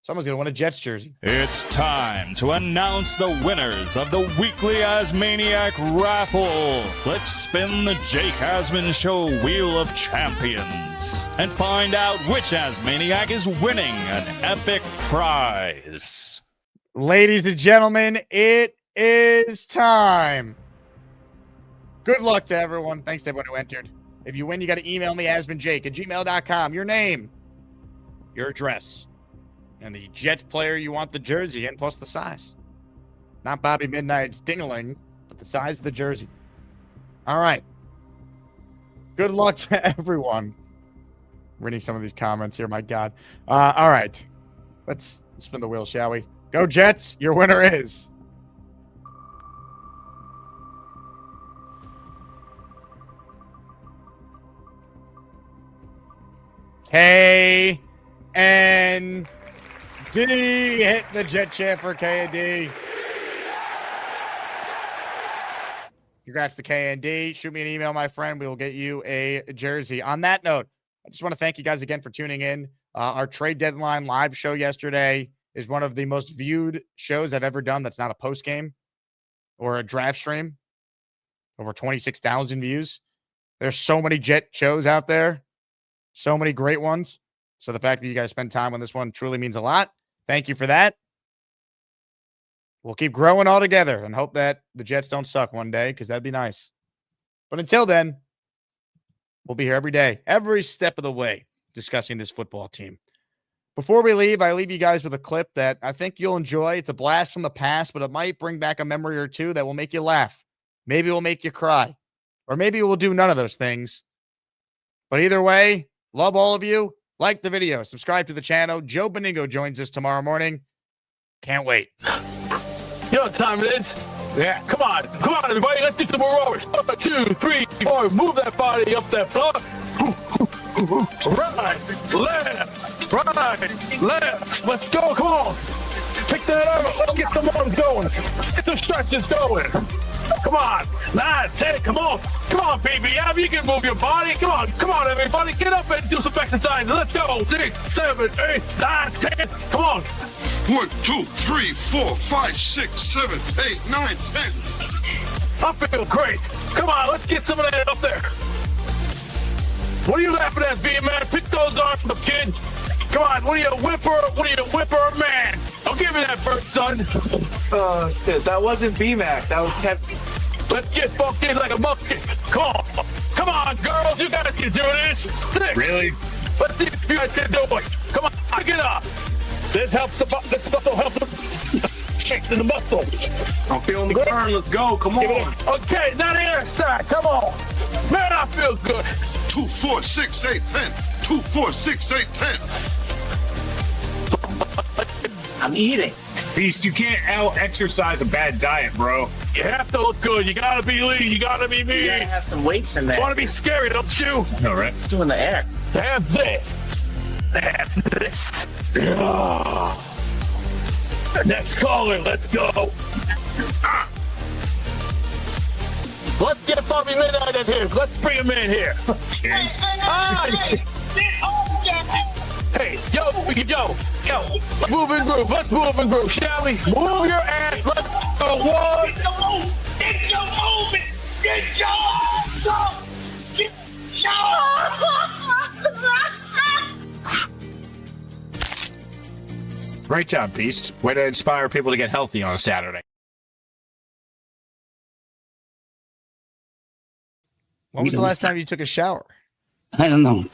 Someone's going to win a Jets jersey. It's time to announce the winners of the weekly Asmaniac raffle. Let's spin the Jake Asman Show Wheel of Champions and find out which Asmaniac is winning an epic prize. Ladies and gentlemen, it is time. Good luck to everyone. Thanks to everyone who entered. If you win, you got to email me, asmanjake@gmail.com. Your name, your address, and the Jets player you want the jersey in, plus the size. Not Bobby Midnight's ding-a-ling, but the size of the jersey. All right. Good luck to everyone. Reading some of these comments here, my God. All right. Let's spin the wheel, shall we? Go Jets. Your winner is... K and D. Hit the Jet chant for K and D. Congrats to K and D. Shoot me an email, my friend. We will get you a jersey. On that note, I just want to thank you guys again for tuning in. Our trade deadline live show yesterday is one of the most viewed shows I've ever done that's not a post game or a draft stream. Over 26,000 views. There's so many Jet shows out there. So many great ones. So the fact that you guys spend time on this one truly means a lot. Thank you for that. We'll keep growing all together and hope that the Jets don't suck one day, because that'd be nice. But until then, we'll be here every day, every step of the way, discussing this football team. Before we leave, I leave you guys with a clip that I think you'll enjoy. It's a blast from the past, but it might bring back a memory or two that will make you laugh. Maybe it will make you cry. Or maybe we'll do none of those things. But either way, love all of you. Like the video. Subscribe to the channel. Joe Beningo joins us tomorrow morning. Can't wait. You know what time it is? Yeah. Come on, everybody. Let's do some more rollers. 1, 2, 3, 4. Move that body up that floor. Right, left. Let's go. Come on. Pick that up. Let's get some arms going. Get the stretches going. Come on. 9, 10. Come on, baby. Yeah, you can move your body. Come on, everybody. Get up and do some exercise. Let's go. 6, 7, 8, 9, 10. Come on. 1, 2, 3, 4, 5, 6, 7, 8, 9, 10. I feel great. Come on, let's get some of that up there. What are you laughing at, B-Man? Pick those arms up, kid. Come on, what are you, a whipper, man? Don't give me that first, son. Shit, that wasn't B-Mac. That was Kevin. Let's get funky like a monkey. Come on, girls, you guys can do this. 6. Really? Let's see if you guys can do it. Come on, get up. This muscle helps shake the muscle. I'm feeling the burn. Let's go. Come on. Okay, now the other side. Come on. Man, I feel good. 2, 4, 6, 8, 10. 2, 4, 6, 8, 10. I'm eating. Beast, you can't out-exercise a bad diet, bro. You have to look good. You gotta be lean. You gotta be mean. You gotta have some weights in there. You wanna be scary, don't you? All right. Doing the air. Have this. Next caller, let's go. Let's get Bobby Midnight in here. Let's bring him in here. Hey, yo, move and groove. Let's move and groove, shall we? Move your ass. Let's go. One. Get your movement. Get your ass up. Get Great job, Beast. Way to inspire people to get healthy on a Saturday. When was the last time you took a shower? I don't know.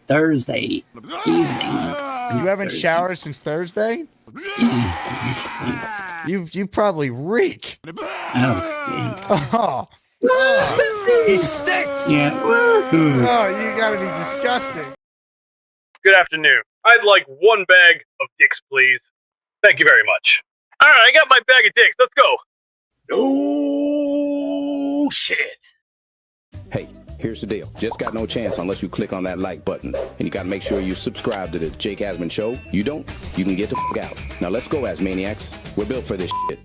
Thursday evening. You haven't showered since Thursday? You probably reek. Oh, He stinks. yeah. Oh, you gotta be disgusting. Good afternoon. I'd like 1 bag of dicks, please. Thank you very much. All right, I got my bag of dicks. Let's go. Oh, shit. Hey, here's the deal. Just got no chance unless you click on that like button. And you got to make sure you subscribe to the Jake Asman Show. You don't, you can get the f*** out. Now let's go, Asmaniacs. We're built for this shit.